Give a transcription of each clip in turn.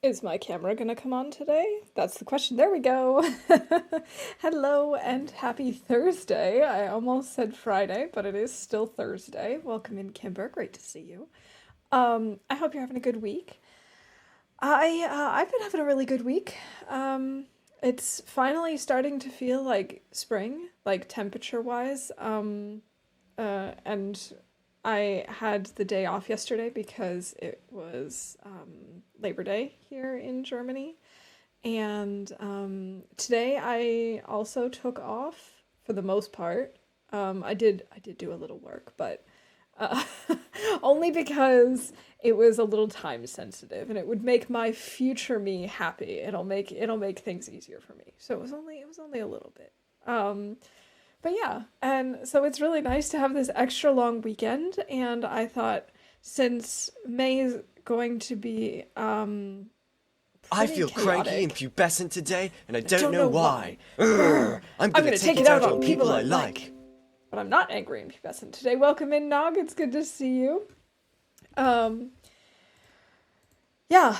Is my camera gonna come on today? That's the question. There we go. Hello and happy Thursday. I almost said Friday, but it is still Thursday. Welcome in, Kimber. Great to see you. I hope you're having a good week. I've been having a really good week. It's finally starting to feel like spring, like temperature wise. And I had the day off yesterday because it was Labor Day here in Germany. And today I also took off for the most part. I did do a little work, but uh, only because it was a little time sensitive and it would make my future me happy. It'll make things easier for me. So it was only a little bit. But yeah, and so it's really nice to have this extra long weekend, and I thought since May is going to be I pretty feel cranky and chaotic, pubescent today, and I I don't don't know know why. why. Urgh, I'm I'm gonna gonna take take it it out out on on people people I I like. like. But I'm not angry and pubescent today. Welcome in, Nog. It's good to see you. Um, yeah.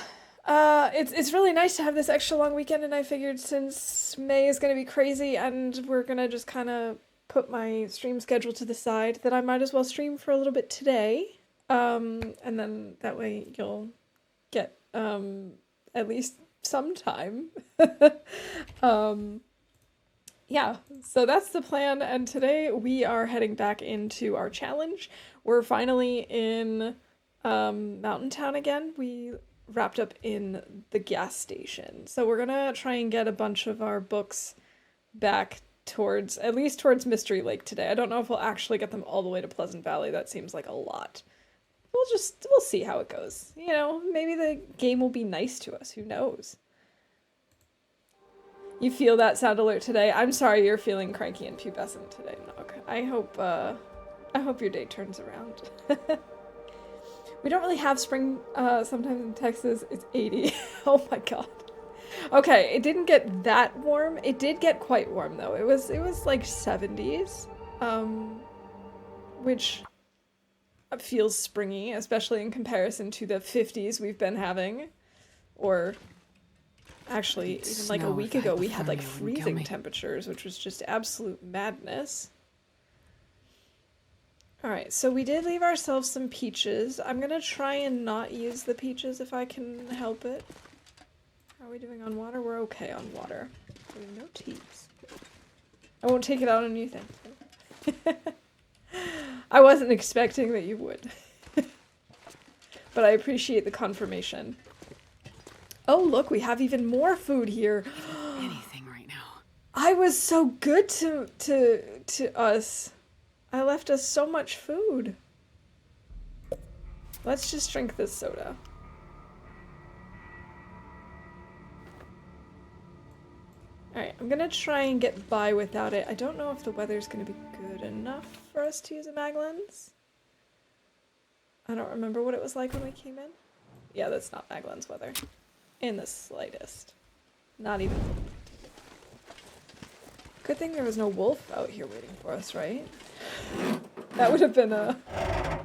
It's really nice to have this extra long weekend, and I figured since May is gonna be crazy and we're gonna just kind of put my stream schedule to the side, that I might as well stream for a little bit today. And then that way you'll get at least some time. um, yeah, so that's the plan. And today we are heading back into our challenge. We're finally in Mountain Town again. We wrapped up in the gas station. So we're gonna try and get a bunch of our books back towards, at least towards Mystery Lake today. I don't know if we'll actually get them all the way to Pleasant Valley. That seems like a lot. We'll see how it goes. You know, maybe the game will be nice to us. Who knows? You feel that sound alert today? I'm sorry you're feeling cranky and pubescent today, Nog. I hope your day turns around. We don't really have spring sometimes in Texas. It's 80. Oh my god. Okay, it didn't get that warm. It did get quite warm though. It was like 70s. Which feels springy, especially in comparison to the 50s we've been having. Or actually, even like a week ago, we had like freezing temperatures, which was just absolute madness. Alright, so we did leave ourselves some peaches. I'm gonna try and not use the peaches if I can help it. How are we doing on water? We're okay on water. Doing no teas. I won't take it out on you, thank you. I wasn't expecting that you would. But I appreciate the confirmation. Oh, look, we have even more food here. Anything right now. I was so good to us. I left us so much food. Let's just drink this soda. Alright, I'm gonna try and get by without it. I don't know if the weather's gonna be good enough for us to use a mag lens. I don't remember what it was like when we came in. Yeah, that's not mag lens weather. In the slightest. Not even. Good thing there was no wolf out here waiting for us, right? That would have been a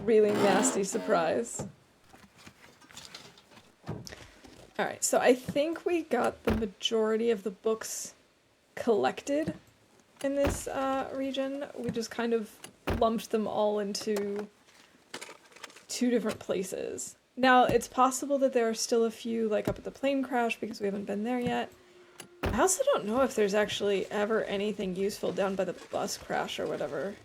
really nasty surprise. Alright, so I think we got the majority of the books collected in this region. We just kind of lumped them all into two different places. Now, it's possible that there are still a few, like, up at the plane crash because we haven't been there yet. I also don't know if there's actually ever anything useful down by the bus crash or whatever.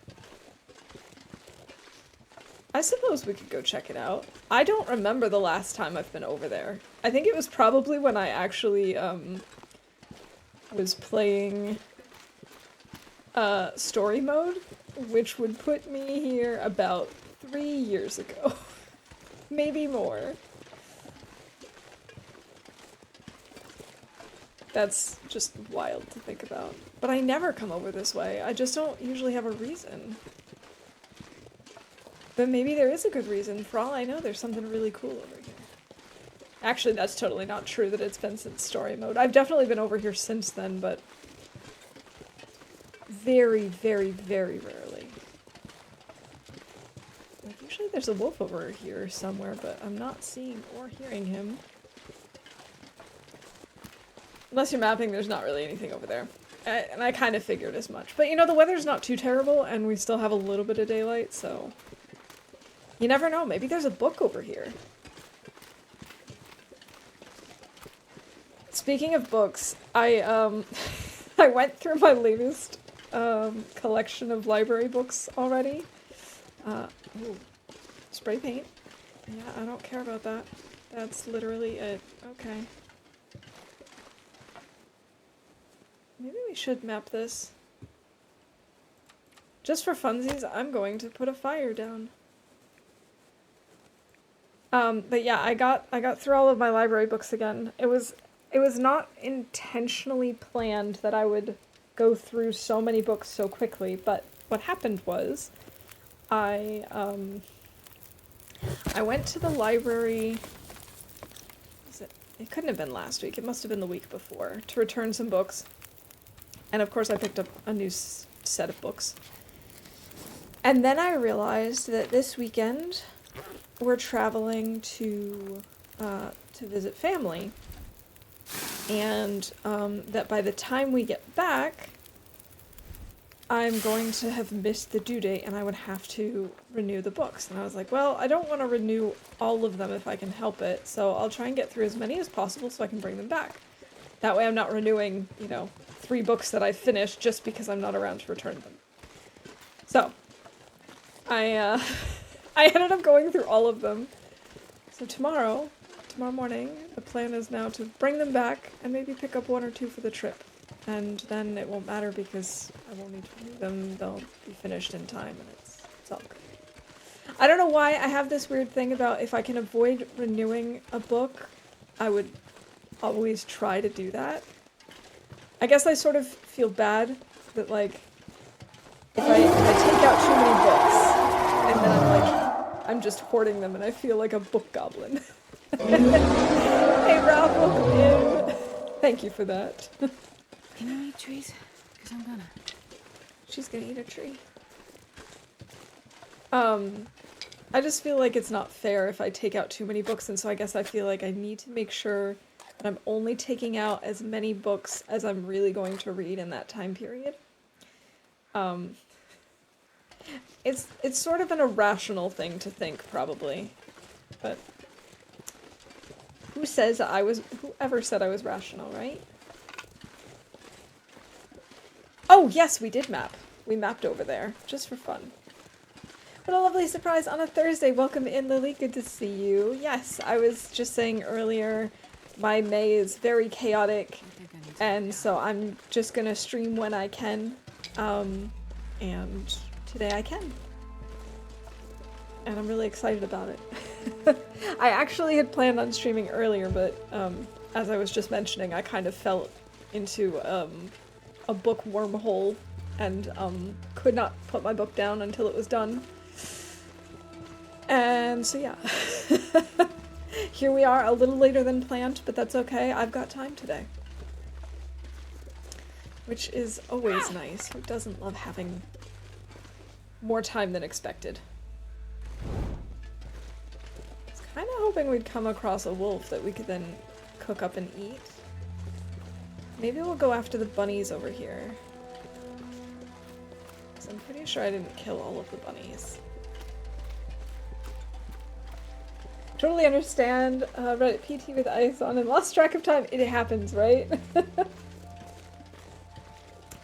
I suppose we could go check it out. I don't remember the last time I've been over there. I think it was probably when I actually, was playing, story mode, which would put me here about 3 years ago. Maybe more. That's just wild to think about. But I never come over this way. I just don't usually have a reason. But maybe there is a good reason. For all I know, there's something really cool over here. Actually, that's totally not true that it's been since story mode. I've definitely been over here since then, but very, very, very rarely. Like, usually there's a wolf over here somewhere, but I'm not seeing or hearing him. unless you're mapping, there's not really anything over there. And I kind of figured as much. But you know, the weather's not too terrible, and we still have a little bit of daylight, so... You never know, maybe there's a book over here. Speaking of books, I went through my latest collection of library books already. Ooh, spray paint. Yeah, I don't care about that. That's literally it. Okay. Maybe we should map this. Just for funsies, I'm going to put a fire down. But yeah, I got through all of my library books again. It was not intentionally planned that I would go through so many books so quickly, but what happened was I went to the library. It couldn't have been last week. It must have been the week before, to return some books. And of course I picked up a new set of books. And then I realized that this weekend we're traveling to visit family. And that by the time we get back, I'm going to have missed the due date and I would have to renew the books. And I was like, well, I don't want to renew all of them if I can help it, so I'll try and get through as many as possible so I can bring them back. That way I'm not renewing, 3 books that I finished just because I'm not around to return them. So, I ended up going through all of them. So tomorrow morning, the plan is now to bring them back and maybe pick up 1 or 2 for the trip. And then it won't matter because I won't need to renew them. They'll be finished in time and it's all good. I don't know why I have this weird thing about if I can avoid renewing a book, I would always try to do that. I guess I sort of feel bad that, like, if I take out too many books and then I'm just hoarding them and I feel like a book goblin. Hey Rob, welcome in. Thank you for that. Can you eat trees? Because I'm gonna. She's gonna eat a tree. I just feel like it's not fair if I take out too many books, and so I guess I feel like I need to make sure that I'm only taking out as many books as I'm really going to read in that time period. It's sort of an irrational thing to think, probably, but whoever said I was rational, right? Oh, yes, we did map. We mapped over there, just for fun. What a lovely surprise on a Thursday. Welcome in, Lily. Good to see you. Yes, I was just saying earlier, my May is very chaotic, and so I'm just gonna stream when I can. And today I can. And I'm really excited about it. I actually had planned on streaming earlier, but as I was just mentioning, I kind of fell into a book wormhole and could not put my book down until it was done. And so yeah. Here we are, a little later than planned, but that's okay. I've got time today. Which is always nice. Who doesn't love having more time than expected? I was kind of hoping we'd come across a wolf that we could then cook up and eat. Maybe we'll go after the bunnies over here. Because I'm pretty sure I didn't kill all of the bunnies. Totally understand Reddit PT with ice on and lost track of time. It happens, right?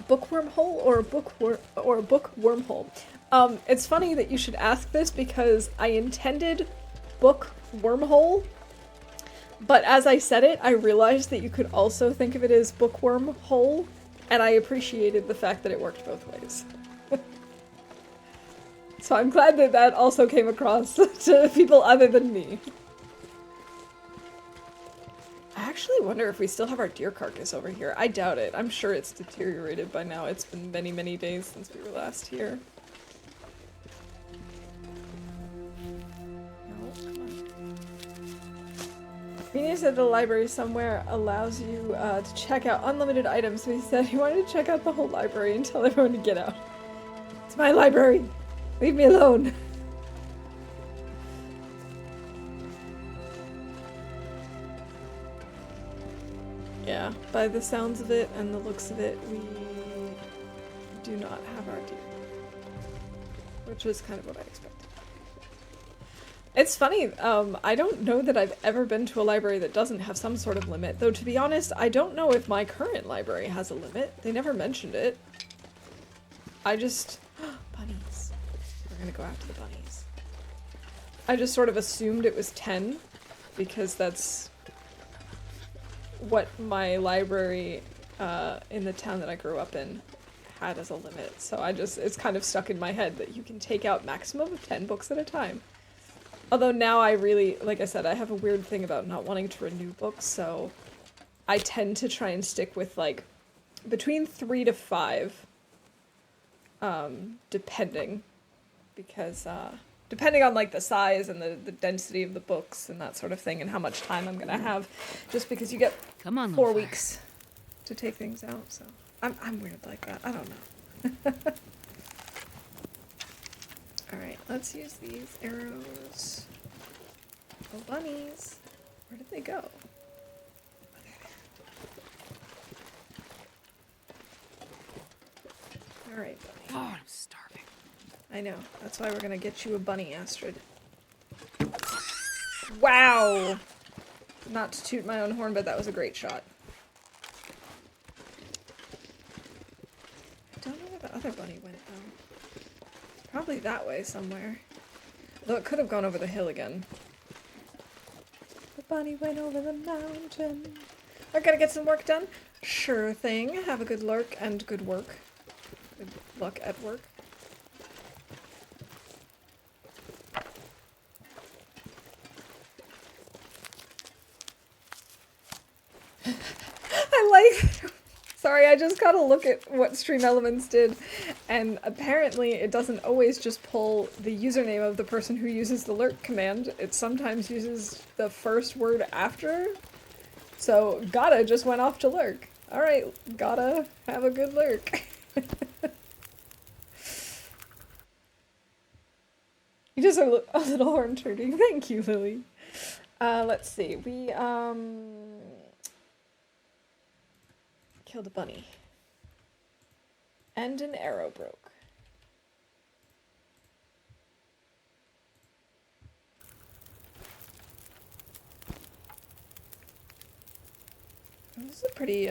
Bookworm hole or a book wormhole? It's funny that you should ask this because I intended book wormhole, but as I said it, I realized that you could also think of it as bookworm hole, and I appreciated the fact that it worked both ways. So I'm glad that that also came across to people other than me. I actually wonder if we still have our deer carcass over here. I doubt it. I'm sure it's deteriorated by now. It's been many, many days since we were last here. No, come on. Meania said the library somewhere allows you to check out unlimited items, so he said he wanted to check out the whole library and tell everyone to get out. It's my library! Leave me alone! Yeah, by the sounds of it and the looks of it, we do not have our deer. Which is kind of what I expected. It's funny, I don't know that I've ever been to a library that doesn't have some sort of limit. Though, to be honest, I don't know if my current library has a limit. They never mentioned it. I just... bunnies. We're gonna go after the bunnies. I just sort of assumed it was 10, because that's what my library in the town that I grew up in had as a limit. So it's kind of stuck in my head that you can take out maximum of 10 books at a time. Although now I really, like I said, I have a weird thing about not wanting to renew books, so I tend to try and stick with, like, between 3 to 5, depending. Because, depending on, like, the size and the density of the books and that sort of thing and how much time I'm gonna have. Just because you get Come on, 4 Loper. weeks to take things out, so. I'm weird like that, I don't know. Alright, let's use these arrows. Oh, bunnies. Where did they go? Oh, there. Alright, bunny. Oh, I'm starving. I know. That's why we're gonna get you a bunny, Astrid. Wow! Not to toot my own horn, but that was a great shot. I don't know where the other bunny went, though. Probably that way somewhere. Though it could have gone over the hill again. The bunny went over the mountain. We're gonna get some work done? Sure thing. Have a good lurk and good work. Good luck at work. I like... Sorry, I just gotta look at what Stream Elements did, and apparently it doesn't always just pull the username of the person who uses the lurk command, it sometimes uses the first word after. So, gotta just went off to lurk. Alright, gotta have a good lurk. You just are a little horn turning. Thank you, Lily. Let's see, we, killed a bunny. And an arrow broke. This is a pretty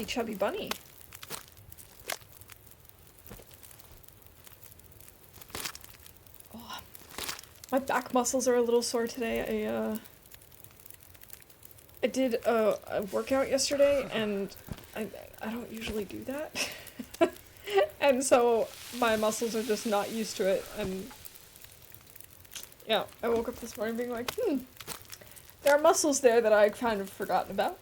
chubby bunny. Oh, my back muscles are a little sore today. I did a workout yesterday, and I don't usually do that. And so my muscles are just not used to it, and yeah, I woke up this morning being like, there are muscles there that I kind of forgotten about.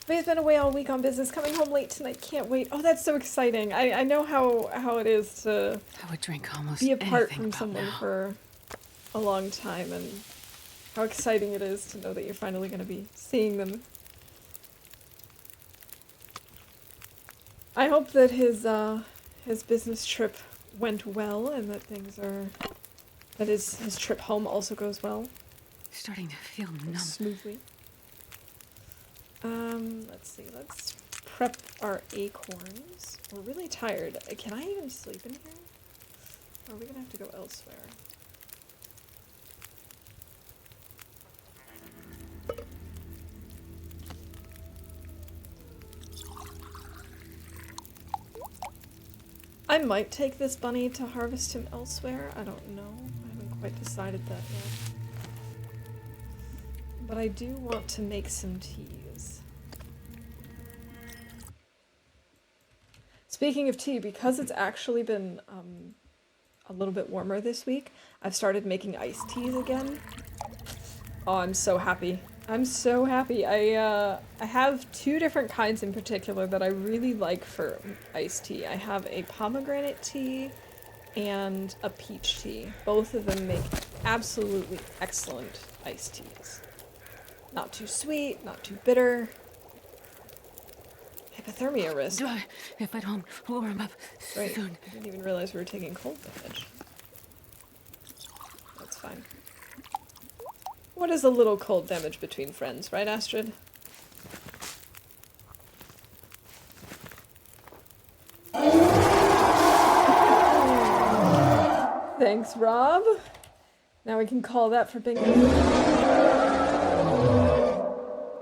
May's been away all week on business, coming home late tonight, can't wait. Oh, that's so exciting. I know how it is to I would drink almost be apart anything from about someone now. for a long time, and how exciting it is to know that you're finally going to be seeing them. I hope that his business trip went well, and that that his trip home also goes well. Starting to feel numb. Smoothly. Let's see, let's prep our acorns. We're really tired. Can I even sleep in here? Or are we gonna have to go elsewhere? I might take this bunny to harvest him elsewhere. I don't know. I haven't quite decided that yet. But I do want to make some teas. Speaking of tea, because it's actually been a little bit warmer this week, I've started making iced teas again. Oh, I'm so happy. I'm so happy. I have 2 different kinds in particular that I really like for iced tea. I have a pomegranate tea and a peach tea. Both of them make absolutely excellent iced teas. Not too sweet, not too bitter. Hypothermia risk. If I don't warm up Right, soon. I didn't even realize we were taking cold damage. That's fine. What is a little cold damage between friends, right, Astrid? Thanks, Rob. Now we can call that for bingo.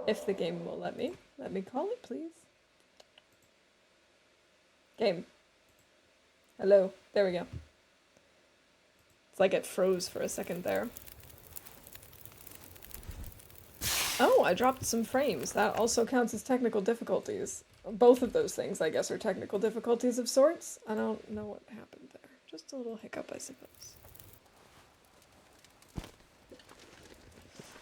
If the game will let me. Let me call it, please. Game. Hello. There we go. It's like it froze for a second there. Oh, I dropped some frames. That also counts as technical difficulties. Both of those things, I guess, are technical difficulties of sorts. I don't know what happened there. Just a little hiccup, I suppose.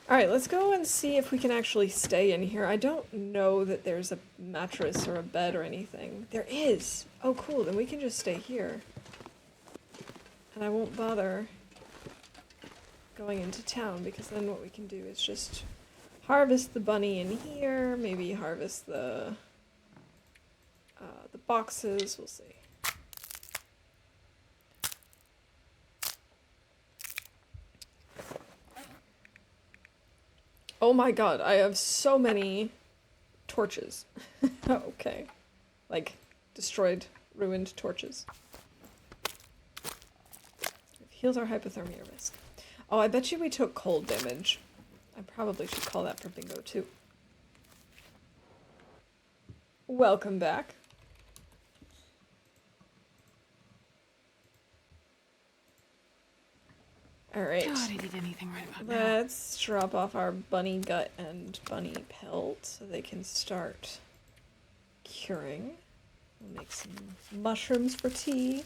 Alright, let's go and see if we can actually stay in here. I don't know that there's a mattress or a bed or anything. There is! Oh, cool. Then we can just stay here. And I won't bother going into town, because then what we can do is just harvest the bunny in here, maybe harvest the boxes, we'll see. Oh my god, I have so many torches. Okay. Like, destroyed, ruined torches. It heals our hypothermia risk. Oh, I bet you we took cold damage. I probably should call that for bingo, too. Welcome back. Alright. God, I need anything right about now. Let's drop off our bunny gut and bunny pelt so they can start curing. We'll make some mushrooms for tea.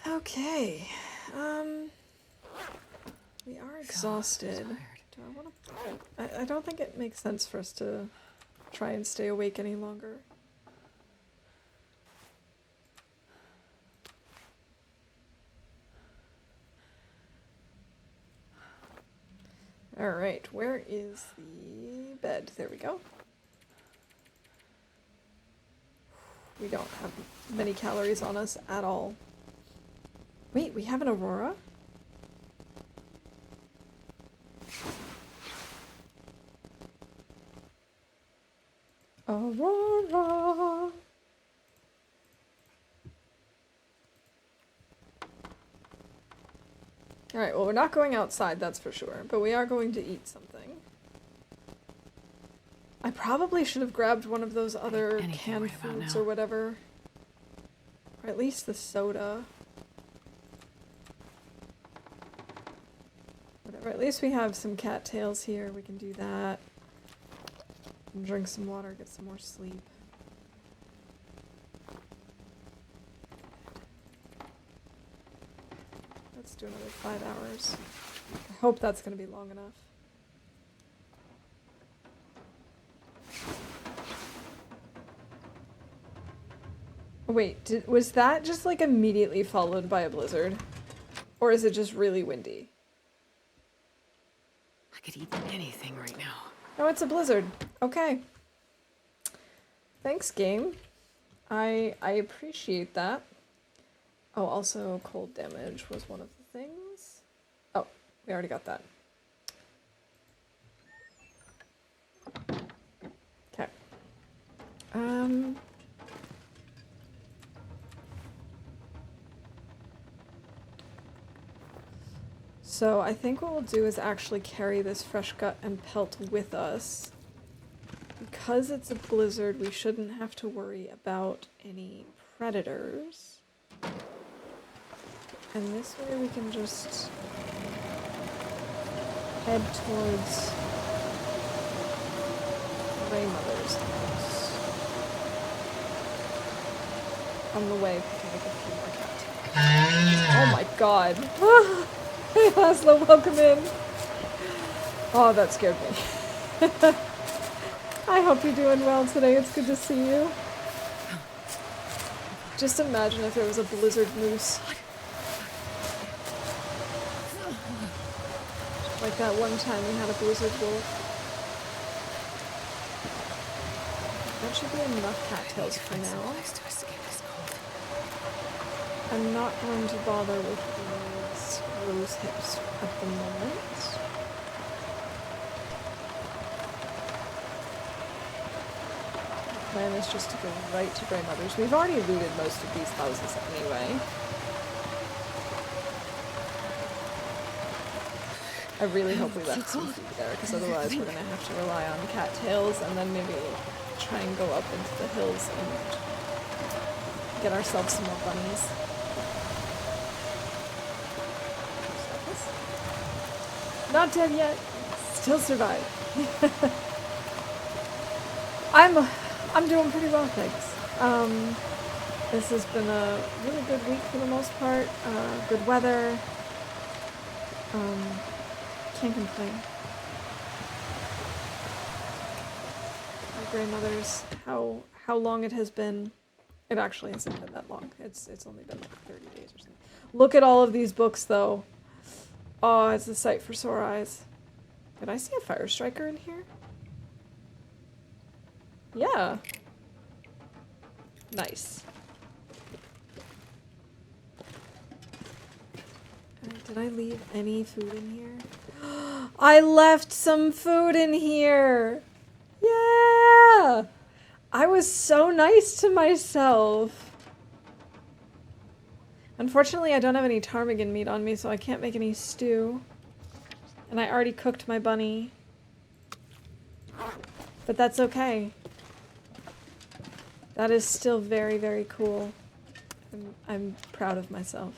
Okay. We are exhausted. Do I want to? I don't think it makes sense for us to try and stay awake any longer. Alright, where is the bed? There we go. We don't have many calories on us at all. Wait, we have an aurora? Aurora! Alright, well, we're not going outside, that's for sure, but we are going to eat something. I probably should have grabbed one of those other canned right about foods now. or whatever. Or at least the soda. Whatever, at least we have some cattails here, we can do that. And drink some water, get some more sleep. Let's do another 5 hours. I hope that's going to be long enough. Wait, was that just like immediately followed by a blizzard? Or is it just really windy? I could eat anything right now. No, it's a blizzard. Okay. Thanks, game. I appreciate that. Oh, also cold damage was one of the things. Oh, we already got that. Okay. So I think what we'll do is actually carry this fresh gut and pelt with us. Because it's a blizzard, we shouldn't have to worry about any predators. And this way we can just head towards Grey Mother's house. On the way, we can make a few more cattails. Oh my god. Hey Laszlo, welcome in. Oh, that scared me. I hope you're doing well today. It's good to see you. Just imagine if there was a blizzard moose. Like that one time we had a blizzard wolf. That should be enough cattails for now. I'm not going to bother with these rose hips at the moment. The plan is just to go right to Grandmother's. We've already looted most of these houses anyway. I really hope we left some food there, because otherwise we're going to have to rely on cattails and then maybe try and go up into the hills and get ourselves some more bunnies. Not dead yet. Still survive. I'm doing pretty well, thanks. This has been a really good week for the most part. Good weather. Can't complain. My grandmother's, how long it has been. It actually hasn't been that long. It's only been like 30 days or something. Look at all of these books, though. Oh, it's a sight for sore eyes. Did I see a fire striker in here? Yeah. Nice. Did I leave any food in here? I left some food in here! Yeah! I was so nice to myself. Unfortunately, I don't have any ptarmigan meat on me, so I can't make any stew. And I already cooked my bunny. But that's okay. That is still very, very cool. I'm proud of myself.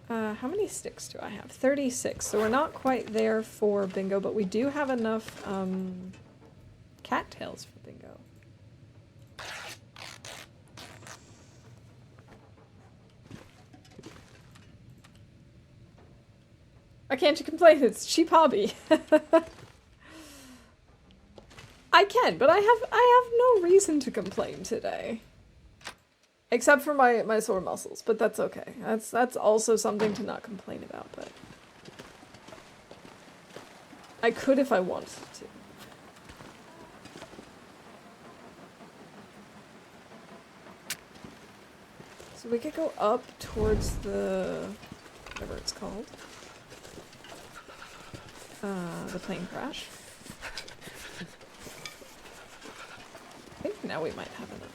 How many sticks do I have? 36. So we're not quite there for bingo, but we do have enough cattails for bingo. I can't complain, it's a cheap hobby. I can, but I have no reason to complain today. Except for my sore muscles, but that's okay. That's also something to not complain about, but I could if I wanted to. So we could go up towards the whatever it's called. The plane crash. I think now we might have enough.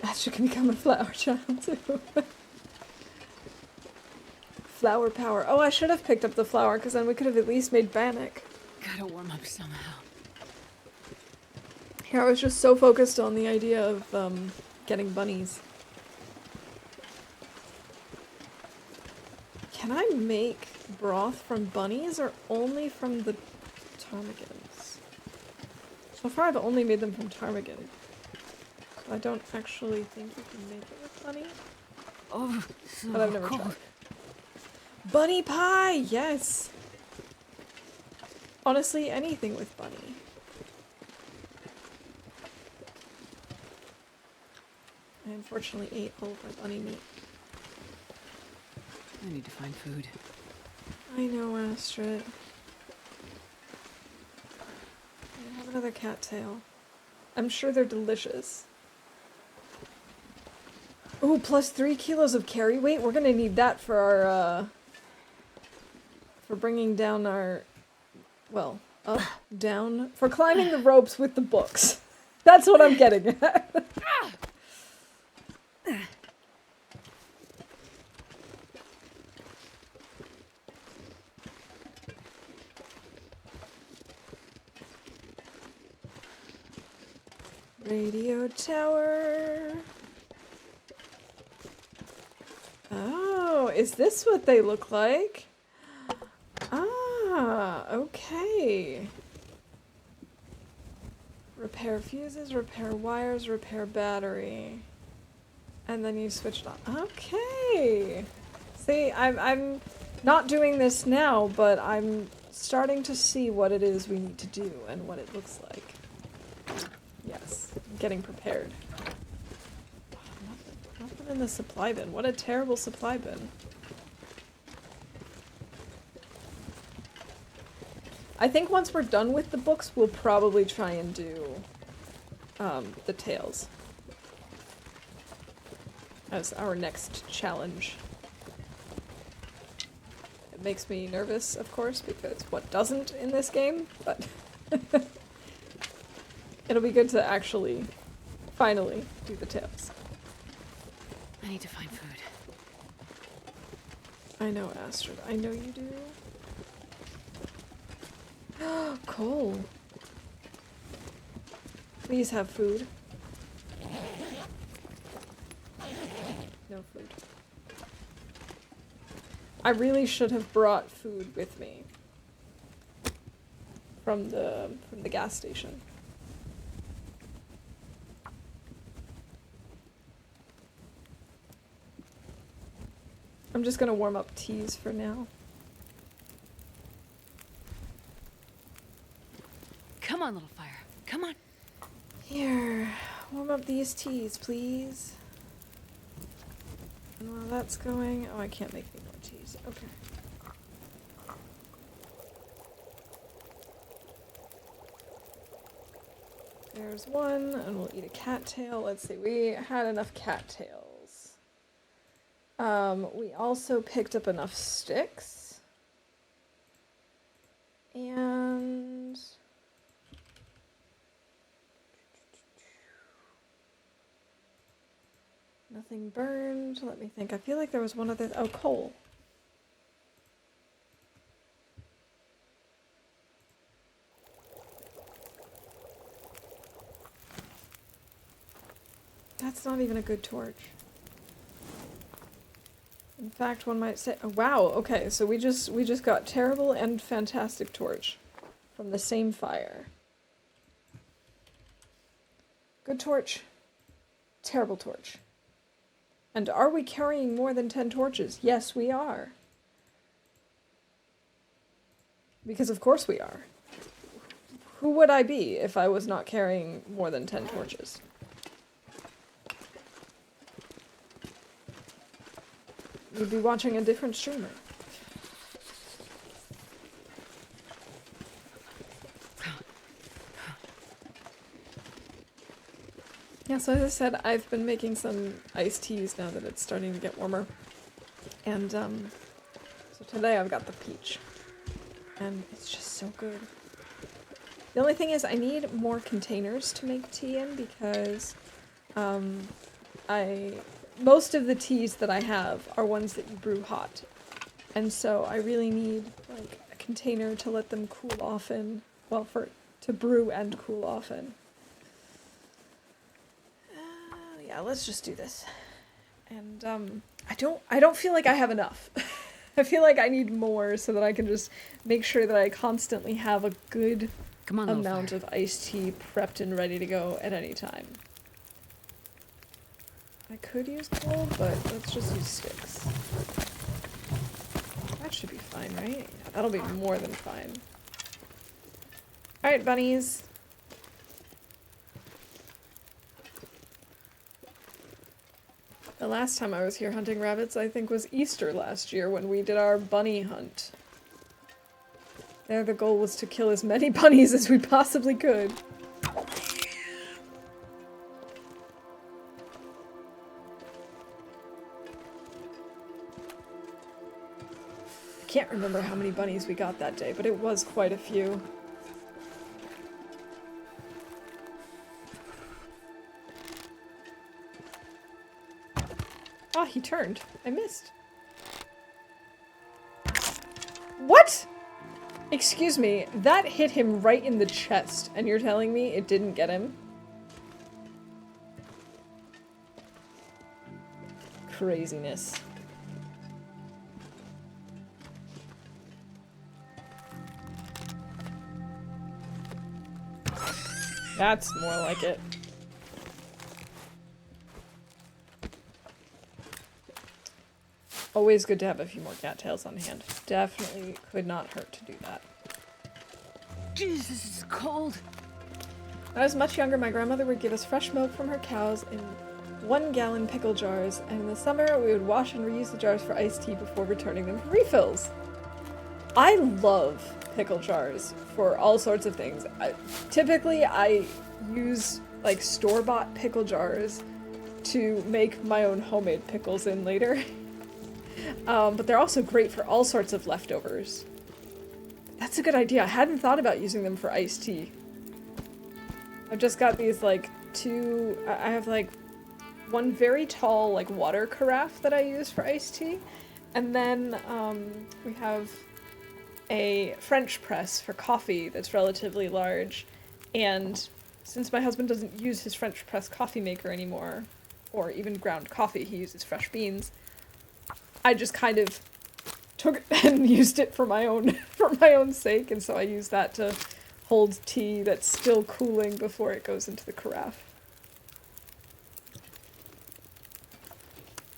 Astrid can become a flower child too. Flower power. Oh, I should have picked up the flower, because then we could have at least made bannock. Gotta warm up somehow. Here, I was just so focused on the idea of getting bunnies. Can I make broth from bunnies or only from the ptarmigans? So far I've only made them from ptarmigan. I don't actually think you can make it with bunny. Oh, so But I've never cold. tried. Bunny pie! Yes! Honestly, anything with bunny. I unfortunately ate all of my bunny meat. I need to find food. I know, Astrid. I have another cattail. I'm sure they're delicious. Ooh, plus 3 kilos of carry weight. We're gonna need that for our, for bringing down our, well, up, down, for climbing the ropes with the books. That's what I'm getting at. Radio tower. Oh, is this what they look like? Ah, okay. Repair fuses, repair wires, repair battery. And then you switch it on. Okay. See, I'm not doing this now, but I'm starting to see what it is we need to do and what it looks like. Yes, I'm getting prepared. Nothing in the supply bin. What a terrible supply bin. I think once we're done with the books, we'll probably try and do the tails as our next challenge. It makes me nervous, of course, because what doesn't in this game, but it'll be good to actually, finally, do the tails. I need to find food. I know, Astrid. I know you do. Cole. Please have food. No food. I really should have brought food with me from the gas station. I'm just gonna warm up teas for now. Come on, little fire. Come on. Here, warm up these teas, please. And while that's going, oh, I can't make any more teas. Okay. There's one, and we'll eat a cattail. Let's see, we had enough cattails. We also picked up enough sticks. And nothing burned. Let me think. I feel like there was one other. Oh, coal. That's not even a good torch. In fact, one might say, oh, wow, okay, so we just got terrible and fantastic torch from the same fire. Good torch, terrible torch. And are we carrying more than 10 torches? Yes, we are. Because of course we are. Who would I be if I was not carrying more than 10 torches? You'd be watching a different streamer. Yeah, so as I said, I've been making some iced teas now that it's starting to get warmer. And, so today I've got the peach. And it's just so good. The only thing is I need more containers to make tea in because, most of the teas that I have are ones that you brew hot. And so I really need, like, a container to let them cool off in. Well, to brew and cool off in. Yeah, let's just do this. And, I don't feel like I have enough. I feel like I need more so that I can just make sure that I constantly have a good amount of iced tea prepped and ready to go at any time. I could use coal, but let's just use sticks. That should be fine, right? Yeah, that'll be more than fine. Alright, bunnies. The last time I was here hunting rabbits, I think, was Easter last year when we did our bunny hunt. There, the goal was to kill as many bunnies as we possibly could. Can't remember how many bunnies we got that day, but it was quite a few. Ah, he turned. I missed. What? Excuse me, that hit him right in the chest, and you're telling me it didn't get him? Craziness. That's more like it. Always good to have a few more cattails on hand. Definitely could not hurt to do that. Jesus, this is cold. When I was much younger, my grandmother would give us fresh milk from her cows in 1-gallon pickle jars, and in the summer we would wash and reuse the jars for iced tea before returning them for refills. I love pickle jars for all sorts of things. Typically, I use like store-bought pickle jars to make my own homemade pickles in later. But they're also great for all sorts of leftovers. That's a good idea. I hadn't thought about using them for iced tea. I've just got these like I have like one very tall like water carafe that I use for iced tea. And then we have a French press for coffee that's relatively large. And since my husband doesn't use his French press coffee maker anymore, or even ground coffee, he uses fresh beans, I just kind of took it and used it for my own sake, and so I use that to hold tea that's still cooling before it goes into the carafe.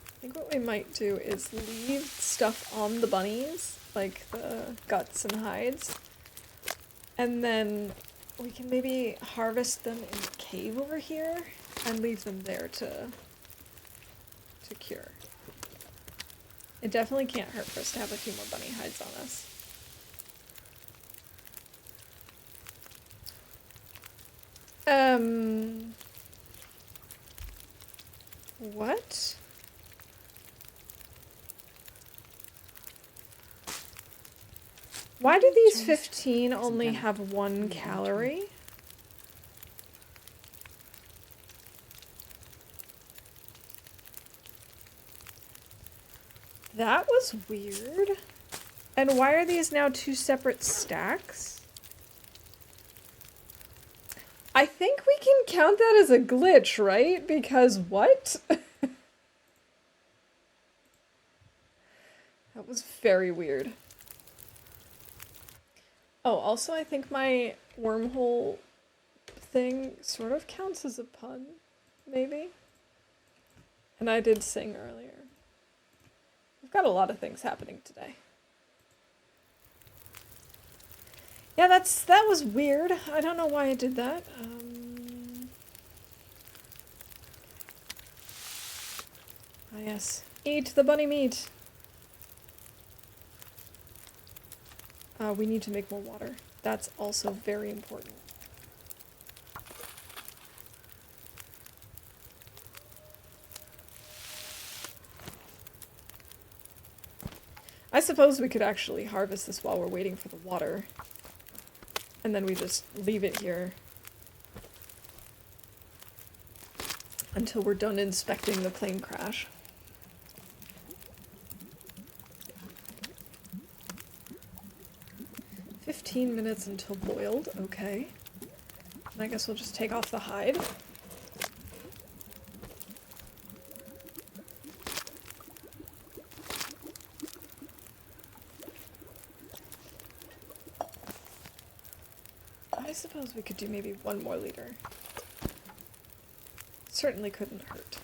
I think what we might do is leave stuff on the bunnies, like the guts and hides, and then we can maybe harvest them in the cave over here and leave them there to cure. It definitely can't hurt for us to have a few more bunny hides on us. What? Why do these 15 only have 1 calorie? That was weird. And why are these now 2 separate stacks? I think we can count that as a glitch, right? Because what? That was very weird. Oh, also I think my wormhole thing sort of counts as a pun, maybe? And I did sing earlier. We've got a lot of things happening today. Yeah, that was weird. I don't know why I did that. Ah, yes. Eat the bunny meat. We need to make more water. That's also very important. I suppose we could actually harvest this while we're waiting for the water. And then we just leave it here until we're done inspecting the plane crash. "15 minutes until boiled," okay. And I guess we'll just take off the hide. I suppose we could do maybe 1 more liter. Certainly couldn't hurt.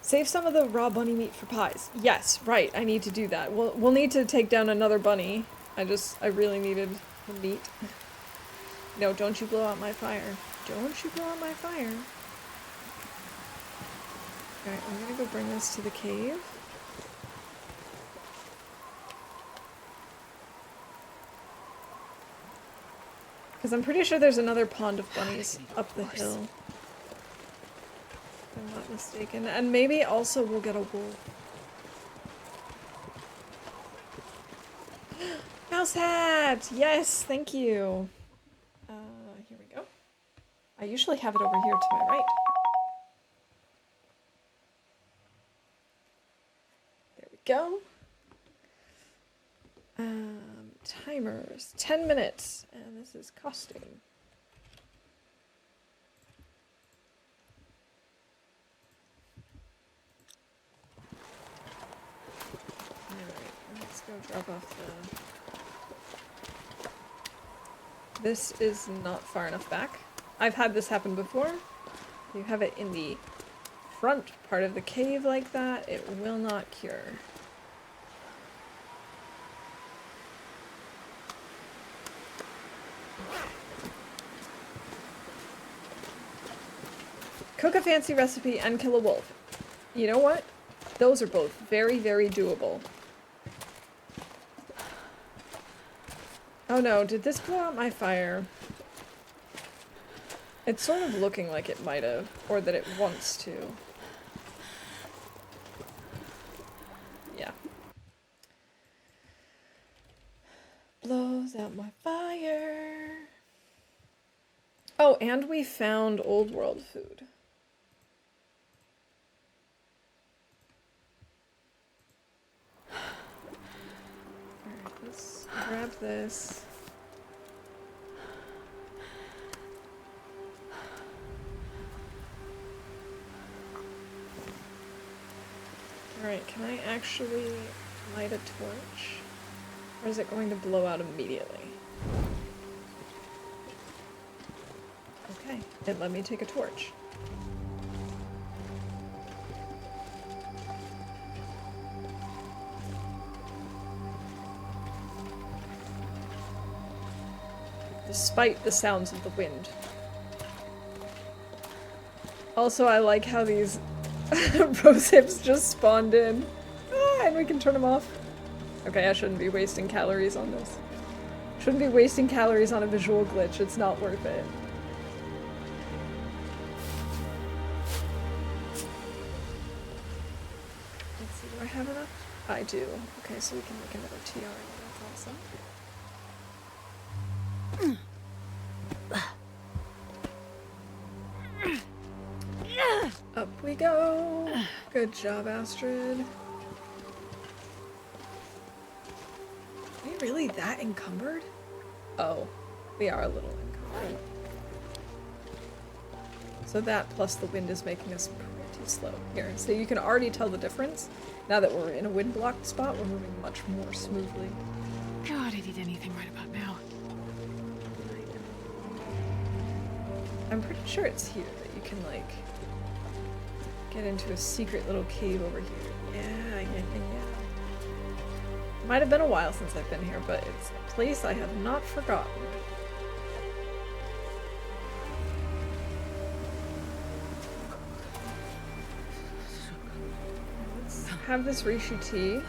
Save some of the raw bunny meat for pies. Yes, right, I need to do that. We'll need to take down another bunny. I really needed the meat. No, don't you blow out my fire. Don't you blow out my fire. Alright, I'm gonna go bring this to the cave. Because I'm pretty sure there's another pond of bunnies up the hill. If I'm not mistaken. And maybe also we'll get a wolf. Mouse hat! Yes, thank you. Here we go. I usually have it over here to my right. There we go. Timers. 10 minutes. And this is costing. Alright, let's go drop off the... This is not far enough back. I've had this happen before. You have it in the front part of the cave like that, it will not cure. Cook a fancy recipe and kill a wolf. You know what? Those are both very, very doable. Oh no, did this blow out my fire? It's sort of looking like it might have, or that it wants to. Yeah. Blows out my fire. Oh, and we found old world food. Alright, let's grab this. Alright, can I actually light a torch? Or is it going to blow out immediately? Okay, it let me take a torch. Despite the sounds of the wind. Also, I like how these rose hips just spawned in. Ah, and we can turn them off. Okay, I shouldn't be wasting calories on this. Shouldn't be wasting calories on a visual glitch. It's not worth it. Let's see, do I have enough? I do. Okay, so we can make another TR. That's awesome. Up we go. Good job, Astrid. Are we really that encumbered? Oh, we are a little encumbered. So that plus the wind is making us pretty slow. Here, so you can already tell the difference. Now that we're in a wind-blocked spot, we're moving much more smoothly. God, I'd eat anything right about now. I'm pretty sure it's here that you can, like, get into a secret little cave over here. Yeah. Might have been a while since I've been here, but it's a place I have not forgotten. Let's have this reishi tea.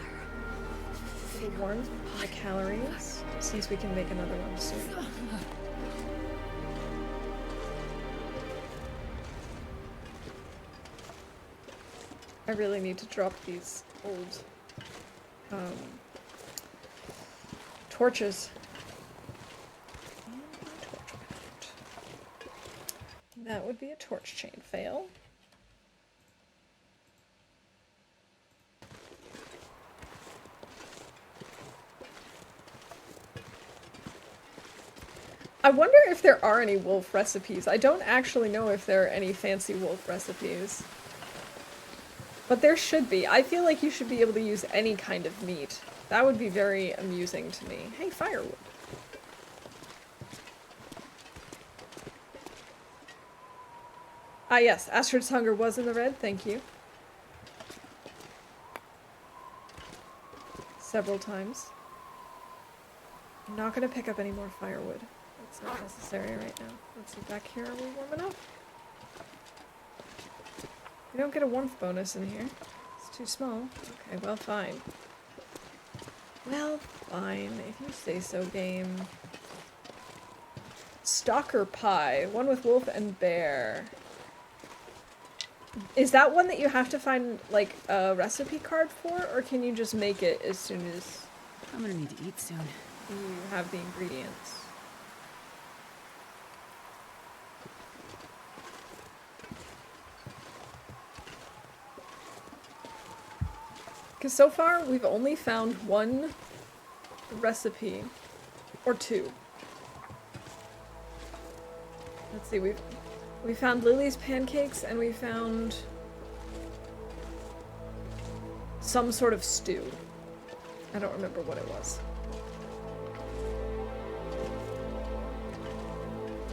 It'll warm my calories, since we can make another one soon. I really need to drop these old torches. That would be a torch chain fail. I wonder if there are any wolf recipes. I don't actually know if there are any fancy wolf recipes. But there should be. I feel like you should be able to use any kind of meat. That would be very amusing to me. Hey, firewood. Ah yes, Astrid's hunger was in the red, thank you. Several times. I'm not gonna pick up any more firewood. That's not necessary right now. Let's see, back here, are we warm enough? We don't get a warmth bonus in here. It's too small. Okay, well, fine. Well, fine. If you say so, game. Stalker pie. One with wolf and bear. Is that one that you have to find, like, a recipe card for? Or can you just make it as soon as I'm gonna need to eat soon. you have the ingredients? Because so far, we've only found one recipe. Or two. Let's see, we found Lily's pancakes, and we found some sort of stew. I don't remember what it was.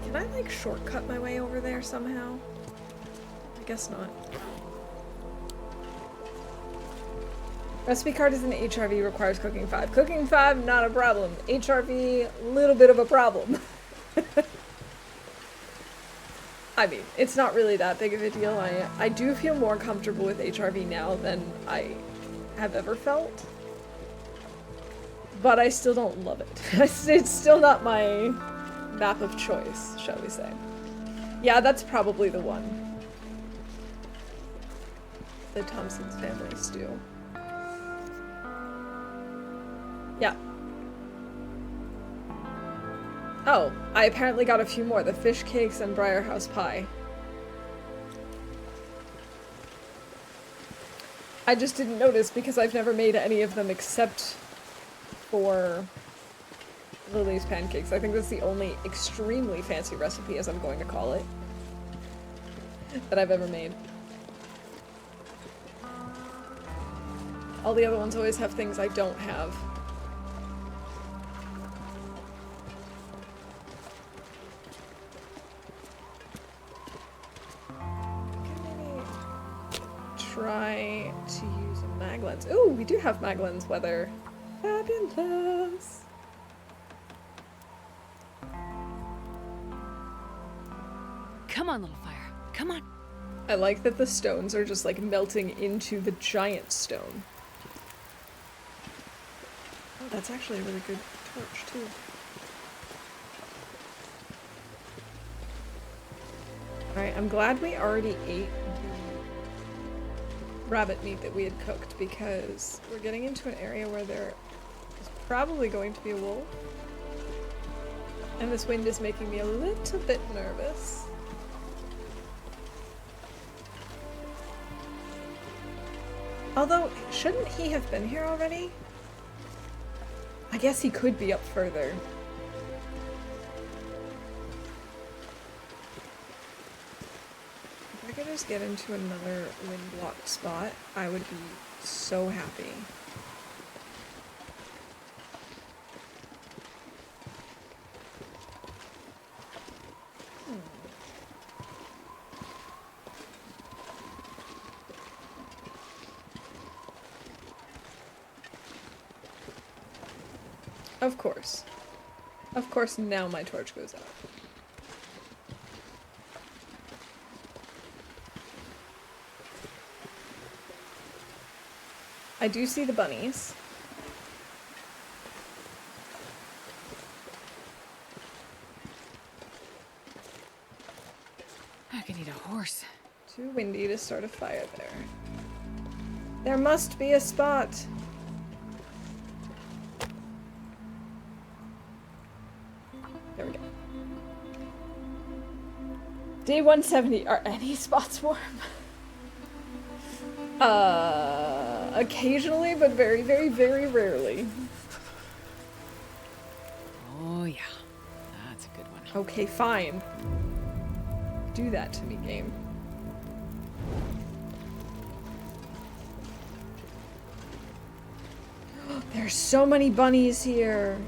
Can I, like, shortcut my way over there somehow? I guess not. Recipe card is an HRV, requires cooking 5. Cooking 5, not a problem. HRV, little bit of a problem. I mean, it's not really that big of a deal. I do feel more comfortable with HRV now than I have ever felt. but I still don't love it. It's still not my map of choice, shall we say. Yeah, that's probably the one. The Thompson's family stew. Yeah. Oh, I apparently got a few more. The fish cakes and Briarhouse pie. I just didn't notice because I've never made any of them except for Lily's pancakes. I think that's the only extremely fancy recipe, as I'm going to call it, that I've ever made. All the other ones always have things I don't have. Try to use a mag lens. Ooh, we do have mag lens weather. Fabulous. Come on, little fire. Come on. I like that the stones are just like melting into the giant stone. Oh, that's actually a really good torch too. Alright, I'm glad we already ate rabbit meat that we had cooked because we're getting into an area where there is probably going to be a wolf. And this wind is making me a little bit nervous. Although, shouldn't he have been here already? I guess he could be up further. If I could just get into another wind-blocked spot, I would be so happy. Of course. Of course, now my torch goes out. I do see the bunnies. I could eat a horse. Too windy to start a fire there. There must be a spot. There we go. Day 170. Are any spots warm? Occasionally, but very, very, very rarely. Oh, yeah. That's a good one. Okay, fine. Do that to me, game. There's so many bunnies here.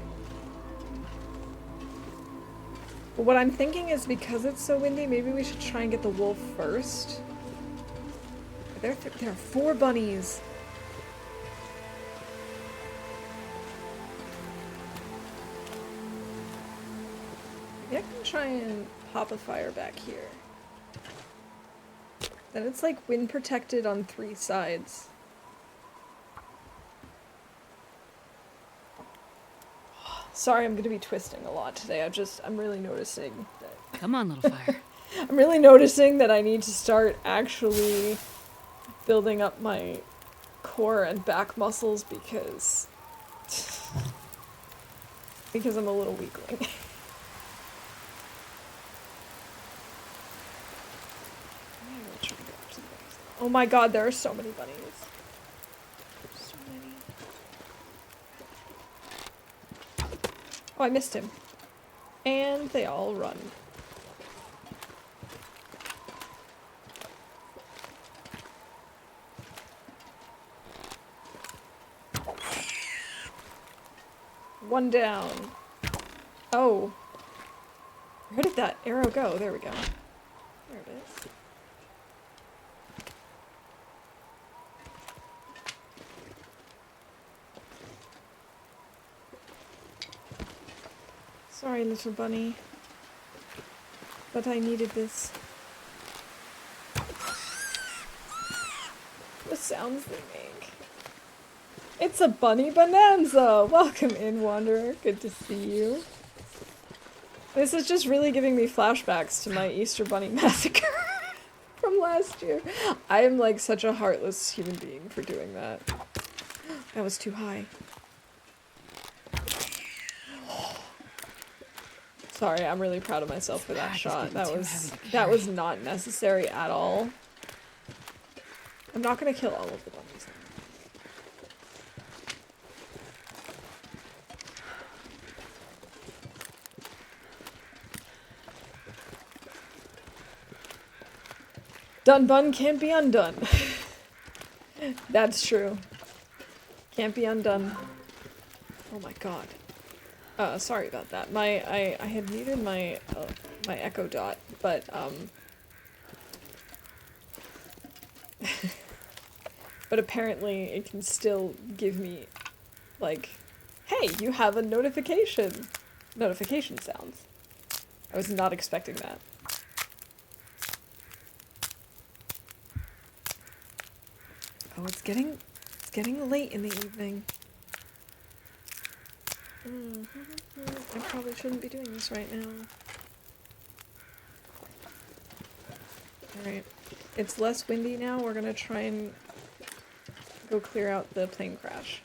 But what I'm thinking is because it's so windy, maybe we should try and get the wolf first. There are 4 bunnies. Maybe I can try and pop a fire back here. Then it's like wind protected on 3 sides. Sorry, I'm gonna be twisting a lot today. I'm really noticing that. Come on, little fire. I'm really noticing that I need to start actually building up my core and back muscles because I'm a little weakling. Oh my god, there are so many bunnies. So many. Oh, I missed him. And they all run. One down. Oh. Where did that arrow go? There we go. There it is. Sorry, little bunny. But I needed this. The sounds they make. It's a bunny bonanza! Welcome in, Wanderer. Good to see you. This is just really giving me flashbacks to my Easter Bunny massacre from last year. I am like such a heartless human being for doing that. That was too high. Sorry, I'm really proud of myself for that shot. That was not necessary at all. I'm not gonna kill all of the bunnies. Done bun can't be undone. That's true. Can't be undone. Oh my god. Sorry about that. I had muted my my Echo Dot, but but apparently it can still give me like, hey, you have a notification. Notification sounds. I was not expecting that. Oh, it's getting late in the evening. I probably shouldn't be doing this right now. Alright. It's less windy now. We're gonna try and go clear out the plane crash.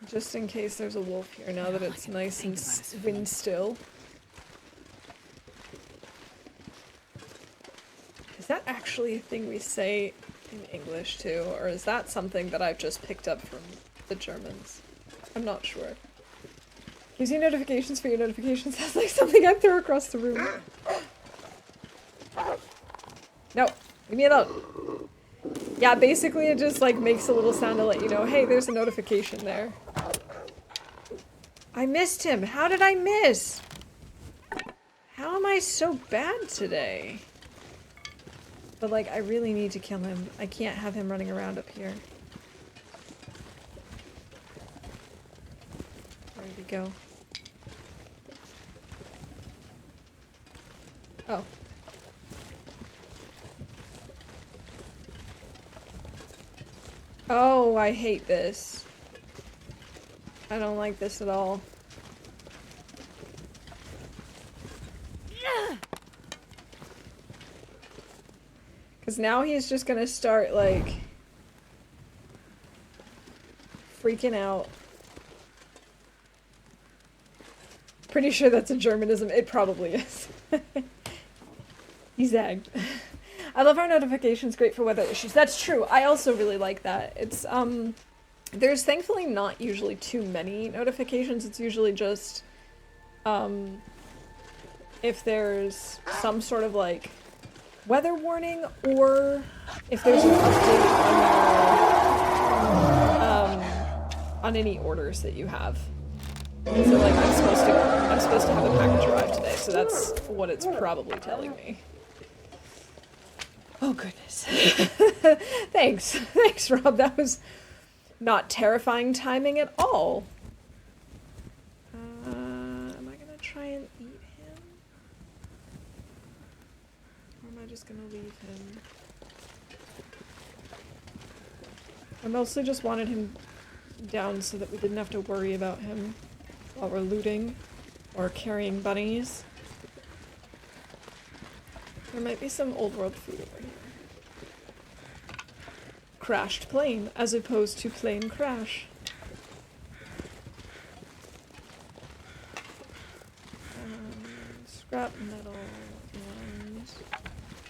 Just in case there's a wolf here now that it's nice and wind still. Is that actually a thing we say in English too, or is that something that I've just picked up from the Germans? I'm not sure. Gives you notifications for your notifications. Sounds like something I throw across the room. No, leave me alone. Yeah, basically it just like makes a little sound to let you know, hey, there's a notification there. I missed him. How did I miss? How am I so bad today? But like, I really need to kill him. I can't have him running around up here. Where did he go? Oh. Oh, I hate this. I don't like this at all. Because now he's just gonna start, like, freaking out. Pretty sure that's a Germanism. It probably is. He zagged. I love our notifications, great for weather issues. That's true. I also really like that. It's, there's thankfully not usually too many notifications. It's usually just, if there's some sort of, like, weather warning, or if there's an update on any orders that you have. So like I'm supposed to have a package arrive today, so that's what it's probably telling me. Oh goodness. Thanks. Thanks, Rob. That was not terrifying timing at all. Am I gonna try and eat him? Or am I just gonna leave him? I mostly just wanted him down so that we didn't have to worry about him while we're looting or carrying bunnies. There might be some old world food over here. Crashed plane as opposed to plane crash. Scrap metal and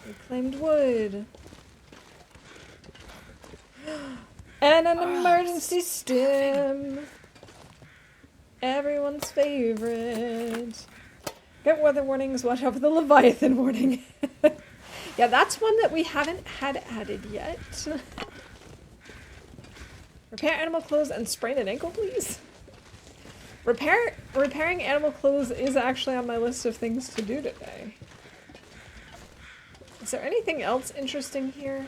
reclaimed wood. And an emergency stim. Everyone's favorite. Get weather warnings, watch out for the Leviathan warning. Yeah, that's one that we haven't had added yet. Repair animal clothes and sprain an ankle, please. Repairing animal clothes is actually on my list of things to do today. Is there anything else interesting here?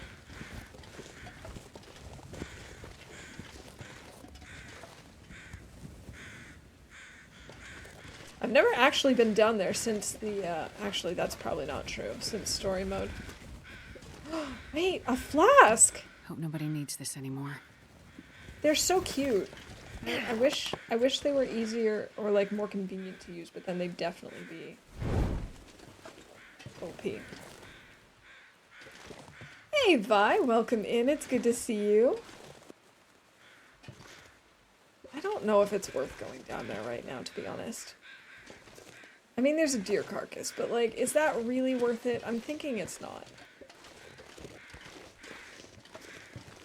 I've never actually been down there since the, actually that's probably not true, since story mode. Wait, a flask! Hope nobody needs this anymore. They're so cute. I wish they were easier or like more convenient to use, but then they'd definitely be OP. Hey Vi, welcome in. It's good to see you. I don't know if it's worth going down there right now, to be honest. I mean, there's a deer carcass, but like, is that really worth it? I'm thinking it's not.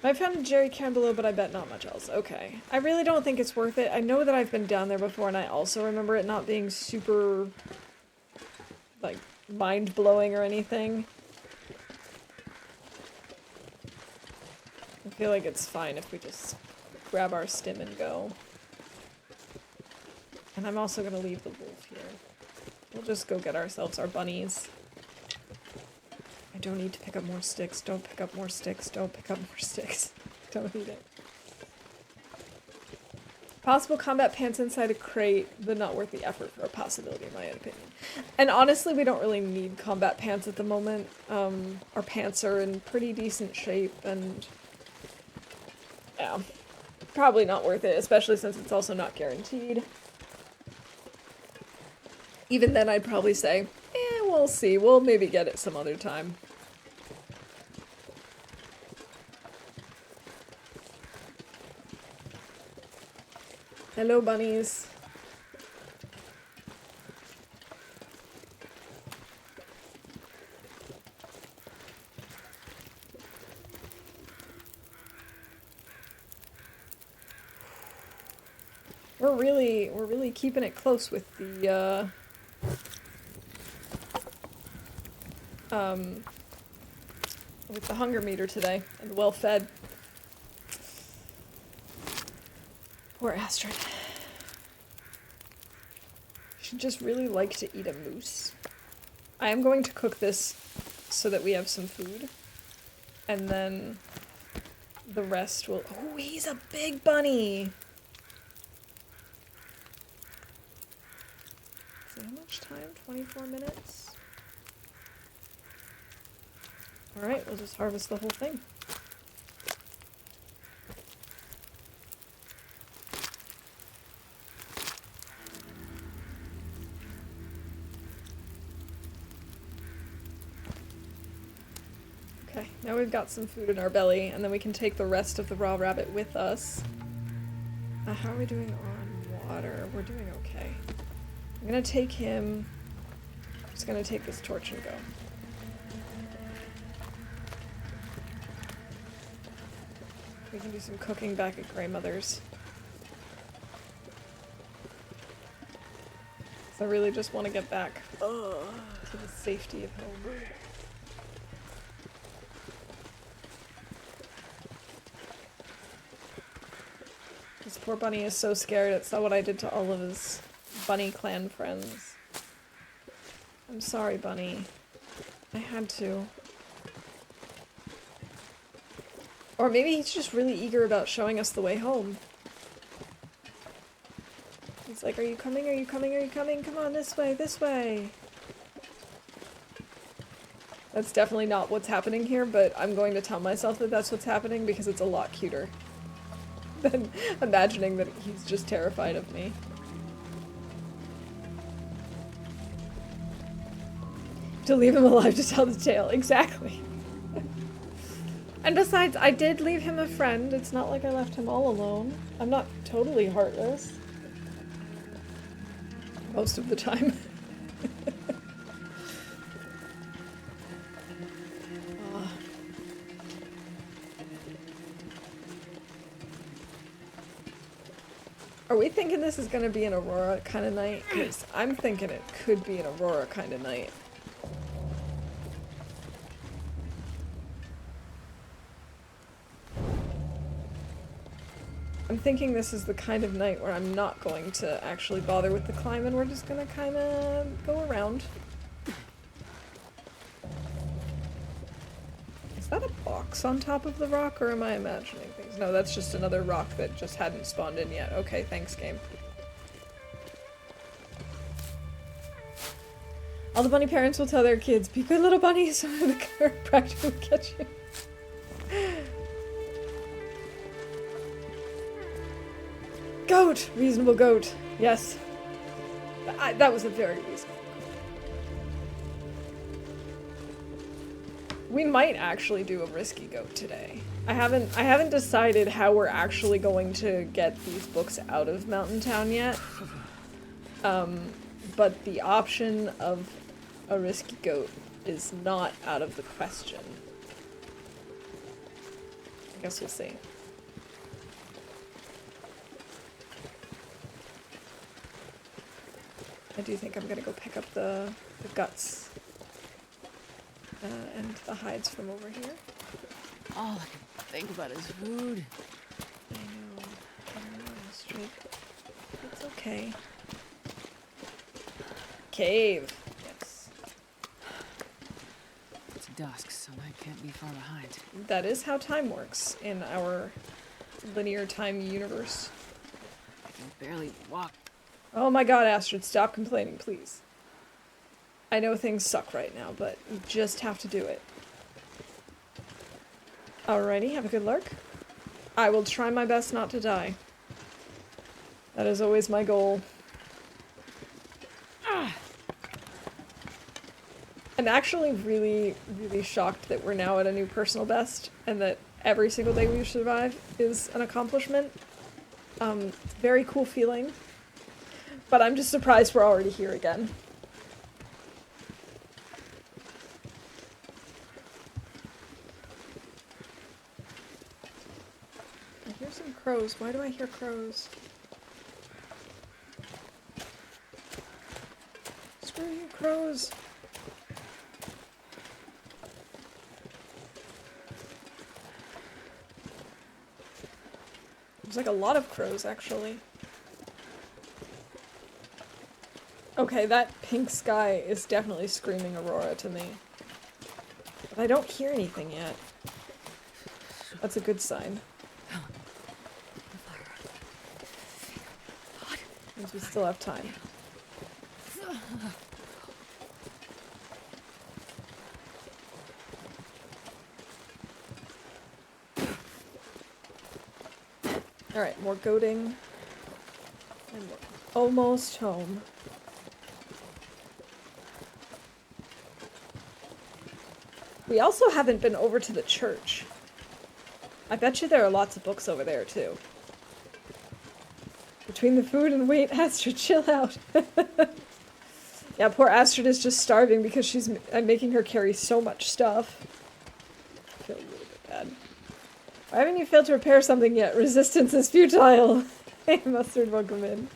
I found a jerry can below, but I bet not much else. Okay. I really don't think it's worth it. I know that I've been down there before, and I also remember it not being super, like, mind-blowing or anything. I feel like it's fine if we just grab our stim and go. And I'm also gonna leave the wolf here. We'll just go get ourselves our bunnies. I don't need to pick up more sticks. Don't pick up more sticks. Don't pick up more sticks. Don't need it. Possible combat pants inside a crate, but not worth the effort for a possibility, in my opinion. And honestly, we don't really need combat pants at the moment. Our pants are in pretty decent shape, and yeah, probably not worth it, especially since it's also not guaranteed. Even then, I'd probably say, we'll see. We'll maybe get it some other time. Hello, bunnies. We're really keeping it close with the with the hunger meter today, and well fed. Poor Astrid. She'd just really like to eat a moose. I am going to cook this so that we have some food, and then the rest will— oh, he's a big bunny! So how much time? 24 minutes? Alright, we'll just harvest the whole thing. Okay, now we've got some food in our belly, and then we can take the rest of the raw rabbit with us. How are we doing on water? We're doing okay. I'm gonna take him— I'm just gonna take this torch and go. We can do some cooking back at grandmother's. So I really just want to get back to the safety of home. This poor bunny is so scared. It saw what I did to all of his bunny clan friends. I'm sorry, bunny. I had to. Or maybe he's just really eager about showing us the way home. He's like, are you coming? Are you coming? Are you coming? Come on, this way, this way. That's definitely not what's happening here, but I'm going to tell myself that that's what's happening because it's a lot cuter than imagining that he's just terrified of me. To leave him alive to tell the tale. Exactly. And besides, I did leave him a friend. It's not like I left him all alone. I'm not totally heartless. Most of the time. Are we thinking this is gonna be an Aurora kind of night? Because I'm thinking it could be an Aurora kind of night. I'm thinking this is the kind of night where I'm not going to actually bother with the climb and we're just gonna kind of go around. Is that a box on top of the rock, or am I imagining things? No, that's just another rock that just hadn't spawned in yet. Okay, thanks, game. All the bunny parents will tell their kids, be good little bunnies, or the chiropractor will catch you. Goat! Reasonable goat. Yes. That was a very reasonable goat. We might actually do a risky goat today. I haven't decided how we're actually going to get these books out of Mountain Town yet. But the option of a risky goat is not out of the question. I guess we'll see. I do think I'm gonna go pick up the guts and the hides from over here. All I can think about is food. I know, Astrid. It's okay. Cave. Yes. It's dusk, so I can't be far behind. That is how time works in our linear time universe. I can barely walk. Oh my god, Astrid, stop complaining, please. I know things suck right now, but you just have to do it. Alrighty, have a good lurk. I will try my best not to die. That is always my goal. I'm actually really, really shocked that we're now at a new personal best, and that every single day we survive is an accomplishment. Very cool feeling. But I'm just surprised we're already here again. I hear some crows. Why do I hear crows? Screw you, crows! There's like a lot of crows, actually. Okay, that pink sky is definitely screaming Aurora to me. But I don't hear anything yet. That's a good sign. Means we still have time. Alright, more goating. And we're almost home. We also haven't been over to the church. I bet you there are lots of books over there, too. Between the food and wait, Astrid, chill out. Yeah, poor Astrid is just starving because I'm making her carry so much stuff. I feel a little bit bad. Why haven't you failed to repair something yet? Resistance is futile. Hey, Mustard, welcome in.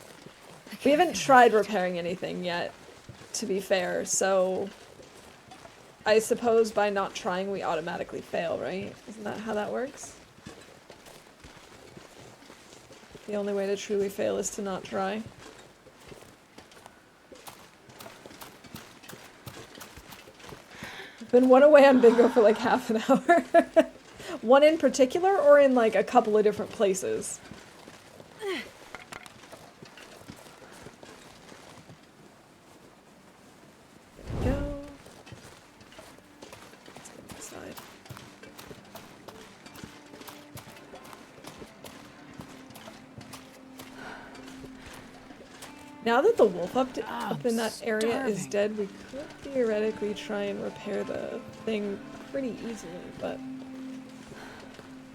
We haven't tried repairing anything yet, to be fair, so... I suppose by not trying we automatically fail, right? Isn't that how that works? The only way to truly fail is to not try. I've been one away on bingo for like half an hour. One in particular, or in like a couple of different places? There we go. Let's go inside. Now that the wolf up in that area is dead, we could theoretically try and repair the thing pretty easily, but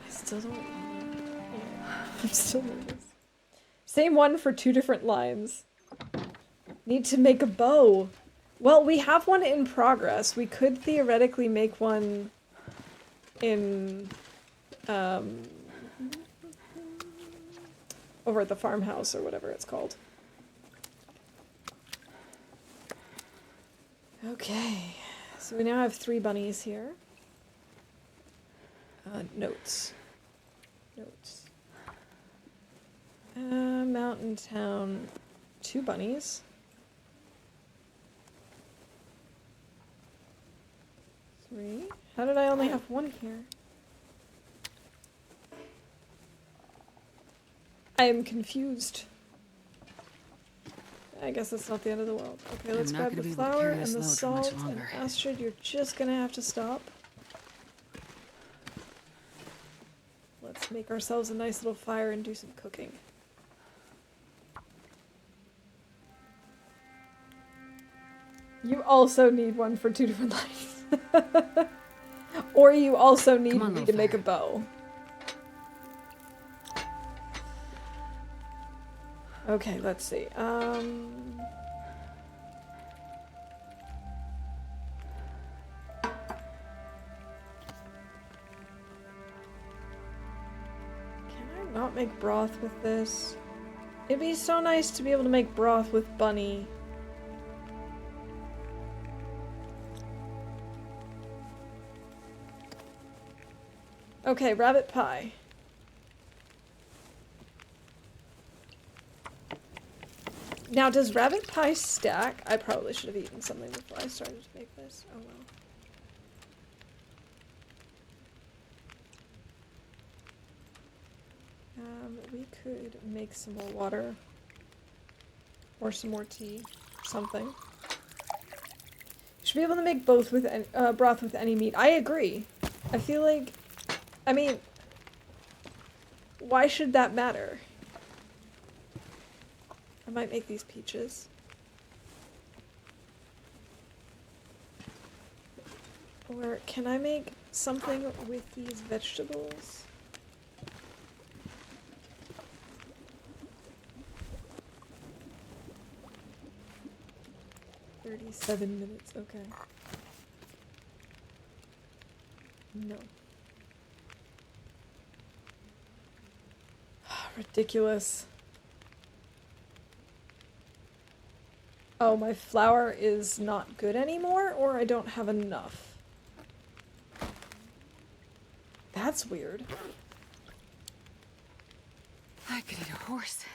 I still don't know. I'm still nervous. Same one for two different lines. Need to make a bow. Well, we have one in progress. We could theoretically make one in, over at the farmhouse or whatever it's called. Okay, so we now have 3 bunnies here. Notes. Notes. Mountain Town, 2 bunnies. 3. How did I only have 1 here? I am confused. I guess it's not the end of the world. Okay, I'm let's not grab gonna the be able to flour carry and this the load for much salt. And longer. Astrid, you're just gonna have to stop. Let's make ourselves a nice little fire and do some cooking. You also need one for 2 different lights. Or you also need Come on, me to make a Loper. bow. Okay, let's see. Can I not make broth with this? It'd be so nice to be able to make broth with Bunny. Okay, rabbit pie. Now, does rabbit pie stack? I probably should have eaten something before I started to make this. Oh well. We could make some more water. Or some more tea. Something. You should be able to make both with broth with any meat. I agree. I feel like... I mean... Why should that matter? I might make these peaches. Or can I make something with these vegetables? "37 minutes, okay. No. Ridiculous. Oh, my flour is not good anymore, or I don't have enough. That's weird. I could eat a horse.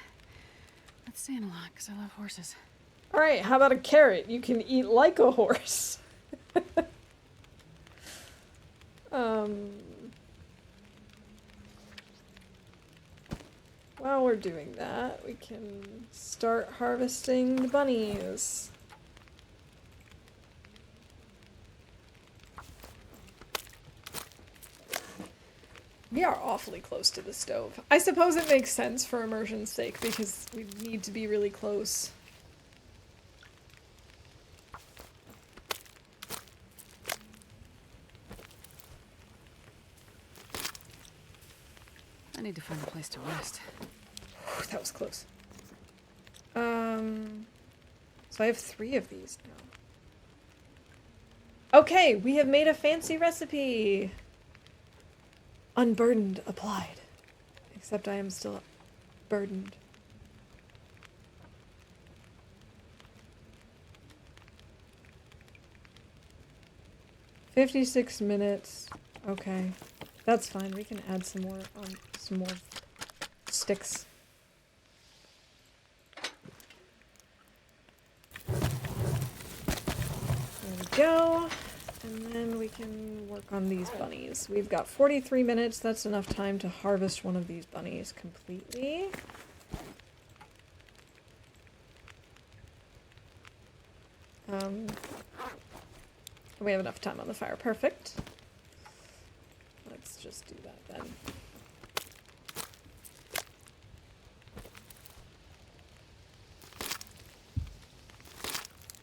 That's saying a lot, because I love horses. Alright, how about a carrot? You can eat like a horse. While we're doing that, we can start harvesting the bunnies. We are awfully close to the stove. I suppose it makes sense for immersion's sake because we need to be really close. I need to find a place to rest. Whew, that was close. So I have 3 of these now. Okay, we have made a fancy recipe. Unburdened applied. Except I am still burdened. "56 minutes. Okay. That's fine. We can add some more sticks. There we go. And then we can work on these bunnies. We've got 43 minutes. That's enough time to harvest one of these bunnies completely. We have enough time on the fire. Perfect. Let's just do that then.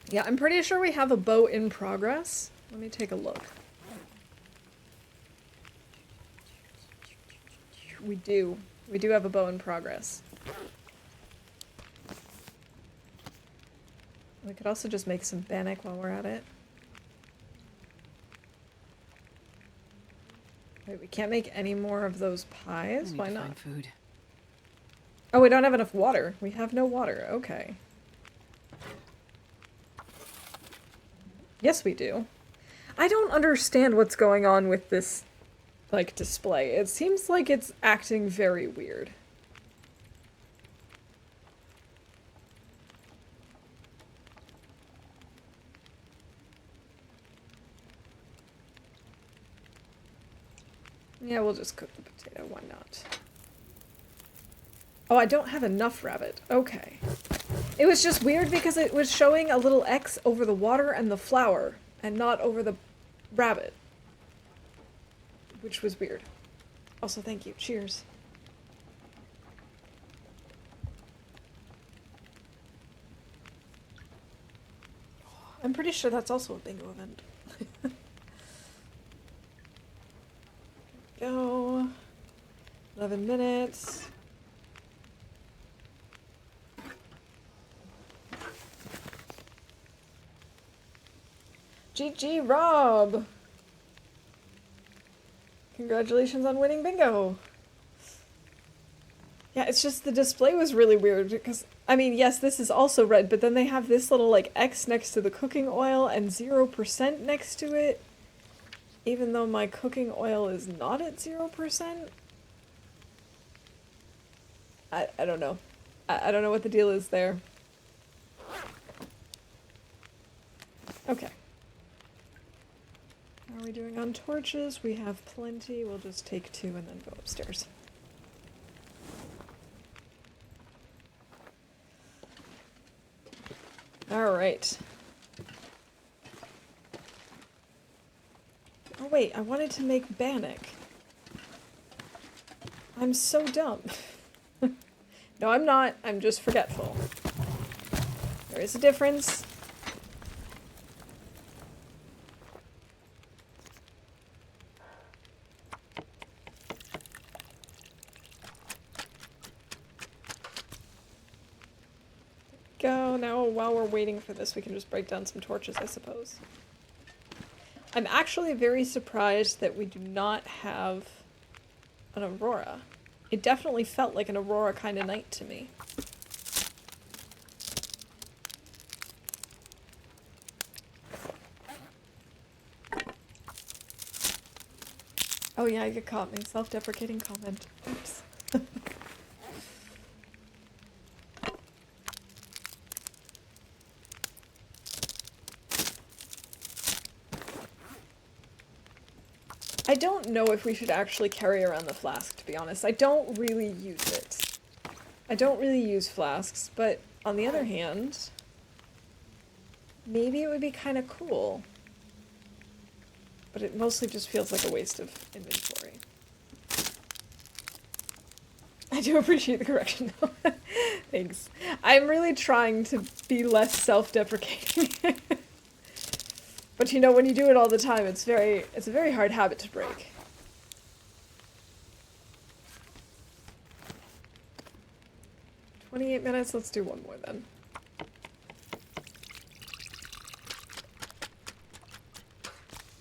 Yeah, I'm pretty sure we have a bow in progress. Let me take a look. We do. We do have a bow in progress. We could also just make some bannock while we're at it. Wait, we can't make any more of those pies? I need Why to not? find food. Oh, we don't have enough water. We have no water. Okay. Yes, we do. I don't understand what's going on with this, like, display. It seems like it's acting very weird. Yeah, we'll just cook the potato. Why not? Oh, I don't have enough rabbit. Okay. It was just weird because it was showing a little X over the water and the flower, and not over the rabbit. Which was weird. Also, thank you. Cheers. I'm pretty sure that's also a bingo event. Go. 11 minutes. GG, Rob! Congratulations on winning bingo! Yeah, it's just the display was really weird because, I mean, yes, this is also red, but then they have this little, like, X next to the cooking oil and 0% next to it. Even though my cooking oil is not at 0%. I don't know. I don't know what the deal is there. Okay. How are we doing on torches? We have plenty. We'll just take 2 and then go upstairs. Alright. Oh wait, I wanted to make bannock. I'm so dumb. No, I'm not. I'm just forgetful. There is a difference. Go. Now, while we're waiting for this, we can just break down some torches, I suppose. I'm actually very surprised that we do not have an aurora. It definitely felt like an aurora kind of night to me. Oh yeah, you caught me. Self-deprecating comment. Oops. I don't know if we should actually carry around the flask, to be honest. I don't really use it. I don't really use flasks, but on the other hand, maybe it would be kind of cool. But it mostly just feels like a waste of inventory. I do appreciate the correction, though. Thanks. I'm really trying to be less self-deprecating. But you know, when you do it all the time, it's a very hard habit to break. "28 minutes, let's do one more then.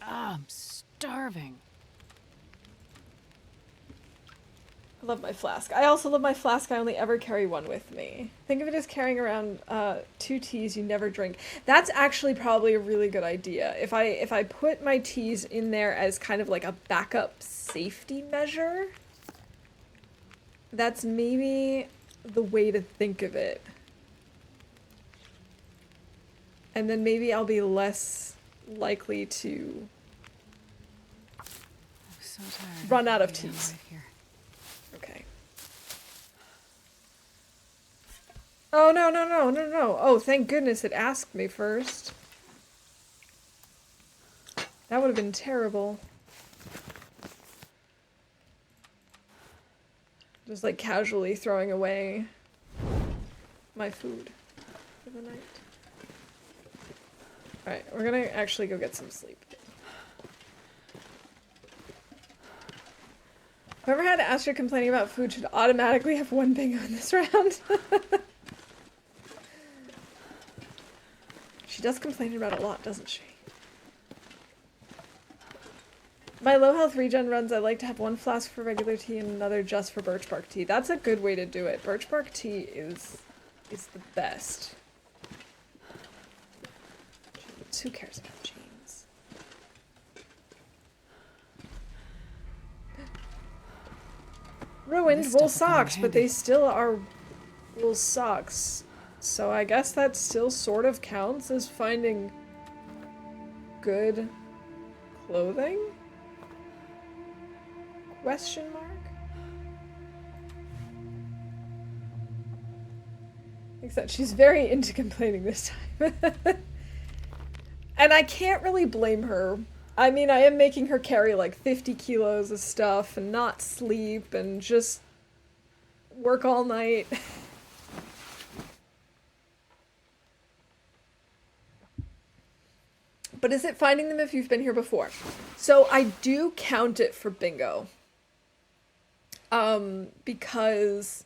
Ah, I'm starving. I love my flask. I also love my flask. I only ever carry one with me. Think of it as carrying around 2 teas you never drink. That's actually probably a really good idea. If I put my teas in there as kind of like a backup safety measure, that's maybe the way to think of it. And then maybe I'll be less likely to I'm so tired. run out of Lay down teas. right here. Okay. Oh, no, no, no, no, no. Oh, thank goodness it asked me first. That would have been terrible. Just like casually throwing away my food for the night. Alright, we're gonna actually go get some sleep. Whoever had Astrid complaining about food should automatically have 1 bingo in this round. She does complain about it a lot, doesn't she? My low health regen runs, I like to have 1 flask for regular tea and another just for birch bark tea. That's a good way to do it. Birch bark tea is the best. James, who cares about James? Ruined This wool stuff will come in socks, but they handy. still are wool socks. So I guess that still sort of counts as finding good clothing? Question mark? Makes sense. She's very into complaining this time. And I can't really blame her. I mean, I am making her carry like 50 kilos of stuff and not sleep and just work all night. But is it finding them if you've been here before? So I do count it for bingo. Because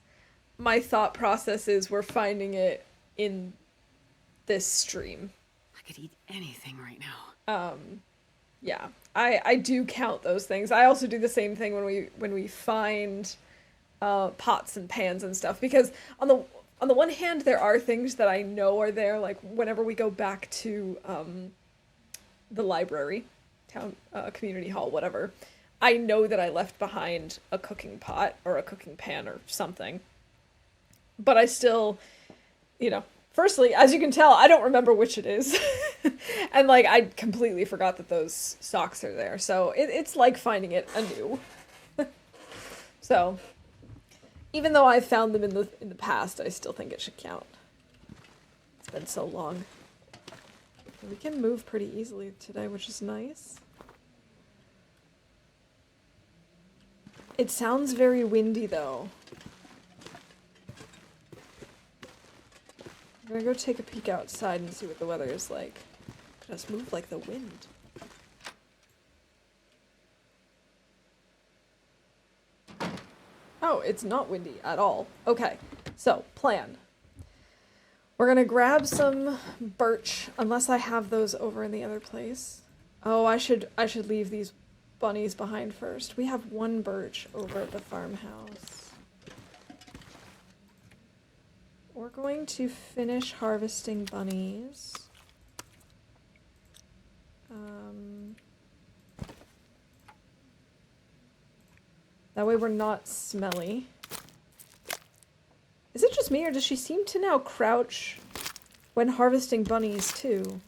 my thought process is we're finding it in this stream. I could eat anything right now. Yeah, I do count those things. I also do the same thing when we find pots and pans and stuff, because on the one hand there are things that I know are there, like whenever we go back to the library, town, community hall, whatever, I know that I left behind a cooking pot or a cooking pan or something. But I still, you know, firstly, as you can tell, I don't remember which it is. And, like, I completely forgot that those socks are there. So it's like finding it anew. So, even though I've found them in the past, I still think it should count. It's been so long. We can move pretty easily today, which is nice. It sounds very windy, though. I'm gonna go take a peek outside and see what the weather is like. Just move like the wind. Oh, it's not windy at all. Okay, so, plan. We're gonna grab some birch, unless I have those over in the other place. Oh, I should leave these bunnies behind first. We have one birch over at the farmhouse. We're going to finish harvesting bunnies. That way we're not smelly. Is it just me, or does she seem to now crouch when harvesting bunnies too?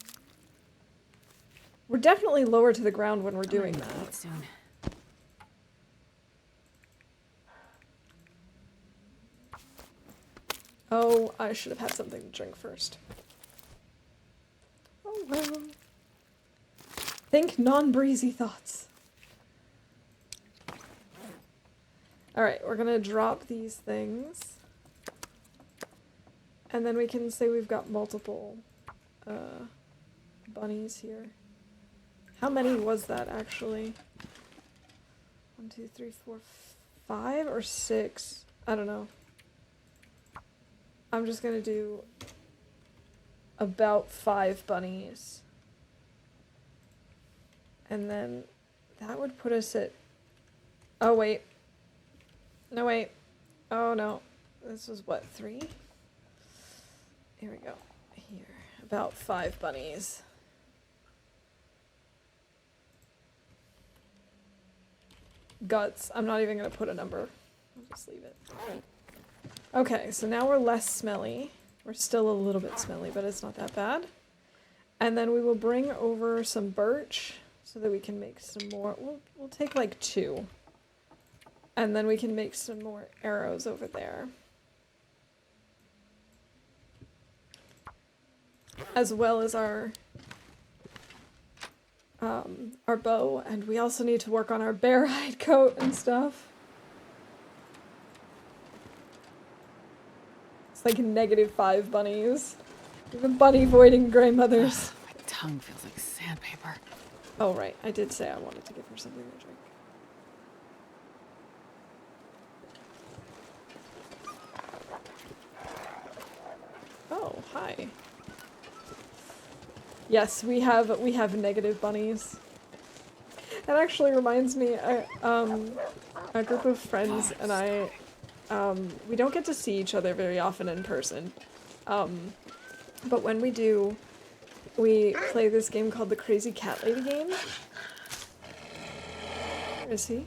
We're definitely lower to the ground when we're doing that. Soon. Oh, I should have had something to drink first. Oh well. Think non-breezy thoughts. Alright, we're gonna drop these things. And then we can say we've got multiple bunnies here. How many was that actually? 1, 2, 3, 4, 5 or 6? I don't know. I'm just gonna do about 5 bunnies. And then that would put us at... Oh, wait. No, wait. Oh, no. This was what, 3? Here we go. Here. About 5 bunnies. Guts. I'm not even gonna put a number. I'll just leave it. Okay, so now we're less smelly. We're still a little bit smelly, but it's not that bad. And then we will bring over some birch so that we can make some more. We'll take like 2. And then we can make some more arrows over there. As well as our bow, and we also need to work on our bear hide coat and stuff. It's like -5 bunnies. The bunny voiding grey mothers. My tongue feels like sandpaper. Oh right, I did say I wanted to give her something to drink. Oh, hi. Yes, we have negative bunnies. That actually reminds me, a group of friends and I, we don't get to see each other very often in person. But when we do, we play this game called the Crazy Cat Lady game. Where is he?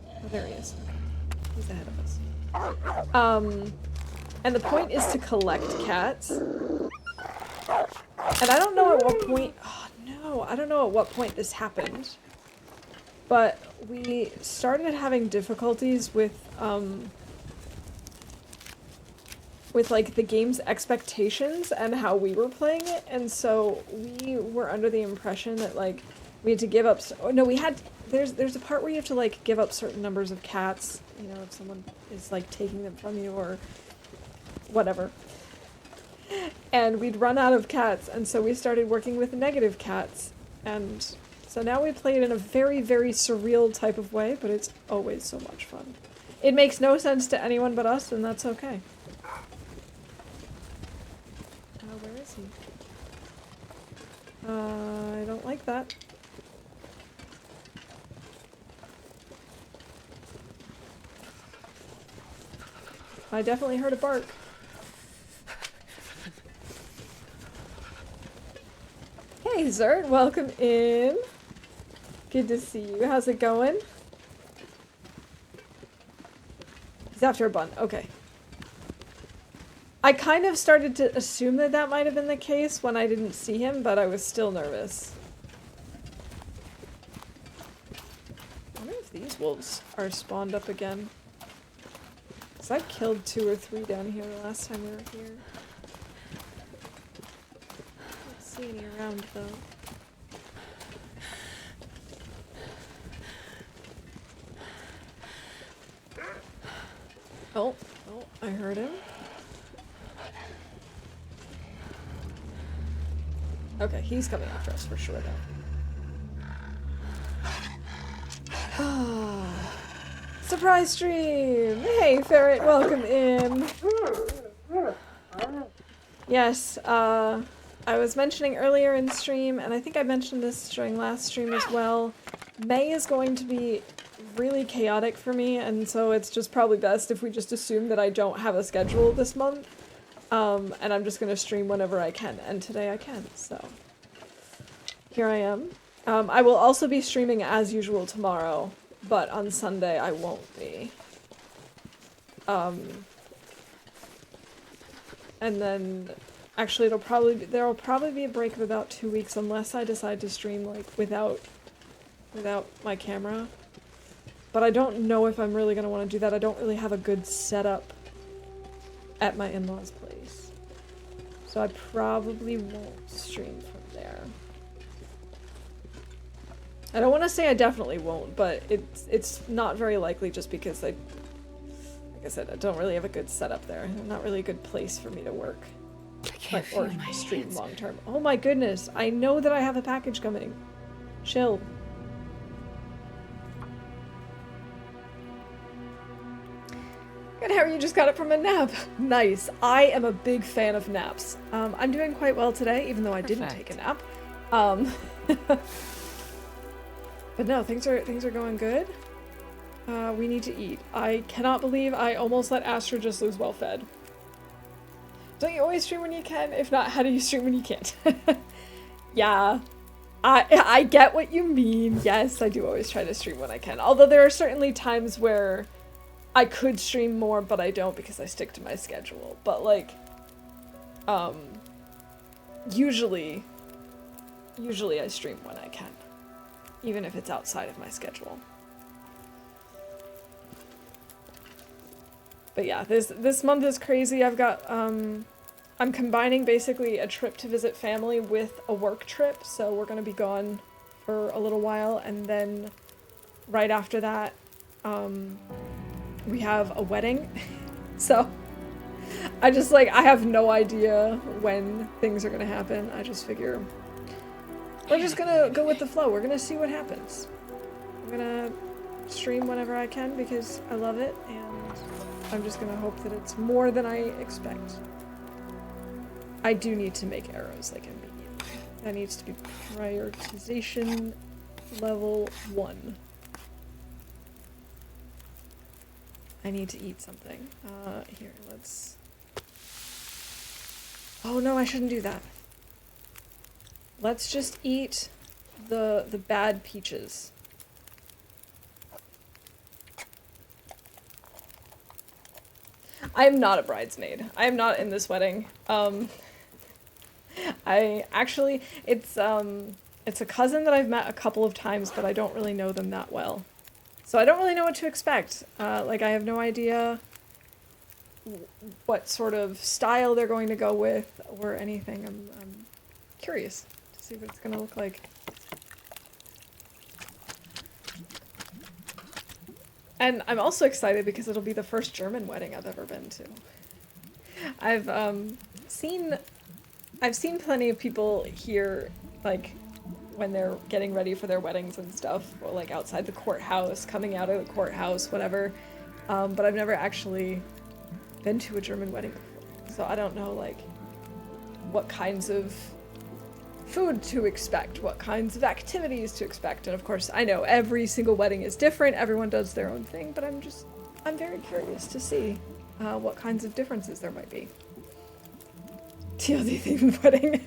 Oh, there he is. He's ahead of us. And the point is to collect cats. And I don't know at what point... Oh, no. I don't know at what point this happened. But we started having difficulties with with like the game's expectations and how we were playing it, and so we were under the impression that like we had to give up. No, we had. There's a part where you have to like give up certain numbers of cats. You know, if someone is like taking them from you or whatever. And we'd run out of cats, and so we started working with negative cats, and so now we play it in a very, very surreal type of way, but it's always so much fun. It makes no sense to anyone but us, and that's okay. Where is he? I don't like that. I definitely heard a bark. Hey Zert, welcome in. Good to see you. How's it going? He's after a bun. Okay. I kind of started to assume that that might have been the case when I didn't see him, but I was still nervous. I wonder if these wolves are spawned up again. Because I killed 2 or 3 down here the last time we were here. Don't see any around though. Oh, I heard him. Okay, he's coming after us for sure though. Surprise stream! Hey Ferret, welcome in. Yes, I was mentioning earlier in stream, and I think I mentioned this during last stream as well, May is going to be really chaotic for me, and so it's just probably best if we just assume that I don't have a schedule this month. And I'm just gonna stream whenever I can, and today I can, so. Here I am. I will also be streaming as usual tomorrow, but on Sunday I won't be. And then, actually there'll probably be a break of about 2 weeks unless I decide to stream, like, without my camera. But I don't know if I'm really gonna want to do that. I don't really have a good setup at my in-laws' place. So I probably won't stream from there. I don't want to say I definitely won't, but it's not very likely just because like I said, I don't really have a good setup there. Not really a good place for me to work. Or stream long term. Oh my goodness, I know that I have a package coming. Chill. Good, Harry, you just got it from a nap. Nice. I am a big fan of naps. I'm doing quite well today, even though I didn't take a nap. But no, things are going good. We need to eat. I cannot believe I almost let Astra just lose well fed. Don't you always stream when you can? If not, how do you stream when you can't? Yeah. I get what you mean. Yes, I do always try to stream when I can. Although there are certainly times where I could stream more, but I don't because I stick to my schedule. But like, usually I stream when I can, even if it's outside of my schedule. But yeah, this month is crazy. I've got, I'm combining basically a trip to visit family with a work trip, so we're gonna be gone for a little while, and then right after that, we have a wedding. So I just like, I have no idea when things are gonna happen. I just figure we're just gonna go with the flow. We're gonna see what happens. I'm gonna stream whenever I can because I love it, and I'm just gonna hope that it's more than I expect. I do need to make arrows like immediately. That needs to be prioritization level 1. I need to eat something. Here, let's... Oh no, I shouldn't do that. Let's just eat the bad peaches. I am not a bridesmaid. I am not in this wedding. I actually, it's a cousin that I've met a couple of times, but I don't really know them that well. So I don't really know what to expect. Like, I have no idea what sort of style they're going to go with or anything. I'm curious to see what it's going to look like. And I'm also excited because it'll be the first German wedding I've ever been to. I've seen plenty of people here, like, when they're getting ready for their weddings and stuff, or like outside the courthouse, coming out of the courthouse, whatever. But I've never actually been to a German wedding before. So I don't know, like, what kinds of food to expect, what kinds of activities to expect. And of course, I know every single wedding is different, everyone does their own thing, but I'm very curious to see what kinds of differences there might be. TLD themed wedding.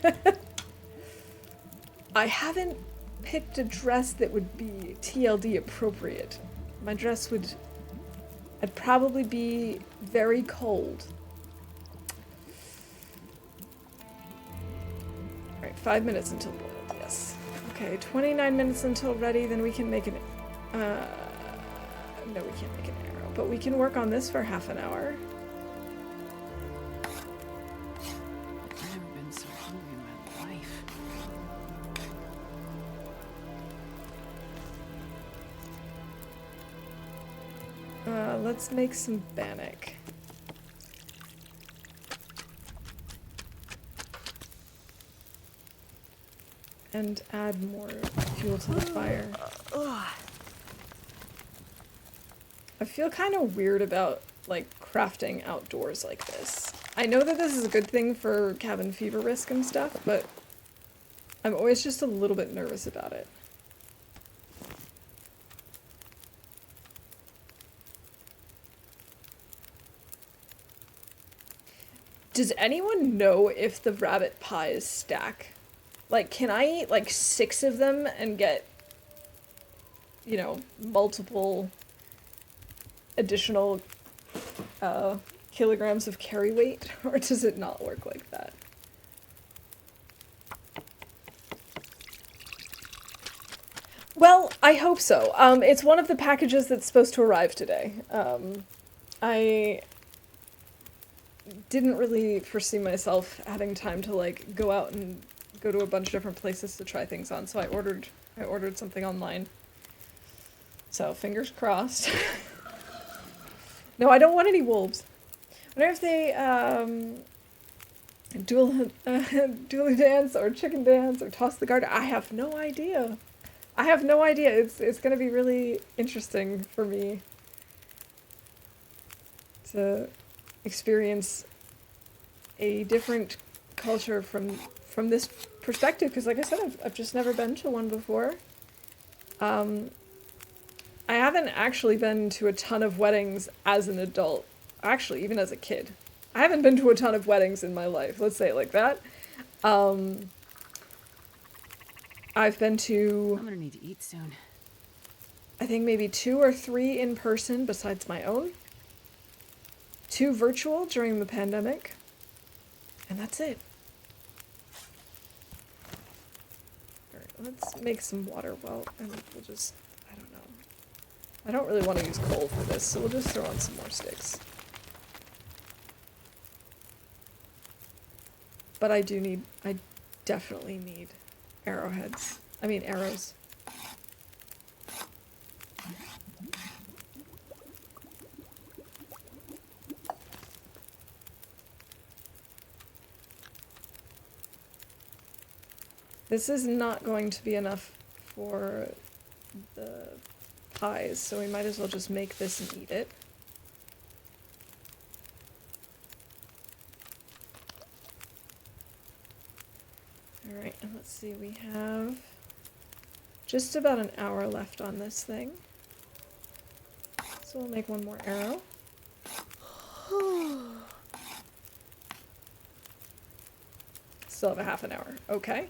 I haven't picked a dress that would be TLD appropriate. My dress I'd probably be very cold. Alright, 5 minutes until boiled, yes. Okay, 29 minutes until ready, then we can make an... no, we can't make an arrow, but we can work on this for half an hour. I've never been so hungry in my life. Let's make some bannock. And add more fuel to the fire. I feel kind of weird about, like, crafting outdoors like this. I know that this is a good thing for cabin fever risk and stuff, but I'm always just a little bit nervous about it. Does anyone know if the rabbit pies stack? Like, can I eat, like, 6 of them and get, you know, multiple additional kilograms of carry weight? Or does it not work like that? Well, I hope so. It's one of the packages that's supposed to arrive today. I didn't really foresee myself having time to, like, go out and go to a bunch of different places to try things on, so I ordered something online. So, fingers crossed. No, I don't want any wolves. I wonder if they, dually dance, or chicken dance, or toss the garter. I have no idea. I have no idea. It's gonna be really interesting for me to experience a different culture from this perspective, because like I said, I've just never been to one before. I haven't actually been to a ton of weddings as an adult. Actually, even as a kid. I haven't been to a ton of weddings in my life, let's say it like that. I've been to... I'm gonna need to eat soon. I think maybe 2 or 3 in person besides my own. 2 virtual during the pandemic. And that's it. Alright, let's make some water well, and we'll just, I don't know. I don't really want to use coal for this, so we'll just throw on some more sticks. But I definitely need arrowheads. I mean arrows. This is not going to be enough for the pies, so we might as well just make this and eat it. Alright, and let's see, we have just about an hour left on this thing. So we'll make one more arrow. Still have a half an hour. Okay.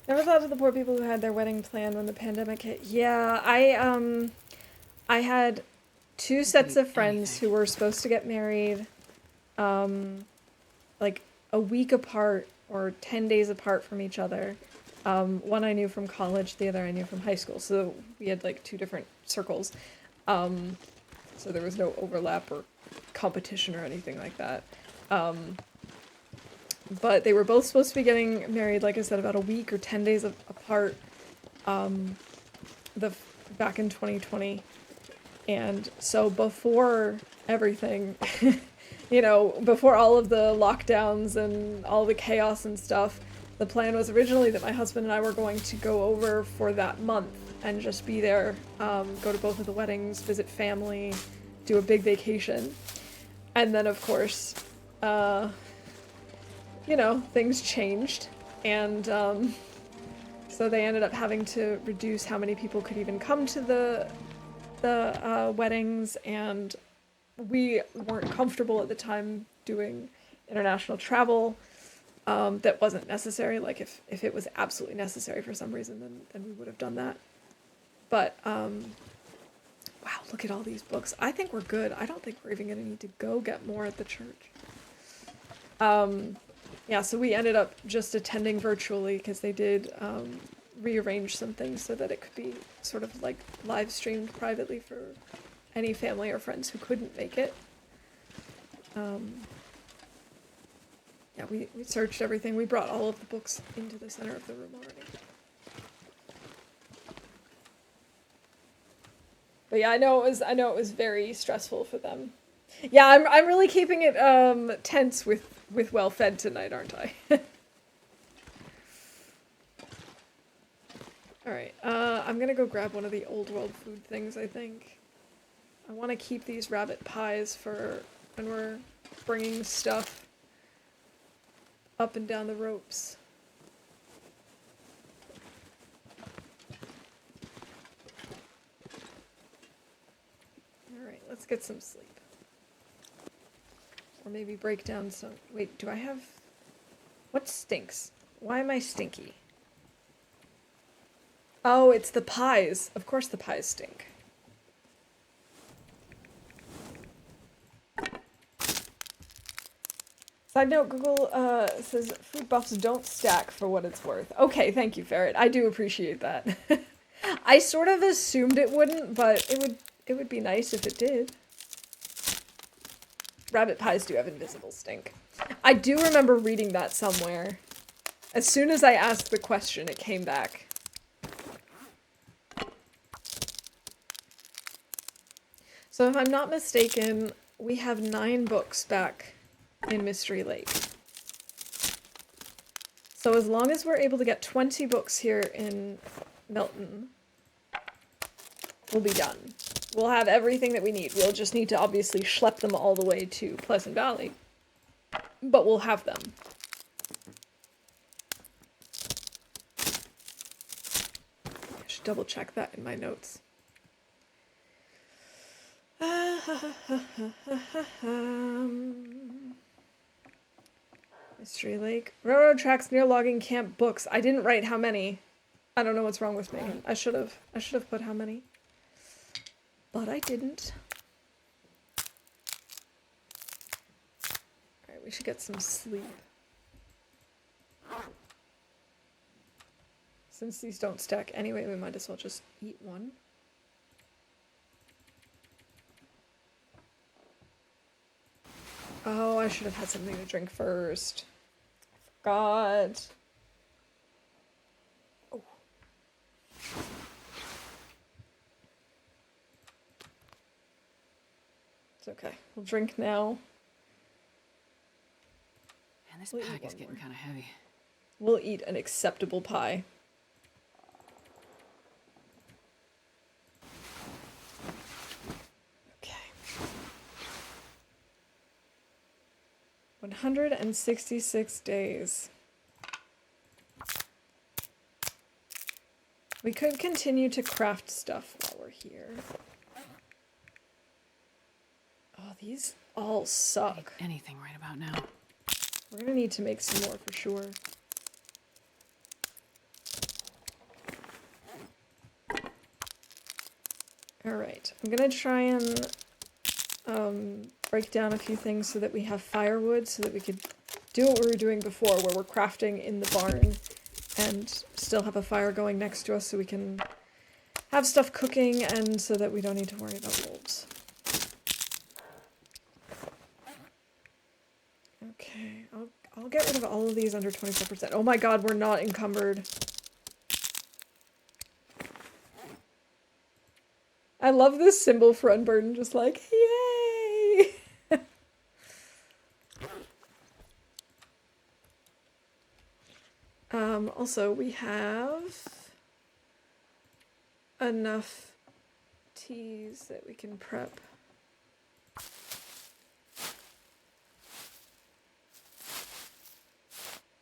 Never thought of the poor people who had their wedding planned when the pandemic hit. Yeah, I had 2 sets of friends who were supposed to get married, like a week apart or 10 days apart from each other. One I knew from college, the other I knew from high school. So we had like two different circles. So there was no overlap or competition or anything like that. But they were both supposed to be getting married, like I said, about a week or 10 days apart, back in 2020. And so before everything, before all of the lockdowns and all the chaos and stuff, the plan was originally that my husband and I were going to go over for that month and just be there, go to both of the weddings, visit family, do a big vacation. And then, of course, things changed. And so they ended up having to reduce how many people could even come to the weddings. And we weren't comfortable at the time doing international travel. That wasn't necessary. Like if it was absolutely necessary for some reason, then we would have done that. But wow, look at all these books. I think we're good. I don't think we're even gonna need to go get more at the church. Yeah, so we ended up just attending virtually because they did rearrange some things so that it could be sort of like live streamed privately for any family or friends who couldn't make it. Yeah, we searched everything. We brought all of the books into the center of the room already. But yeah, I know it was very stressful for them. Yeah, I'm really keeping it tense with well fed tonight, aren't I? All right, I'm gonna go grab one of the old world food things. I think I want to keep these rabbit pies for when we're bringing stuff up and down the ropes. Alright, let's get some sleep. Or maybe break down some... Wait, do I have... What stinks? Why am I stinky? Oh, it's the pies. Of course the pies stink. Side note, Google says food buffs don't stack for what it's worth. Okay, thank you, Ferret. I do appreciate that. I sort of assumed it wouldn't, but it would be nice if it did. Rabbit pies do have invisible stink. I do remember reading that somewhere. As soon as I asked the question, it came back. So if I'm not mistaken, we have 9 books back in Mystery Lake. So as long as we're able to get 20 books here in Milton, we'll be done. We'll have everything that we need. We'll just need to obviously schlep them all the way to Pleasant Valley. But we'll have them. I should double check that in my notes. Mystery Lake. Railroad tracks near logging camp books. I didn't write how many. I don't know what's wrong with me. I should have put how many. But I didn't. Alright, we should get some sleep. Since these don't stack anyway, we might as well just eat one. Oh, I should have had something to drink first. God. Oh. It's okay. We'll drink now. Man, this We'll pack eat is one getting more. kind of heavy. We'll eat an acceptable pie. Okay. 166 days. We could continue to craft stuff while we're here. Oh, these all suck. Anything right about now. We're gonna need to make some more for sure. Alright, I'm gonna try and break down a few things so that we have firewood, so that we could do what we were doing before, where we're crafting in the barn and still have a fire going next to us so we can have stuff cooking and so that we don't need to worry about wolves. Okay, I'll get rid of all of these under 24%. Oh my god, we're not encumbered. I love this symbol for unburden, just like, yay! Also, we have enough teas that we can prep.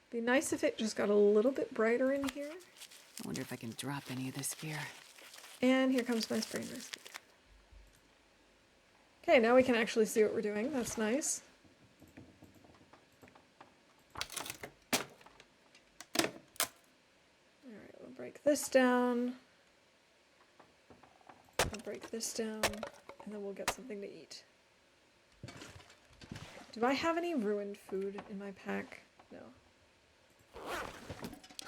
Be nice if it just got a little bit brighter in here. I wonder if I can drop any of this gear. And here comes my spray rescue. Okay, now we can actually see what we're doing. That's nice. Alright, we'll break this down. We'll break this down, and then we'll get something to eat. Do I have any ruined food in my pack? No.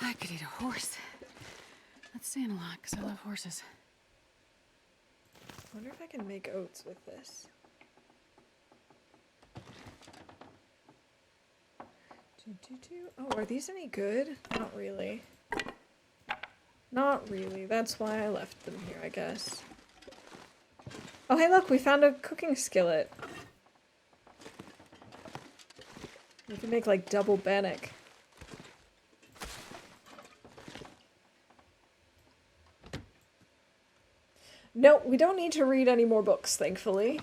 I could eat a horse. Let's stay in a lot, because I love horses. I wonder if I can make oats with this. Oh, are these any good? Not really. Not really. That's why I left them here, I guess. Oh, hey, look, we found a cooking skillet. We can make, like, double bannock. No, we don't need to read any more books, thankfully.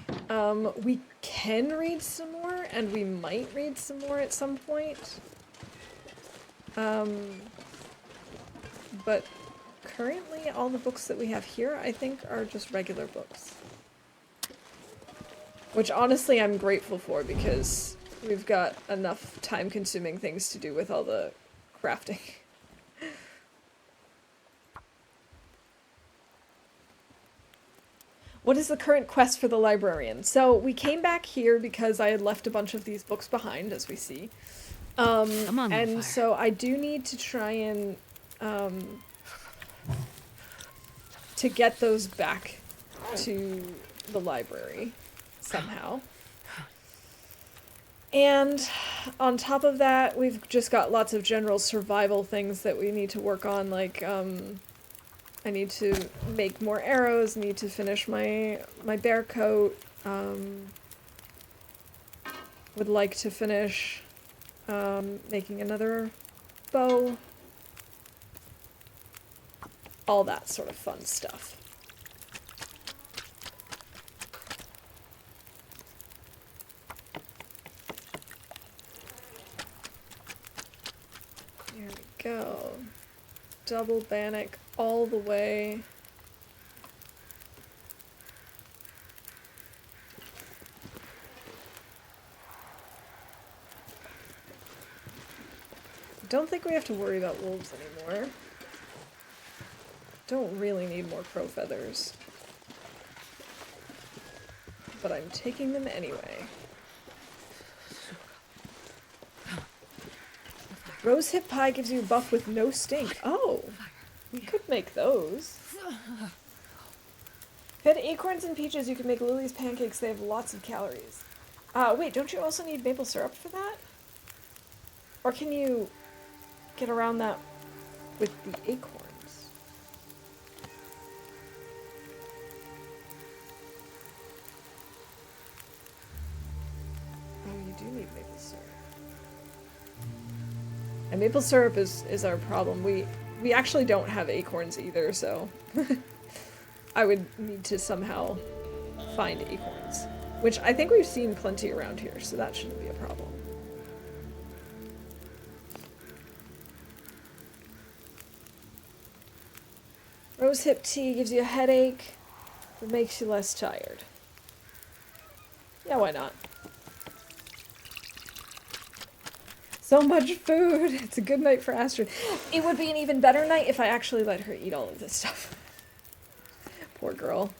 We can read some more, and we might read some more at some point. But currently, all the books that we have here, I think, are just regular books. Which, honestly, I'm grateful for, because we've got enough time-consuming things to do with all the crafting. What is the current quest for the librarian? So we came back here because I had left a bunch of these books behind, as we see. Come on, and Loper. so I do need to try and to get those back to the library somehow. And on top of that, we've just got lots of general survival things that we need to work on, like I need to make more arrows, need to finish my bear coat, would like to finish making another bow, all that sort of fun stuff. There we go. Double bannock all the way. Don't think we have to worry about wolves anymore. Don't really need more crow feathers. But I'm taking them anyway. Rosehip pie gives you a buff with no stink. Oh, we could make those. If you had acorns and peaches, you could make Lily's pancakes. They have lots of calories. Wait, don't you also need maple syrup for that? Or can you get around that with the acorns? Oh, you do need maple syrup. And maple syrup is our problem. We actually don't have acorns either, so I would need to somehow find acorns. Which I think we've seen plenty around here, so that shouldn't be a problem. Rosehip tea gives you a headache, but makes you less tired. Yeah, why not? So much food! It's a good night for Astrid. It would be an even better night if I actually let her eat all of this stuff. Poor girl.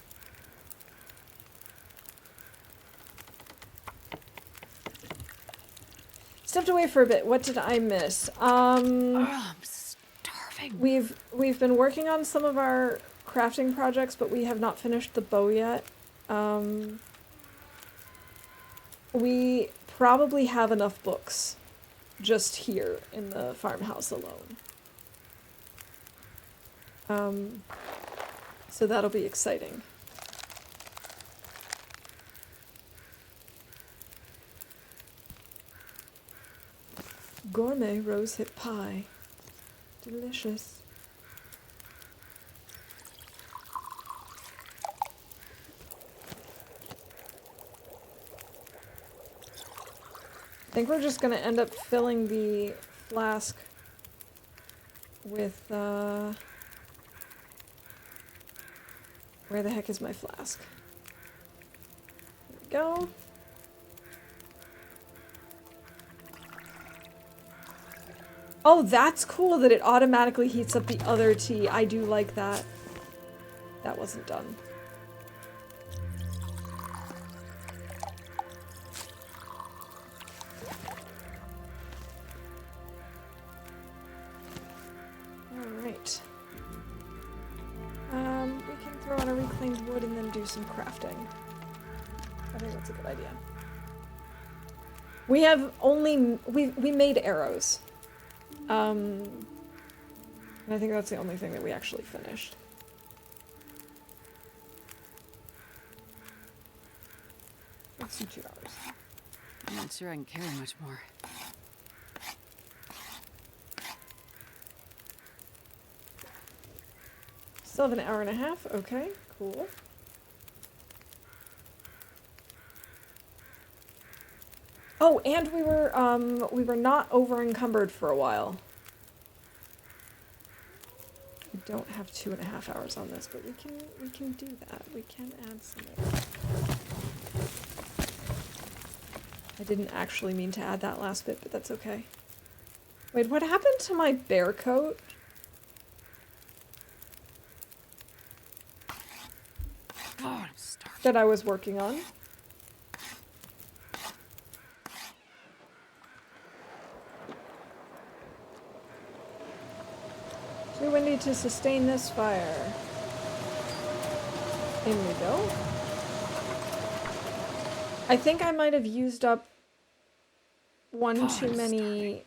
Stepped away for a bit. What did I miss? Oh, I'm starving. Nothing. We've been working on some of our crafting projects, but we have not finished the bow yet. We probably have enough books just here in the farmhouse alone. So that'll be exciting. Gourmet rosehip pie. Delicious. I think we're just gonna end up filling the flask with, where the heck is my flask? There we go. Oh, that's cool that it automatically heats up the other tea. I do like that. That wasn't done. Alright. We can throw on a reclaimed wood and then do some crafting. I think that's a good idea. We have only... We made arrows. And I think that's the only thing that we actually finished. Let's do 2 hours. I'm not sure I can carry much more. Still have an hour and a half. Okay, cool. Oh, and we were not over encumbered for a while. We don't have 2.5 hours on this, but we can do that. We can add some more. I didn't actually mean to add that last bit, but that's okay. Wait, what happened to my bear coat? God, I'm starving. That I was working on. Too windy to sustain this fire. In we go. I think I might have used up one too many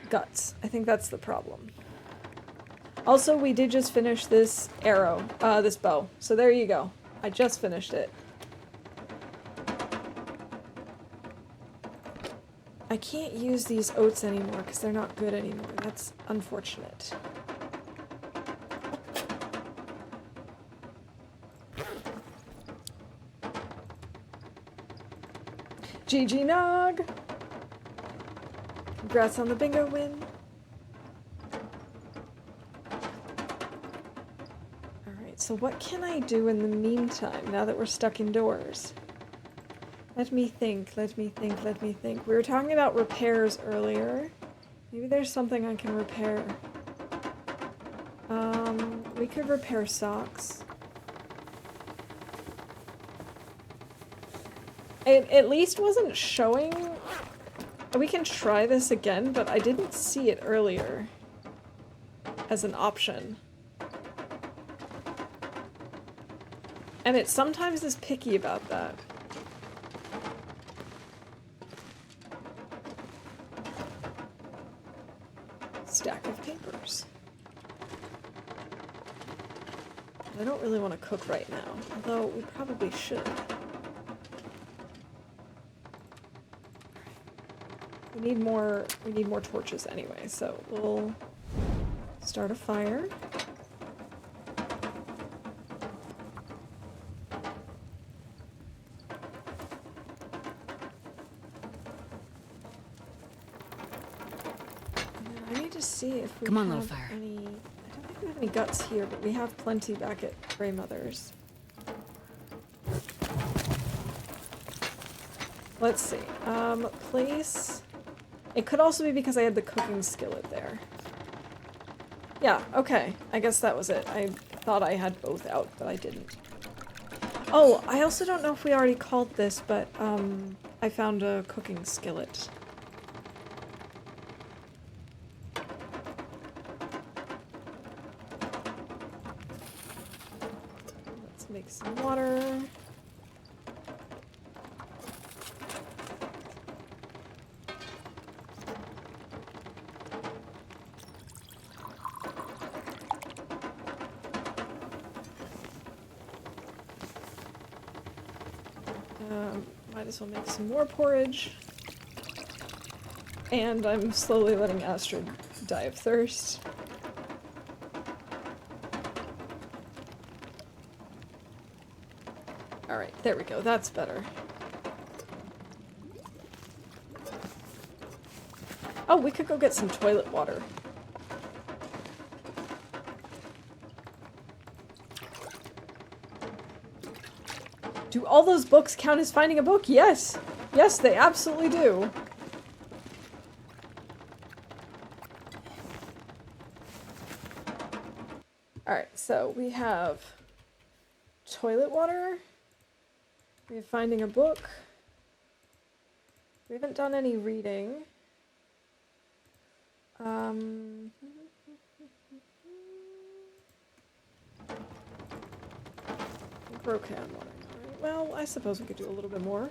guts. I think that's the problem. Also, we did just finish this arrow, this bow. So there you go. I just finished it. I can't use these oats anymore because they're not good anymore. That's unfortunate. GG Nog! Congrats on the bingo win. Alright, so what can I do in the meantime now that we're stuck indoors? Let me think, let me think, let me think. We were talking about repairs earlier. Maybe there's something I can repair. We could repair socks. It at least wasn't showing. We can try this again, but I didn't see it earlier as an option. And it sometimes is picky about that. Stack of papers. I don't really want to cook right now, although we probably should. We need more torches anyway, so we'll start a fire. And then I need to see if we Come on, have Loper. any... I don't think we have any guts here, but we have plenty back at Grandmother's. Let's see. Place... It could also be because I had the cooking skillet there. Yeah, okay. I guess that was it. I thought I had both out, but I didn't. Oh, I also don't know if we already called this, but I found a cooking skillet. make some water. Might as well make some more porridge. And I'm slowly letting Astrid die of thirst. Alright, there we go. That's better. Oh, we could go get some toilet water. Do all those books count as finding a book? Yes! Yes, they absolutely do. Alright, so we have toilet water. We have finding a book. We haven't done any reading. Grow can water. Well, I suppose we could do a little bit more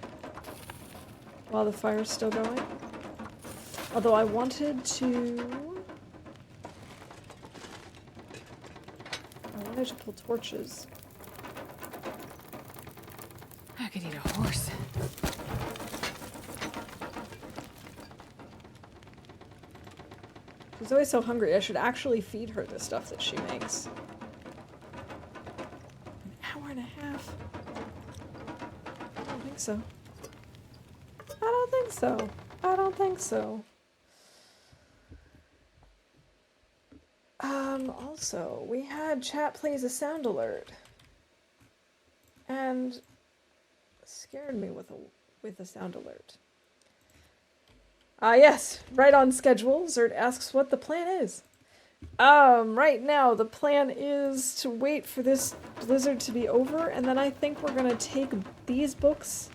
while the fire's still going. Although I wanted to pull torches. I could eat a horse. She's always so hungry. I should actually feed her the stuff that she makes. An hour and a half. I don't think so. I don't think so. I don't think so. Also, we had chat plays a sound alert. And scared me with a sound alert. Yes, right on schedule. Zert asks what the plan is. Right now the plan is to wait for this blizzard to be over, and then I think we're gonna take these books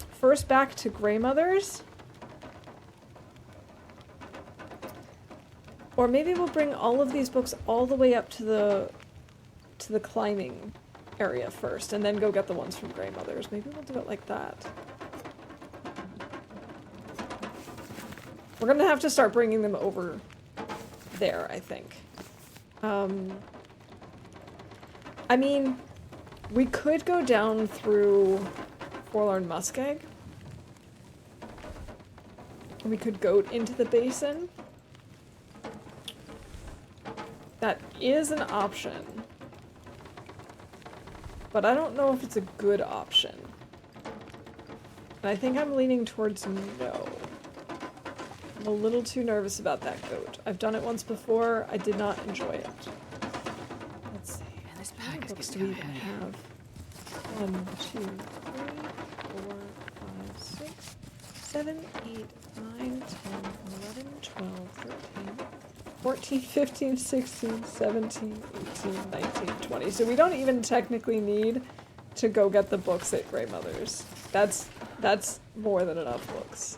first back to Greymothers. Or maybe we'll bring all of these books all the way up to the climbing area first, and then go get the ones from Greymothers. Maybe we'll do it like that. We're gonna have to start bringing them over there, I think. I mean, we could go down through Forlorn Muskeg. We could go into the basin. That is an option. But I don't know if it's a good option. And I think I'm leaning towards no. I'm a little too nervous about that goat. I've done it once before. I did not enjoy it. Let's see. Man, this How many pack is books do getting we even heavy. have? 1, 2, 3, 4, 5, 6, 7, 8, 9, 10, 11, 12, 13, 14, 15, 16, 17, 18, 19, 20. So we don't even technically need to go get the books at Greymothers. That's more than enough books.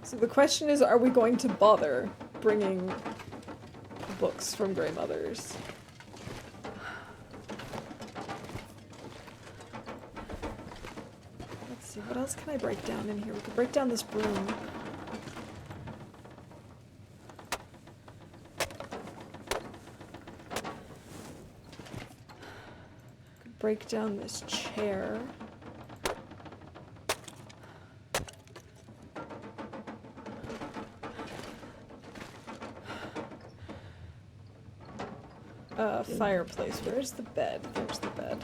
So the question is, are we going to bother bringing books from Greymothers? Let's see, what else can I break down in here? We could break down this broom. Could break down this chair. Fireplace. Where's the bed? There's the bed.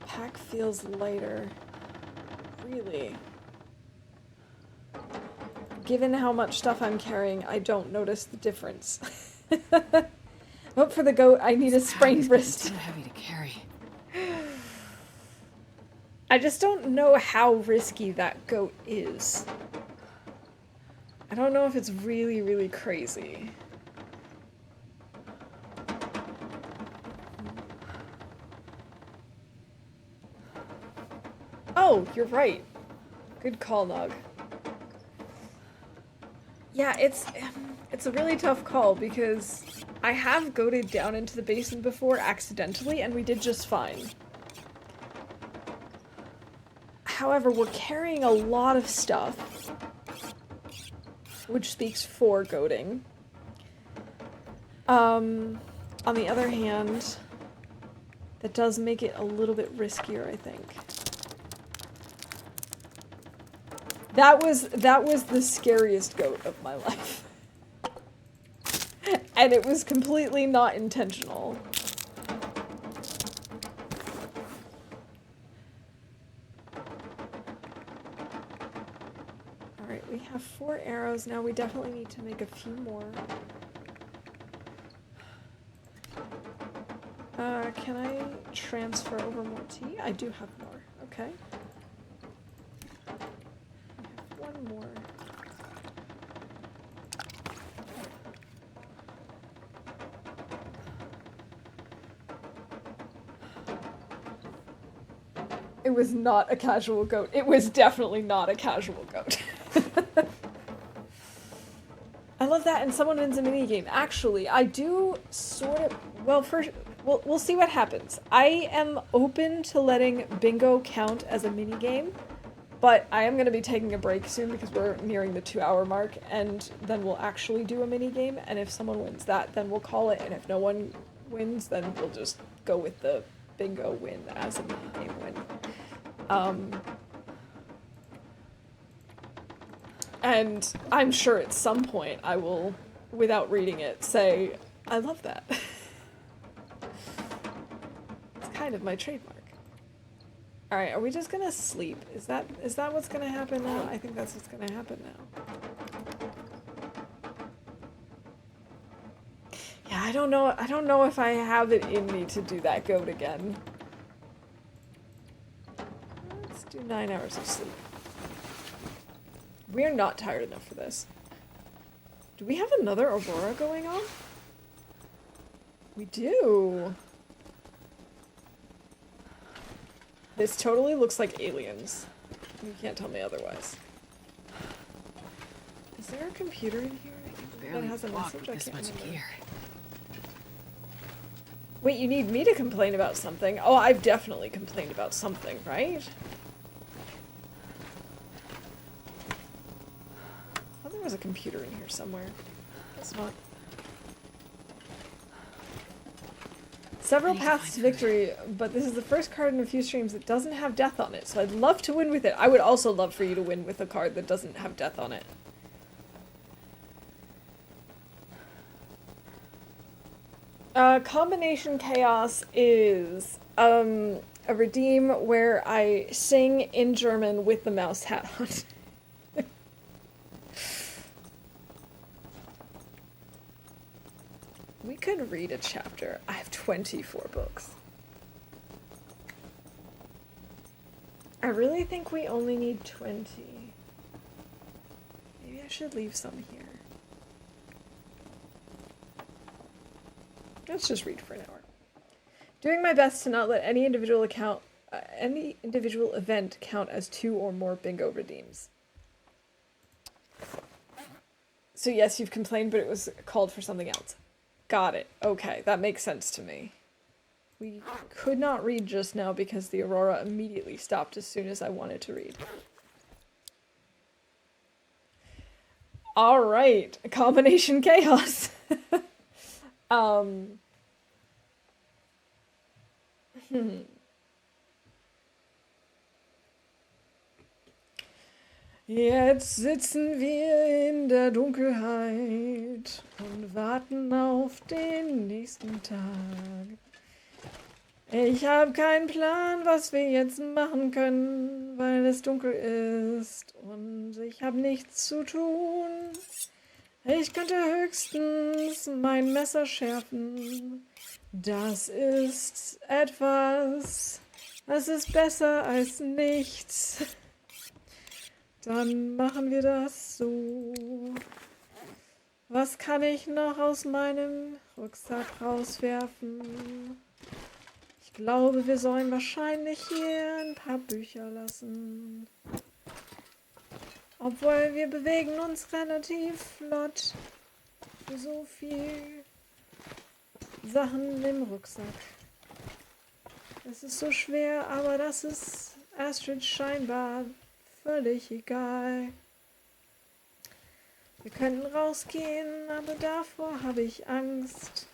Pack feels lighter. Really? Given how much stuff I'm carrying, I don't notice the difference. But for the goat, I need a sprained wrist. Too heavy to carry. I just don't know how risky that goat is. I don't know if it's really, really crazy. Oh, you're right. Good call, Nog. Yeah, it's a really tough call because I have goated down into the basin before accidentally, and we did just fine. However, we're carrying a lot of stuff, which speaks for goating. On the other hand, that does make it a little bit riskier, I think. That was the scariest goat of my life. And it was completely not intentional. Alright, we have 4 arrows now. We definitely need to make a few more. Can I transfer over more tea? I do have more. Okay. I have one more. It was not a casual goat. It was definitely not a casual goat. I love that, and someone wins a minigame. Actually, I do sort of... Well, first, we'll see what happens. I am open to letting bingo count as a minigame, but I am going to be taking a break soon because we're nearing the 2-hour mark, and then we'll actually do a minigame, and if someone wins that, then we'll call it, and if no one wins, then we'll just go with the bingo win as a minigame win. And I'm sure at some point I will, without reading it, say, I love that. It's kind of my trademark. Alright, are we just gonna sleep? Is that what's gonna happen now? I think that's what's gonna happen now. Yeah, I don't know if I have it in me to do that goat again. Let's do 9 hours of sleep. We're not tired enough for this. Do we have another aurora going on? We do. This totally looks like aliens. You can't tell me otherwise. Is there a computer in here that has a message? I can't remember. Wait, you need me to complain about something? Oh, I've definitely complained about something, right? I thought there was a computer in here somewhere. It's not. Several paths to victory, but this is the first card in a few streams that doesn't have death on it, so I'd love to win with it. I would also love for you to win with a card that doesn't have death on it. Combination Chaos is a redeem where I sing in German with the mouse hat on. We could read a chapter. I have 24 books. I really think we only need 20. Maybe I should leave some here. Let's just read for an hour. Doing my best to not let any individual event count as 2 or more bingo redeems. So yes, you've complained, but it was called for something else. Got it. Okay, that makes sense to me. We could not read just now because the aurora immediately stopped as soon as I wanted to read. Alright, combination chaos. Jetzt sitzen wir in der Dunkelheit und warten auf den nächsten Tag. Ich habe keinen Plan, was wir jetzt machen können, weil es dunkel ist und ich habe nichts zu tun. Ich könnte höchstens mein Messer schärfen. Das ist etwas, das ist besser als nichts. Dann machen wir das so. Was kann ich noch aus meinem Rucksack rauswerfen? Ich glaube, wir sollen wahrscheinlich hier ein paar Bücher lassen. Obwohl wir bewegen uns relativ flott. Für so viel Sachen im Rucksack. Es ist so schwer, aber das ist Astrid scheinbar völlig egal. Wir könnten rausgehen, aber davor habe ich Angst.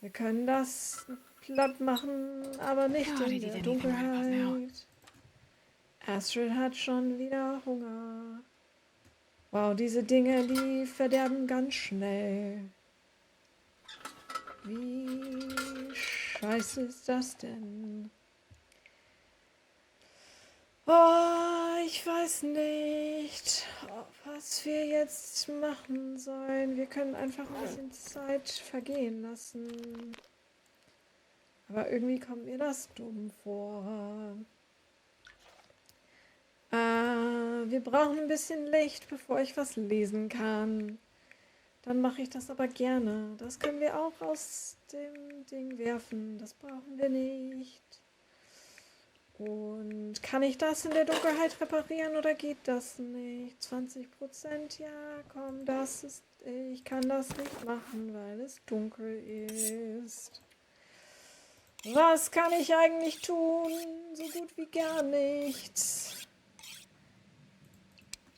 Wir können das platt machen, aber nicht God, I in der didn't even right about now. Dunkelheit. Astrid hat schon wieder Hunger. Wow, diese Dinge, die verderben ganz schnell. Wie scheiße ist das denn? Oh, ich weiß nicht, was wir jetzt machen sollen. Wir können einfach ein bisschen Zeit vergehen lassen. Aber irgendwie kommt mir das dumm vor. Wir brauchen ein bisschen Licht, bevor ich was lesen kann. Dann mache ich das aber gerne. Das können wir auch aus dem Ding werfen. Das brauchen wir nicht. Und kann ich das in der Dunkelheit reparieren oder geht das nicht? 20%? Ja, komm, das ist... Ich kann das nicht machen, weil es dunkel ist. Was kann ich eigentlich tun? So gut wie gar nichts.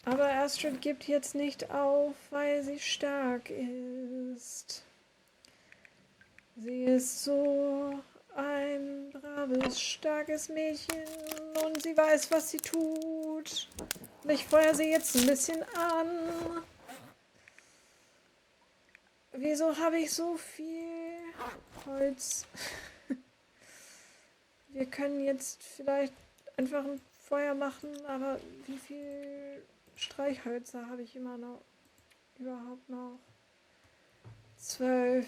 Aber Astrid gibt jetzt nicht auf, weil sie stark ist. Sie ist so ein braves, starkes Mädchen und sie weiß, was sie tut. Und ich feuere sie jetzt ein bisschen an. Wieso habe ich so viel Holz? Wir können jetzt vielleicht einfach ein Feuer machen, aber wie viel Streichhölzer habe ich überhaupt noch? 12,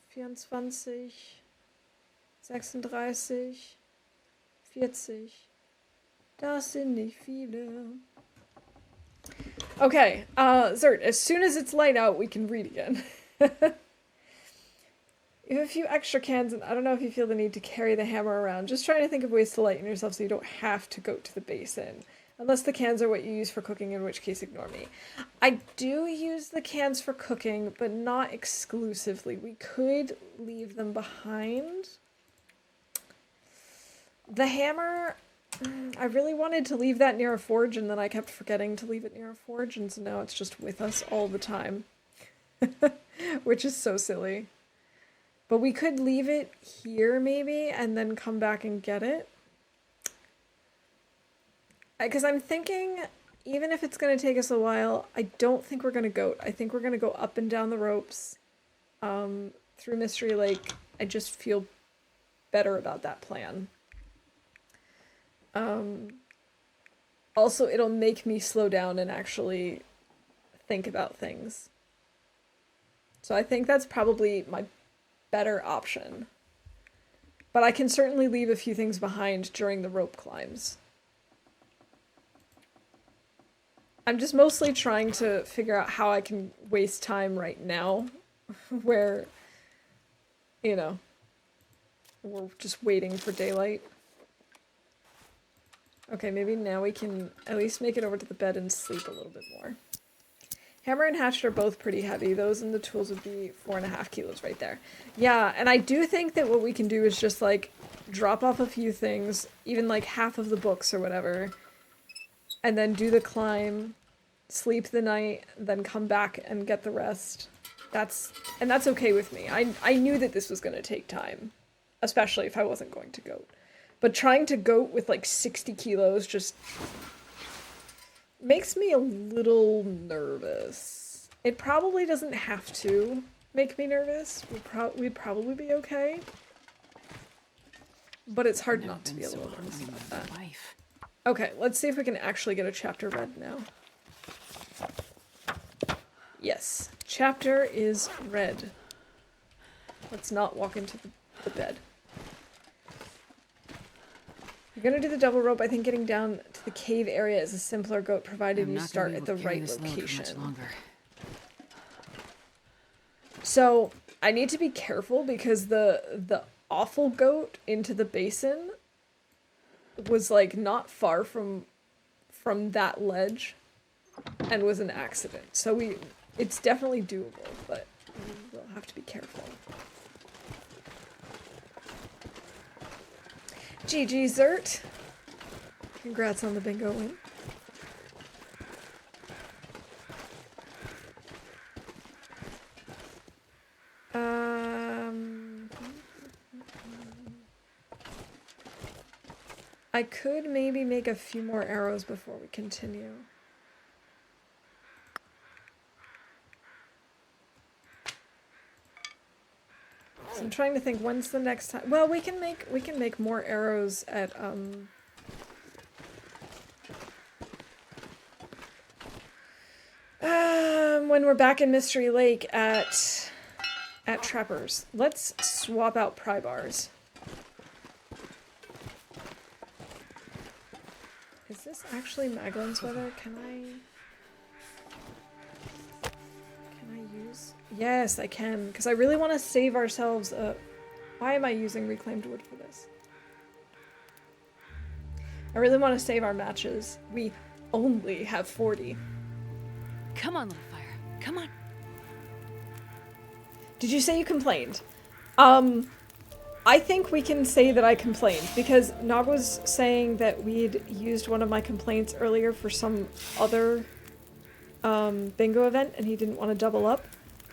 24, 36, 40. Das sind nicht viele. Okay, Zert, as soon as it's light out, we can read again. You have a few extra cans, and I don't know if you feel the need to carry the hammer around. Just trying to think of ways to lighten yourself so you don't have to go to the basin. Unless the cans are what you use for cooking, in which case ignore me. I do use the cans for cooking, but not exclusively. We could leave them behind. The hammer, I really wanted to leave that near a forge, and then I kept forgetting to leave it near a forge, and so now it's just with us all the time. Which is so silly. But we could leave it here, maybe, and then come back and get it. Because I'm thinking, even if it's going to take us a while, I don't think we're going to goat. I think we're going to go up and down the ropes through Mystery Lake. I just feel better about that plan. Also, it'll make me slow down and actually think about things. So I think that's probably my better option. But I can certainly leave a few things behind during the rope climbs. I'm just mostly trying to figure out how I can waste time right now where, you know, we're just waiting for daylight. Okay, maybe now we can at least make it over to the bed and sleep a little bit more. Hammer and hatchet are both pretty heavy. Those and the tools would be 4.5 kilos right there. Yeah, and I do think that what we can do is just, like, drop off a few things, even, like, half of the books or whatever, and then do the climb, sleep the night, then come back and get the rest. That's okay with me. I knew that this was going to take time, especially if I wasn't going to goat. But trying to goat with, like, 60 kilos just makes me a little nervous. It probably doesn't have to make me nervous. We'd probably be okay. But it's hard not to be a little nervous about that. Okay, let's see if we can actually get a chapter read now. Yes, chapter is read. Let's not walk into the bed. You're gonna do the double rope. I think getting down to the cave area is a simpler goat, provided you start at the right location. So I need to be careful because the awful goat into the basin was like not far from that ledge and was an accident. So it's definitely doable, but we'll have to be careful. GG Zert. Congrats on the bingo win. I could maybe make a few more arrows before we continue. So I'm trying to think, when's the next time? Well, we can make more arrows at when we're back in Mystery Lake at Trappers. Let's swap out pry bars. Is this actually Maglin's weather? Can I use? Yes, I can, because I really want to save ourselves a... Why am I using reclaimed wood for this? I really want to save our matches. We only have 40. Come on, little fire. Come on. Did you say you complained? I think we can say that I complained, because Nog was saying that we'd used one of my complaints earlier for some other bingo event, and he didn't want to double up.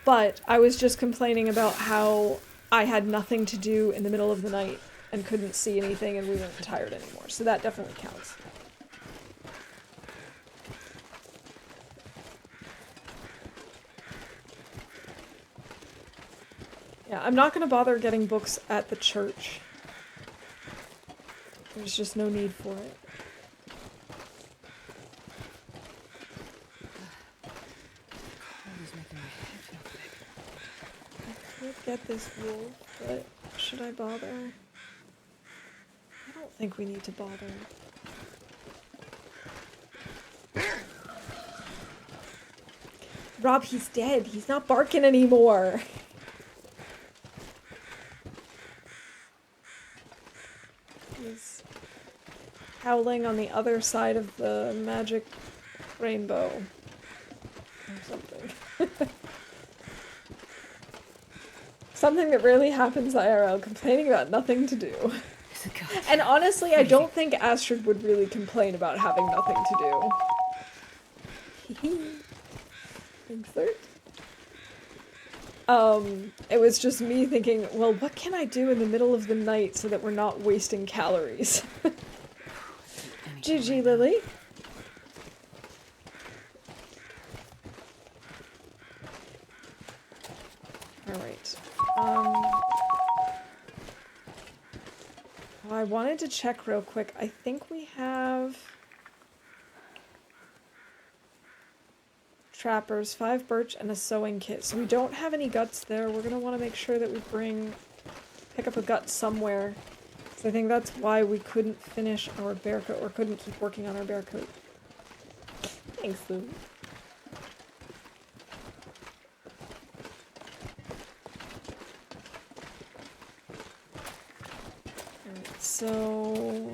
But I was just complaining about how I had nothing to do in the middle of the night and couldn't see anything and we weren't tired anymore. So that definitely counts. Yeah, I'm not going to bother getting books at the church. There's just no need for it. I could get this wool, but should I bother? I don't think we need to bother. Rob, he's dead. He's not barking anymore. He's howling on the other side of the magic rainbow. Or something. Something that rarely happens IRL, complaining about nothing to do. And honestly, I don't think Astrid would really complain about having nothing to do. Thanks, Third. It was just me thinking, well, what can I do in the middle of the night so that we're not wasting calories? GG, Lily. Alright. Well, I wanted to check real quick. I think we have... trappers, 5 birch, and a sewing kit. So we don't have any guts there. We're going to want to make sure that we pick up a gut somewhere. So I think that's why we couldn't finish our bear coat, or couldn't keep working on our bear coat. Thanks, Lou. Alright, so...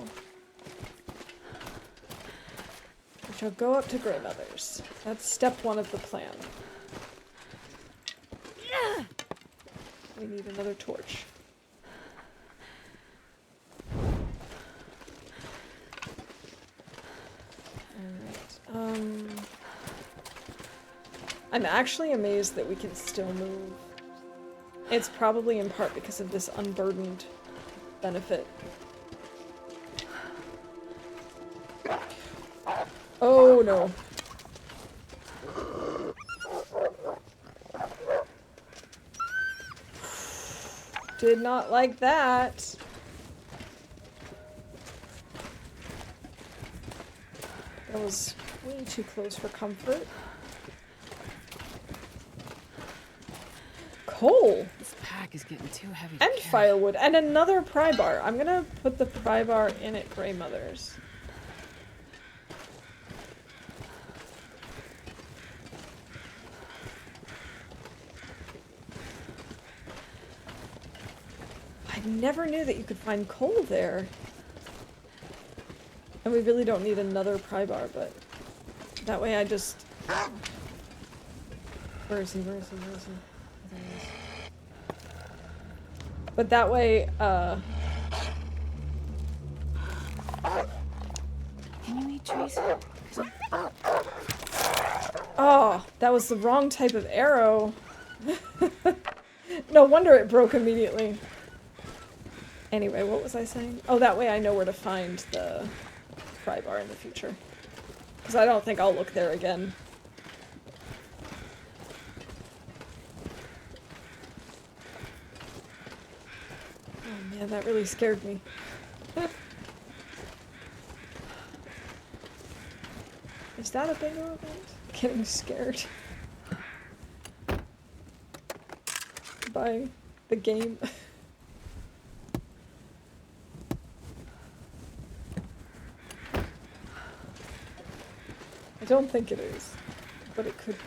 we shall go up to Grandmother's. That's step 1 of the plan. We need another torch. Alright, I'm actually amazed that we can still move. It's probably in part because of this unburdened benefit. Oh no. Did not like that. That was way too close for comfort. Coal! This pack is getting too heavy to And carry. firewood. And another pry bar. I'm gonna put the pry bar in at Grandmother's. I never knew that you could find coal there. And we really don't need another pry bar, but that way I just... Where is he? Where is he? Where is he? There he is. But that way, Can you eat trees? oh, that was the wrong type of arrow. No wonder it broke immediately. Anyway, what was I saying? Oh, that way I know where to find the pry bar in the future. Because I don't think I'll look there again. Oh man, that really scared me. Is that a bingo event? Getting scared by the game. I don't think it is, but it could be.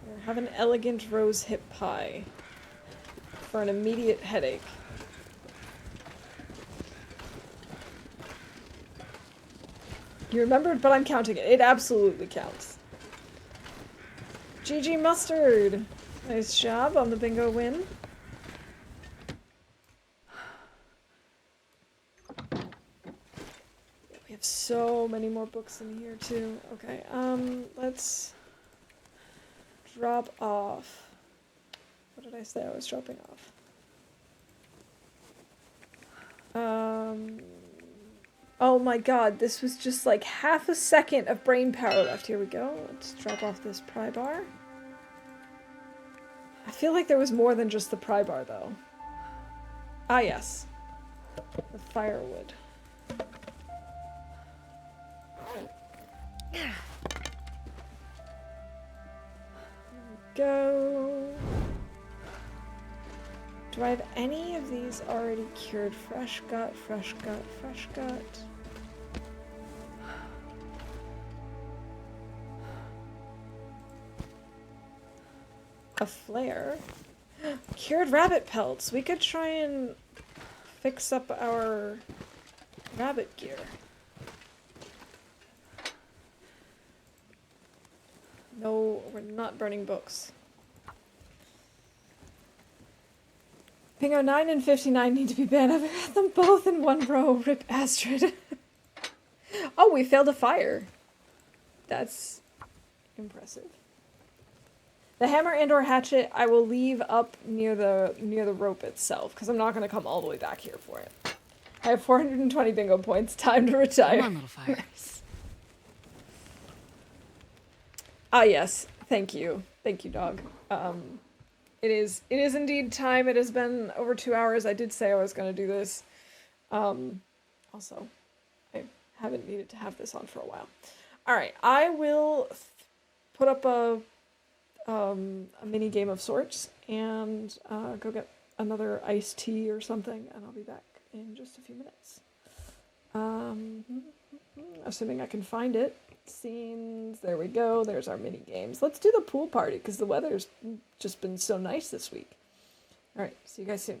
Here, have an elegant rose hip pie for an immediate headache. You remembered, but I'm counting it. It absolutely counts. GG Mustard! Nice job on the bingo win. We have so many more books in here too. Okay, let's drop off. What did I say I was dropping off? Oh my god, this was just like half a second of brain power left. Here we go. Let's drop off this pry bar. I feel like there was more than just the pry bar though. Ah yes. The firewood. There we go. Do I have any of these already cured? Fresh gut, fresh gut, fresh gut. A flare. Cured rabbit pelts. We could try and fix up our rabbit gear. No, we're not burning books. Bingo 9 and 59 need to be banned. I've got them both in one row. Rip Astrid. Oh, we failed a fire. That's impressive. The hammer and or hatchet I will leave up near the rope itself, because I'm not going to come all the way back here for it. I have 420 bingo points. Time to retire. Come on, little fires. Ah yes, thank you. Thank you, dog. It is indeed time. It has been over 2 hours. I did say I was going to do this. Also, I haven't needed to have this on for a while. All right, I will put up a mini game of sorts and go get another iced tea or something, and I'll be back in just a few minutes. Assuming I can find it. Scenes, there we go. There's our mini games. Let's do the pool party because the weather's just been so nice this week. All right, see you guys soon.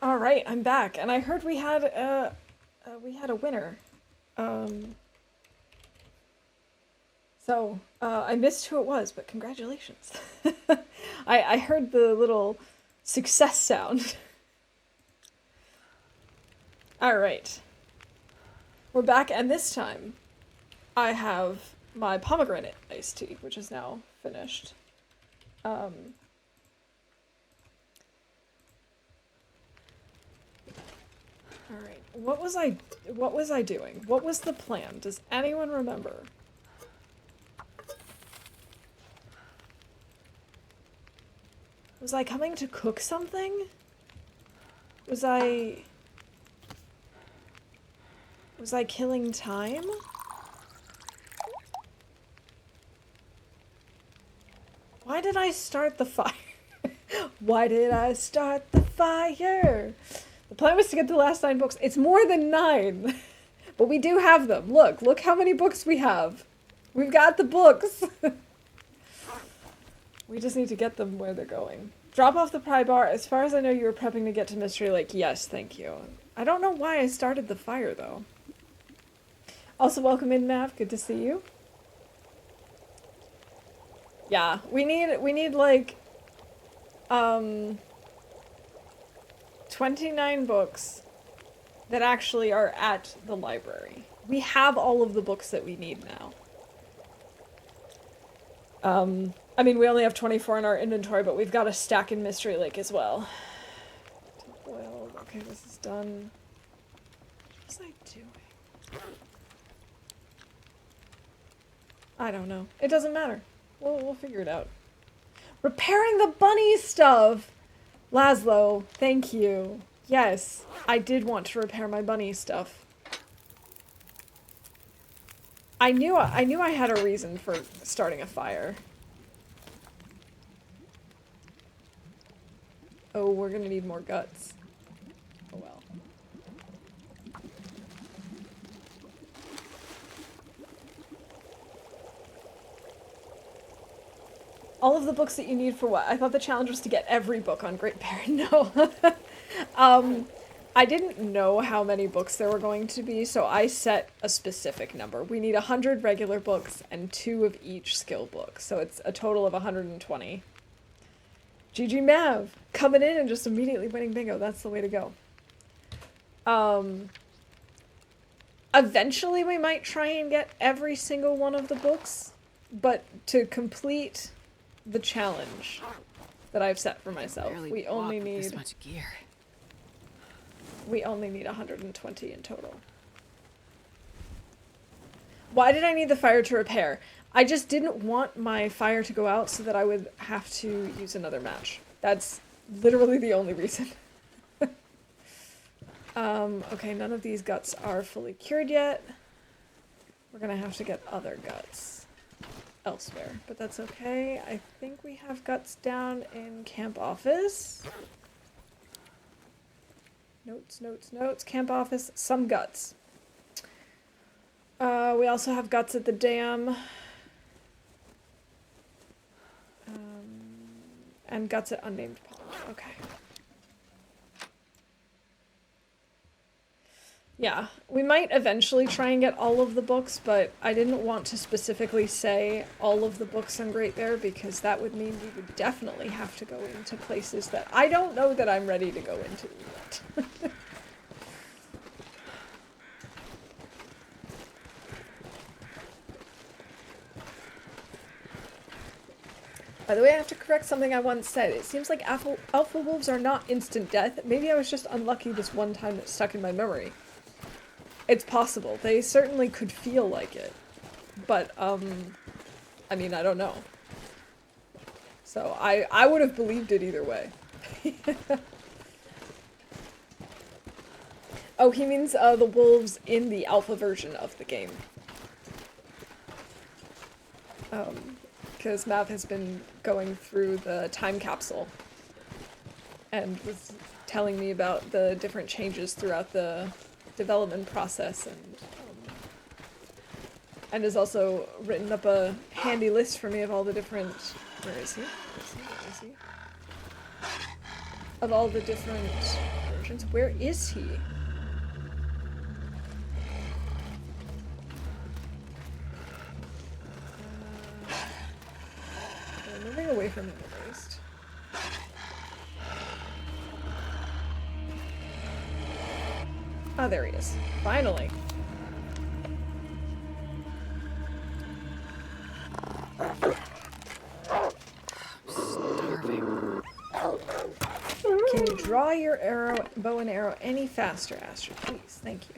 All right, I'm back, and I heard we had a winner. So I missed who it was, but congratulations. I heard the little success sound. All right, we're back, and this time I have my pomegranate iced tea, which is now finished. All right. What was I doing? What was the plan? Does anyone remember? Was I coming to cook something? Was I killing time? Why did I start the fire? Why did I start the fire? The plan was to get the last 9 books. It's more than 9. But we do have them. Look how many books we have. We've got the books. We just need to get them where they're going. Drop off the pry bar. As far as I know, you were prepping to get to Mystery Lake. Yes, thank you. I don't know why I started the fire, though. Also, welcome in, Mav. Good to see you. Yeah, we need like 29 books that actually are at the library. We have all of the books that we need now. I mean, we only have 24 in our inventory, but we've got a stack in Mystery Lake as well. Boiled. Okay, this is done. What was I doing? I don't know. It doesn't matter. We'll figure it out. Repairing the bunny stuff! Laszlo, thank you. Yes, I did want to repair my bunny stuff. I knew I had a reason for starting a fire. Oh, we're gonna need more guts. Oh well. All of the books that you need for what? I thought the challenge was to get every book on Great Bear. No. I didn't know how many books there were going to be, so I set a specific number. We need 100 regular books and 2 of each skill book, so it's a total of 120. GG Mav, coming in and just immediately winning bingo. That's the way to go. Eventually we might try and get every single one of the books, but to complete the challenge that I've set for myself, we only need this much gear. We only need 120 in total. Why did I need the fire to repair? I just didn't want my fire to go out so that I would have to use another match. That's literally the only reason. Okay, none of these guts are fully cured yet. We're gonna have to get other guts elsewhere, but that's okay. I think we have guts down in camp office. Notes, camp office, some guts. We also have guts at the dam. And guts at unnamed pond. Okay. Yeah, we might eventually try and get all of the books, but I didn't want to specifically say all of the books on Great Bear because that would mean we would definitely have to go into places that I don't know that I'm ready to go into yet. By the way, I have to correct something I once said. It seems like alpha wolves are not instant death. Maybe I was just unlucky this one time that stuck in my memory. It's possible. They certainly could feel like it. But, I mean, I don't know. So, I would have believed it either way. Oh, he means the wolves in the alpha version of the game. Because Mav has been going through the time capsule and was telling me about the different changes throughout the development process, and has also written up a handy list for me of all the different... Where is he? Of all the different versions. Where is he? Okay, moving away from him at least. Oh, there he is. Finally. Starving. Can you draw your bow and arrow any faster, Astrid? Please, thank you.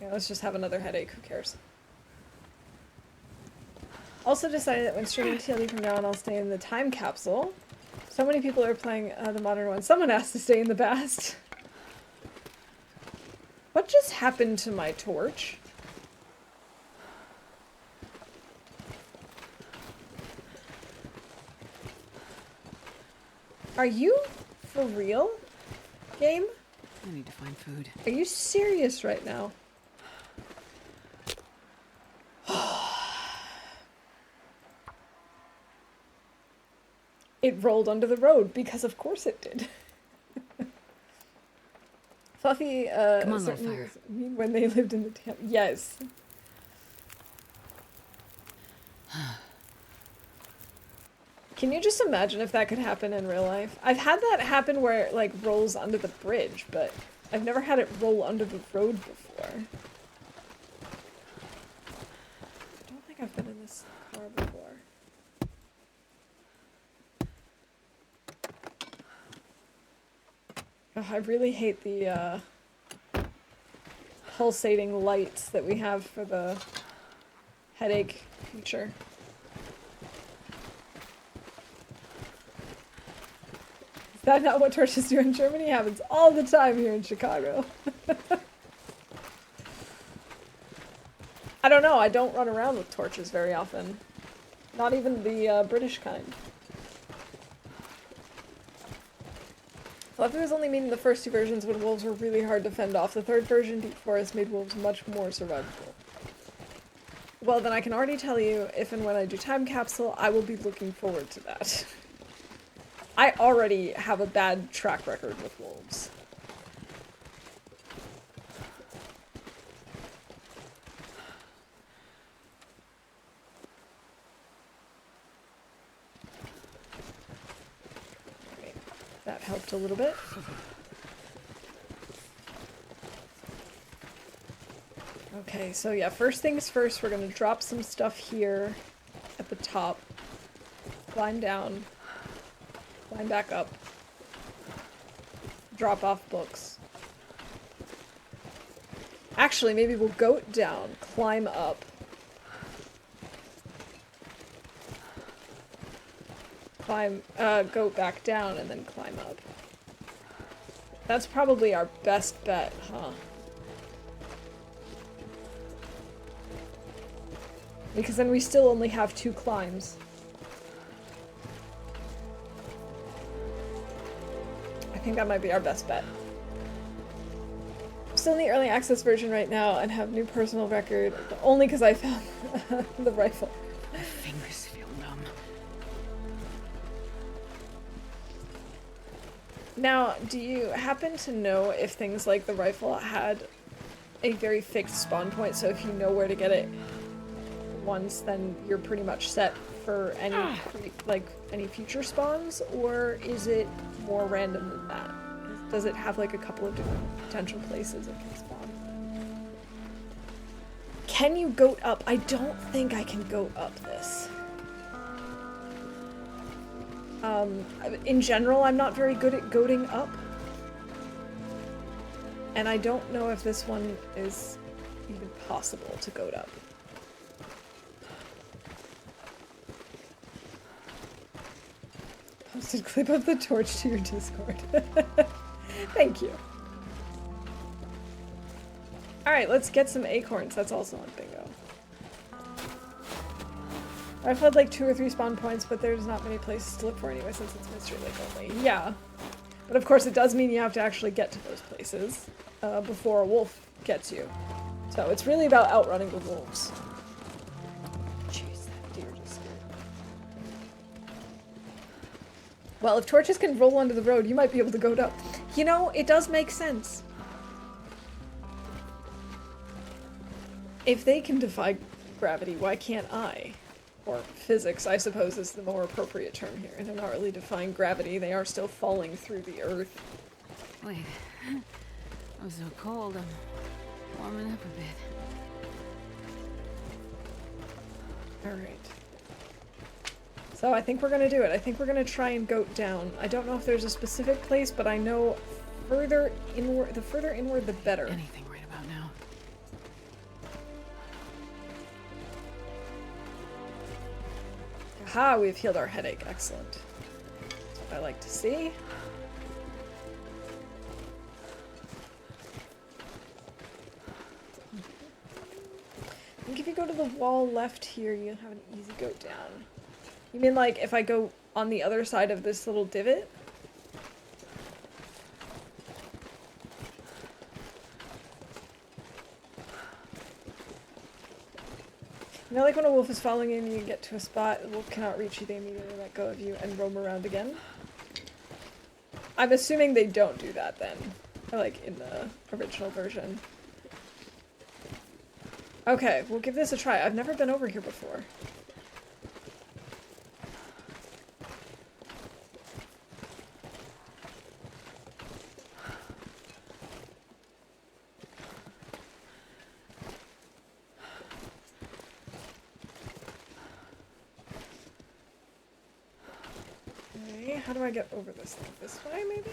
Yeah, let's just have another headache. Who cares? Also decided that when streaming TLD from now on, I'll stay in the time capsule. So many people are playing the modern one. Someone asked to stay in the past. What just happened to my torch? Are you for real, game? I need to find food. Are you serious right now? It rolled under the road, because of course it did. Fluffy, Come on, certainly Loper. was mean when they lived in the town. Yes. Can you just imagine if that could happen in real life? I've had that happen where it, like, rolls under the bridge, but I've never had it roll under the road before. I don't think I've been in this car before. Oh, I really hate the, pulsating lights that we have for the headache feature. Is that not what torches do in Germany? It happens all the time here in Chicago. I don't know, I don't run around with torches very often. Not even the British kind. Fluffy was only mean in the first two versions when wolves were really hard to fend off. The third version, Deep Forest, made wolves much more survivable. Well, then I can already tell you, if and when I do Time Capsule, I will be looking forward to that. I already have a bad track record with wolves. Great. That helped a little bit. Okay, so yeah, first things first, we're gonna drop some stuff here at the top. Climb down. Climb back up. Drop off books. Actually, maybe we'll goat down, climb up. Climb, goat back down and then climb up. That's probably our best bet, huh? Because then we still only have 2 climbs. I think that might be our best bet. I'm still in the early access version right now and have new personal record, only because I found the rifle. My fingers feel numb. Now, do you happen to know if things like the rifle had a very fixed spawn point, so if you know where to get it once, then you're pretty much set for any any future spawns, or is it more random than that? Does it have like a couple of different potential places it can spawn? Can you goat up? I don't think I can goat up this. In general, I'm not very good at goating up. And I don't know if this one is even possible to goat up. Posted clip of the torch to your Discord. Thank you. Alright, let's get some acorns. That's also on bingo. I've had like 2 or 3 spawn points, but there's not many places to look for anyway since it's Mystery Lake only. Yeah. But of course it does mean you have to actually get to those places before a wolf gets you. So it's really about outrunning the wolves. Jeez, that deer just scared me. Well, if torches can roll onto the road, you might be able to go up. You know, it does make sense. If they can defy gravity, why can't I? Or physics, I suppose, is the more appropriate term here. They're not really defying gravity, they are still falling through the earth. Wait. I'm so cold. I'm warming up a bit. Alright. So I think we're gonna do it. I think we're gonna try and goat down. I don't know if there's a specific place, but I know further inward, the further inward, the better. Anything right about now. Aha, we've healed our headache. Excellent. That's what I like to see. I think if you go to the wall left here, you have an easy goat down. You mean like if I go on the other side of this little divot? You know, like when a wolf is following you and you get to a spot, the wolf cannot reach you, they immediately let go of you and roam around again? I'm assuming they don't do that then. Or like in the original version. Okay, we'll give this a try. I've never been over here before. Okay, how do I get over this thing? This way, maybe?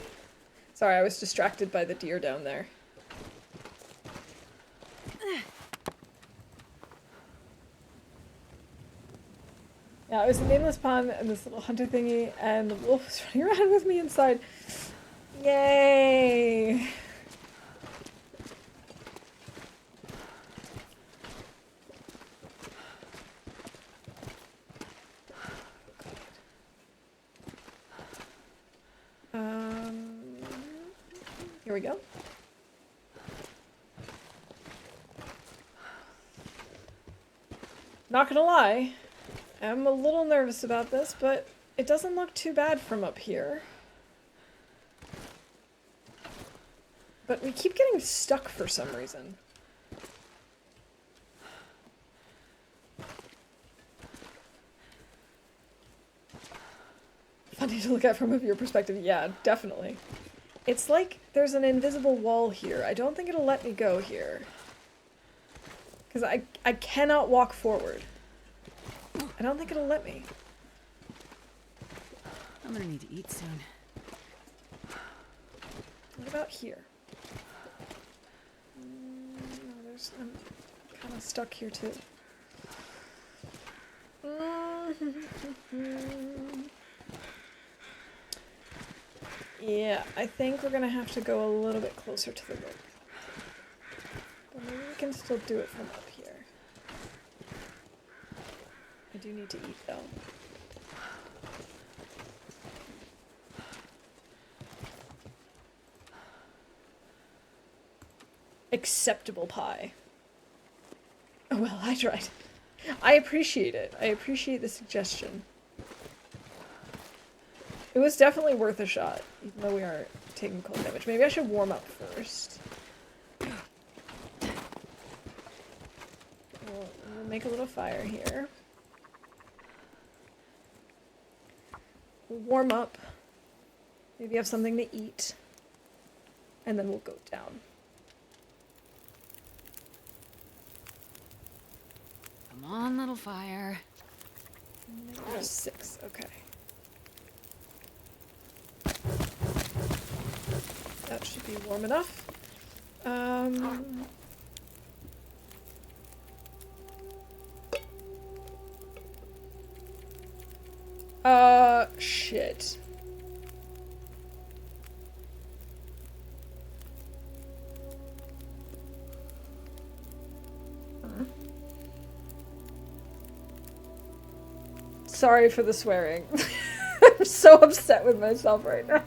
Sorry, I was distracted by the deer down there. Yeah, it was a nameless pond and this little hunter thingy, and the wolf was running around with me inside. Yay! Here we go. Not gonna lie, I'm a little nervous about this, but it doesn't look too bad from up here. But we keep getting stuck for some reason. Funny to look at from a viewer perspective. Yeah, definitely. It's like there's an invisible wall here. I don't think it'll let me go here. Because I cannot walk forward. I don't think it'll let me. I'm gonna need to eat soon. What about here? No, I'm kind of stuck here too. Yeah, I think we're gonna have to go a little bit closer to the road. But maybe we can still do it from up here. I do need to eat though. Acceptable pie. Oh, well, I tried. I appreciate it. I appreciate the suggestion. It was definitely worth a shot, even though we aren't taking cold damage. Maybe I should warm up first. We'll make a little fire here. We'll warm up. Maybe have something to eat. And then we'll go down. Come on, little fire. There's 6, okay. That should be warm enough. Shit. Sorry for the swearing. I'm so upset with myself right now.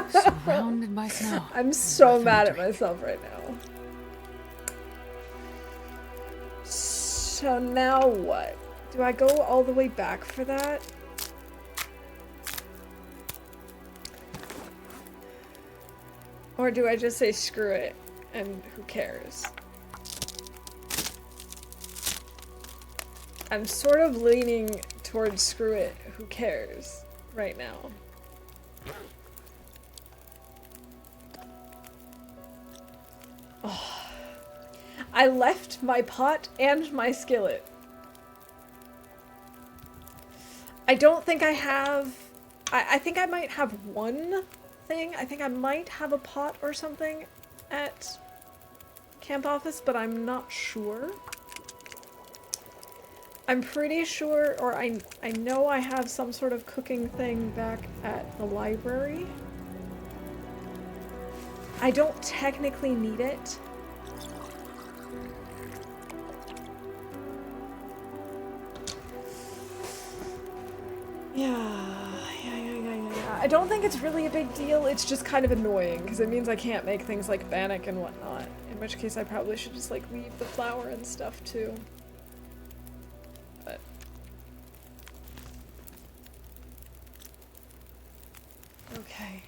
Surrounded by snow. I'm so mad at myself right now. So now what? Do I go all the way back for that? Or do I just say screw it and who cares? I'm sort of leaning towards screw it, who cares right now. Oh. I left my pot and my skillet. I don't think I have... I think I might have one thing. I think I might have a pot or something at camp office, but I'm not sure. I'm pretty sure, or I know I have some sort of cooking thing back at the library. I don't technically need it. Yeah. I don't think it's really a big deal. It's just kind of annoying because it means I can't make things like bannock and whatnot. In which case I probably should just like leave the flour and stuff too. But okay.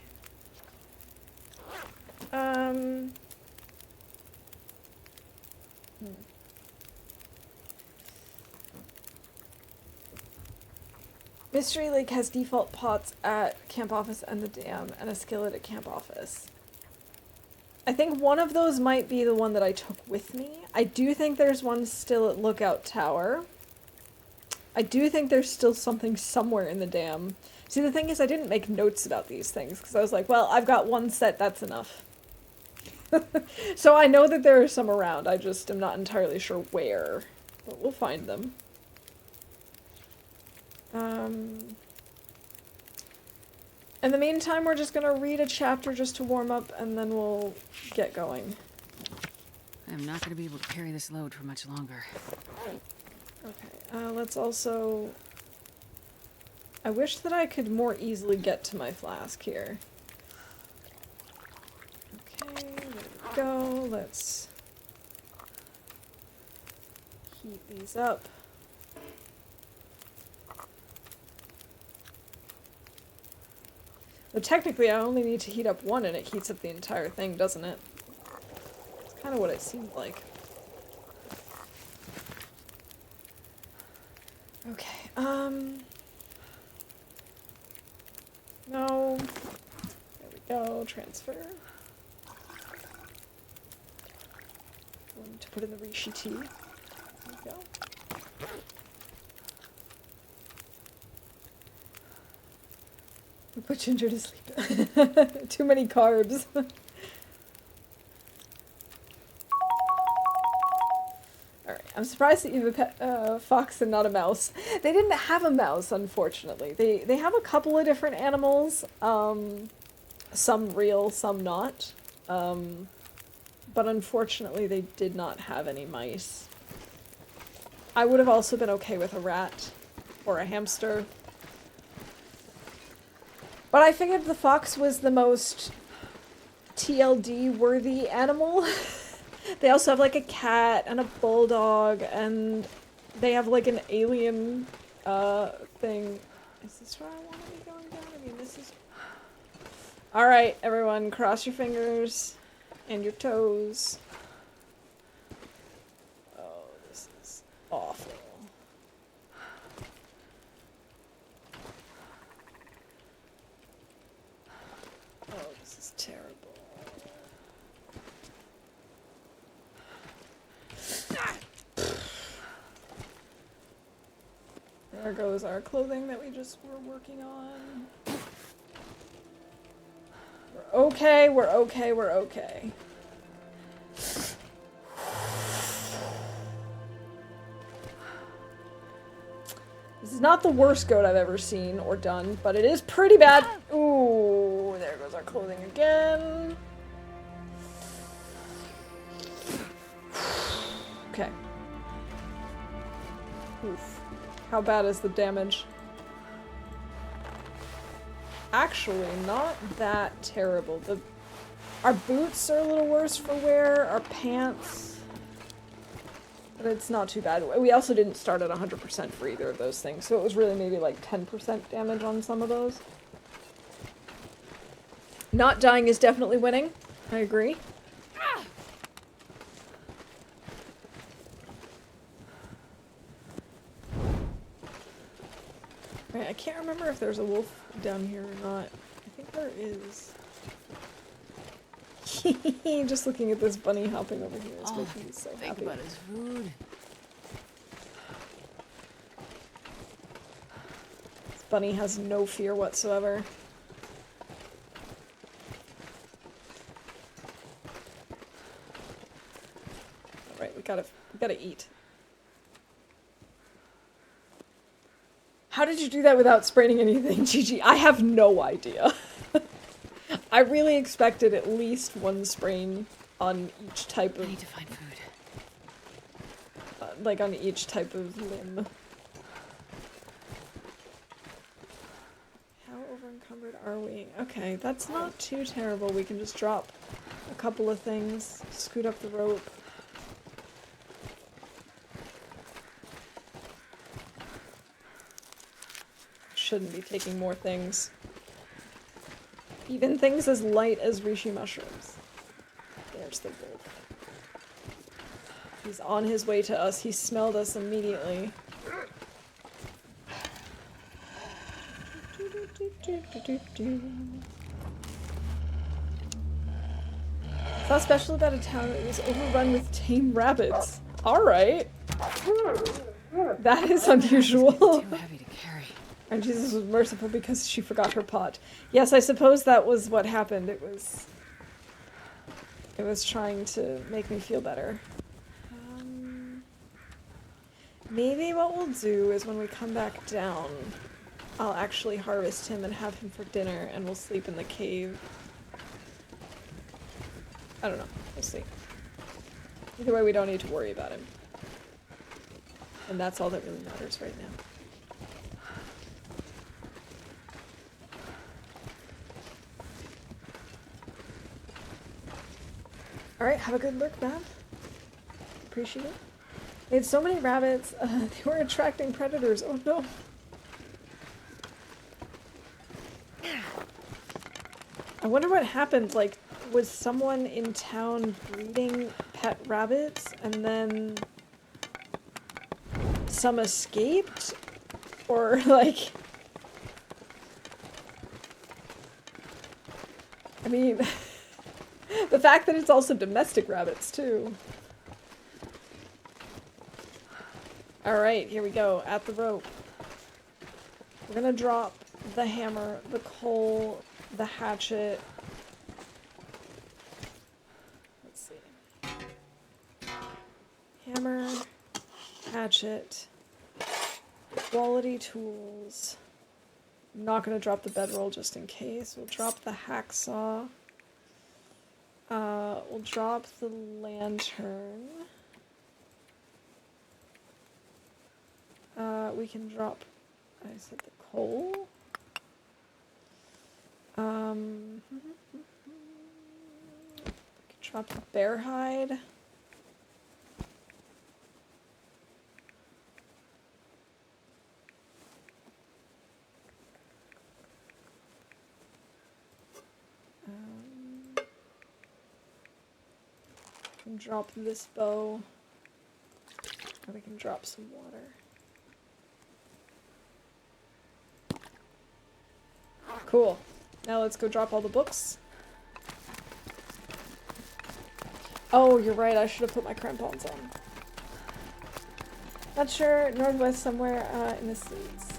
Mystery Lake has default pots at camp office and the dam, and a skillet at camp office. I think one of those might be the one that I took with me. I do think there's one still at Lookout Tower. I do think there's still something somewhere in the dam. See, the thing is I didn't make notes about these things, because I was like, well, I've got one set, that's enough. So I know that there are some around, I just am not entirely sure where. But we'll find them. In the meantime, we're just gonna read a chapter just to warm up, and then we'll get going. I'm not gonna be able to carry this load for much longer. Okay, let's also... I wish that I could more easily get to my flask here. Okay, there we go. Let's heat these up. But technically, I only need to heat up one and it heats up the entire thing, doesn't it? It's kind of what it seemed like. Okay, no. There we go, transfer. One to put in the Rishi tea. There we go. We put Ginger to sleep. Too many carbs. Alright, I'm surprised that you have a pet, fox and not a mouse. They didn't have a mouse, unfortunately. They have a couple of different animals. Some real, some not. But unfortunately they did not have any mice. I would have also been okay with a rat or a hamster. But I figured the fox was the most TLD-worthy animal. They also have, like, a cat and a bulldog, and they have, like, an alien, thing. Is this where I want to be going down? I mean, this is... Alright, everyone, cross your fingers and your toes. Oh, this is awful. Oh, this is terrible. There goes our clothing that we just were working on. We're okay, we're okay, we're okay. This is not the worst goat I've ever seen or done, but it is pretty bad. Ooh, there goes our clothing again. Okay. Oof. How bad is the damage? Actually, not that terrible. Our boots are a little worse for wear. Our pants... But it's not too bad. We also didn't start at 100% for either of those things, so it was really maybe like 10% damage on some of those. Not dying is definitely winning. I agree. Right, I can't remember if there's a wolf down here or not. I think there is. Just looking at this bunny hopping over here is making me so Think happy. about his food. This bunny has no fear whatsoever. Alright, we gotta eat. How did you do that without spraining anything, Gigi? I have no idea. I really expected at least one sprain on each type I of, need to find food. like on each type of limb. How over-encumbered are we? Okay, that's not too terrible. We can just drop a couple of things, scoot up the rope. Shouldn't be taking more things. Even things as light as reishi mushrooms. There's the wolf. He's on his way to us. He smelled us immediately. It's not special about a town that was overrun with tame rabbits. Alright. That is unusual. Too heavy to carry. And Jesus was merciful because she forgot her pot. Yes, I suppose that was what happened. It was trying to make me feel better. Maybe what we'll do is when we come back down, I'll actually harvest him and have him for dinner, and we'll sleep in the cave. I don't know. We'll see. Either way, we don't need to worry about him. And that's all that really matters right now. Alright, have a good look, man. Appreciate it. They had so many rabbits, they were attracting predators. Oh no. I wonder what happened, like, was someone in town breeding pet rabbits and then some escaped? Or, like... I mean, the fact that it's also domestic rabbits, too. Alright, here we go, at the rope. We're gonna drop the hammer, the coal, the hatchet. Let's see. Hammer, hatchet, quality tools. I'm not gonna drop the bedroll just in case. We'll drop the hacksaw. We'll drop the lantern. We can drop, I said the coal. We can drop the bear hide. We can drop this bow. And we can drop some water. Cool. Now let's go drop all the books. Oh, you're right. I should have put my crampons on. Not sure. Northwest somewhere in the States.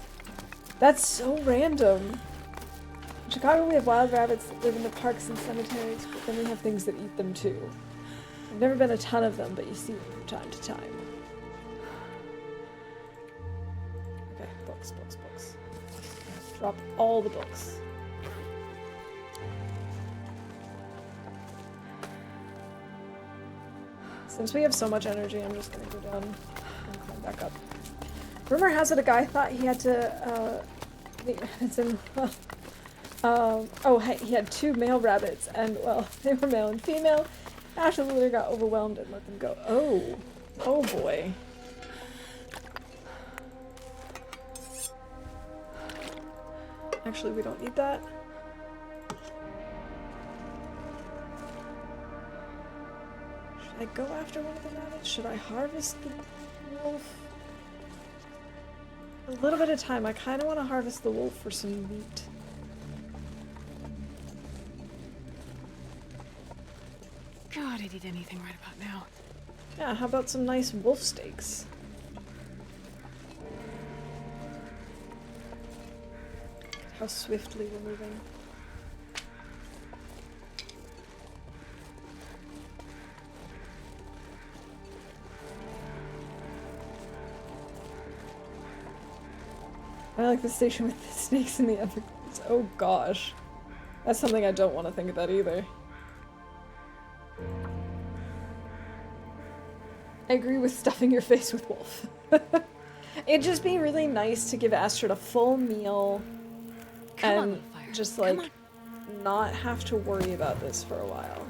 That's so random. In Chicago, we have wild rabbits that live in the parks and cemeteries, but then we have things that eat them too. I've never been a ton of them, but you see them from time to time. Okay, books, books, books. Drop all the books. Since we have so much energy, I'm just gonna go down and climb back up. Rumor has it a guy thought he had to, it's in, he had 2 male rabbits, and, well, they were male and female. Ashley Lillard got overwhelmed and let them go. Oh. Oh boy. Actually, we don't need that. Should I go after one of the rabbits? Should I harvest the wolf? A little bit of time. I kind of want to harvest the wolf for some meat. God, I'd eat anything right about now. Yeah, how about some nice wolf steaks? How swiftly we're moving. I like the station with the snakes in the Everglades. Oh gosh. That's something I don't want to think about either. I agree with stuffing your face with wolf. It'd just be really nice to give Astrid a full meal and just like not have to worry about this for a while.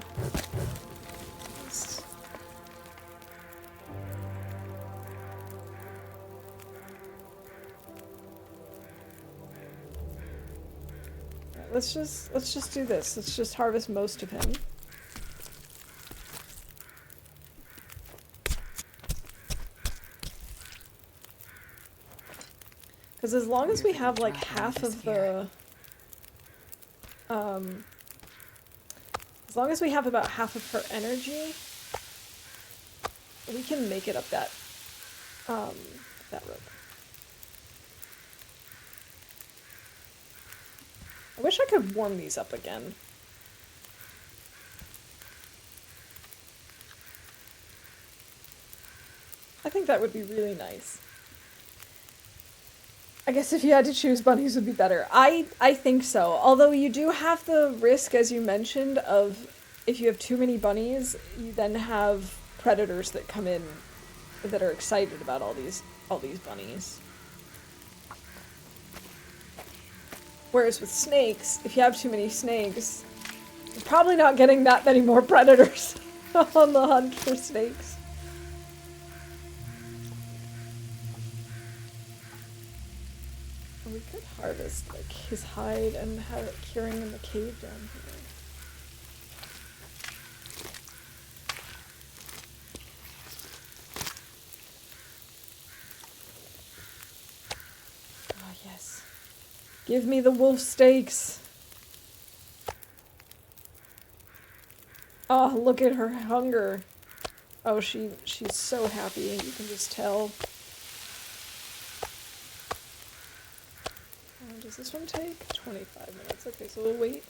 Let's just do this. Let's just harvest most of him. Because as long as we have like half of the as long as we have about half of her energy, we can make it up that rope. I wish I could warm these up again. I think that would be really nice. I guess if you had to choose, bunnies would be better. I think so. Although you do have the risk, as you mentioned, of if you have too many bunnies, you then have predators that come in that are excited about all these bunnies. Whereas with snakes, if you have too many snakes, you're probably not getting that many more predators on the hunt for snakes. We could harvest like his hide and have it curing in the cave down here. Oh yes. Give me the wolf steaks. Oh, look at her hunger. Oh, she's so happy. You can just tell. Does this one take 25 minutes? Okay, so we'll wait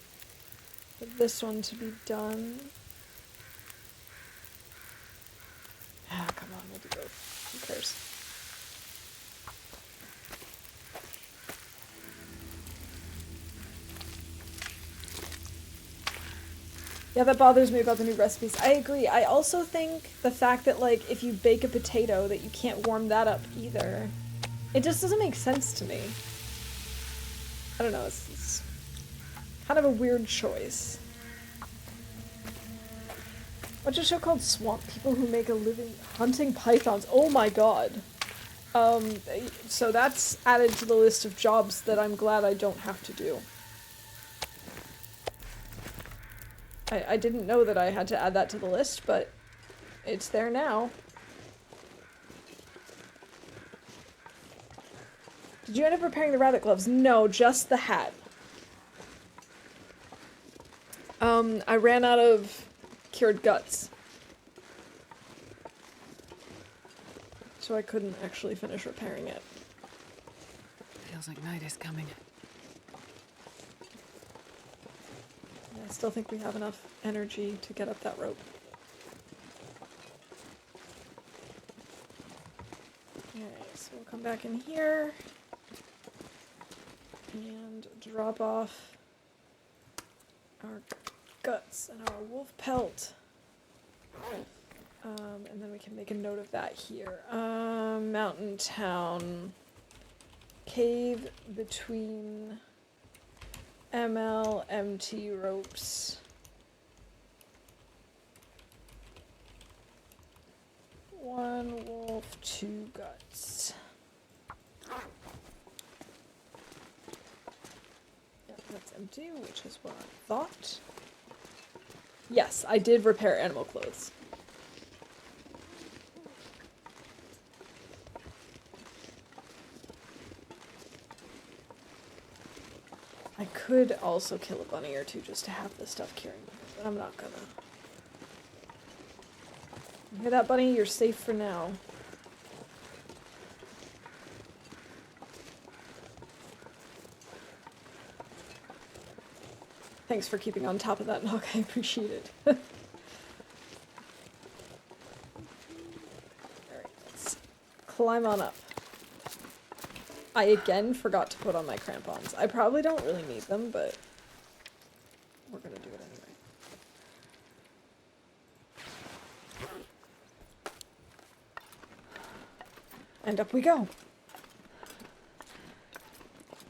for this one to be done. Ah, come on, we'll do both. Who cares? Yeah, that bothers me about the new recipes. I agree. I also think the fact that, like, if you bake a potato, that you can't warm that up either. It just doesn't make sense to me. I don't know, it's kind of a weird choice. What's a show called Swamp People Who Make a Living Hunting Pythons? Oh my god. So that's added to the list of jobs that I'm glad I don't have to do. I didn't know that I had to add that to the list, but it's there now. Did you end up repairing the rabbit gloves? No, just the hat. I ran out of cured guts. So I couldn't actually finish repairing it. Feels like night is coming. I still think we have enough energy to get up that rope. Alright, so we'll come back in here and drop off our guts and our wolf pelt. And then we can make a note of that here. Mountain Town. Cave between MT ropes. One 2 guts. Yep, that's empty, which is what I thought. Yes, I did repair animal clothes. I could also kill a bunny or two just to have the stuff carrying me, but I'm not gonna. You hear that, bunny? You're safe for now. Thanks for keeping on top of that, Nog. I appreciate it. Alright, let's climb on up. I again forgot to put on my crampons. I probably don't really need them, but we're gonna do it anyway. And up we go.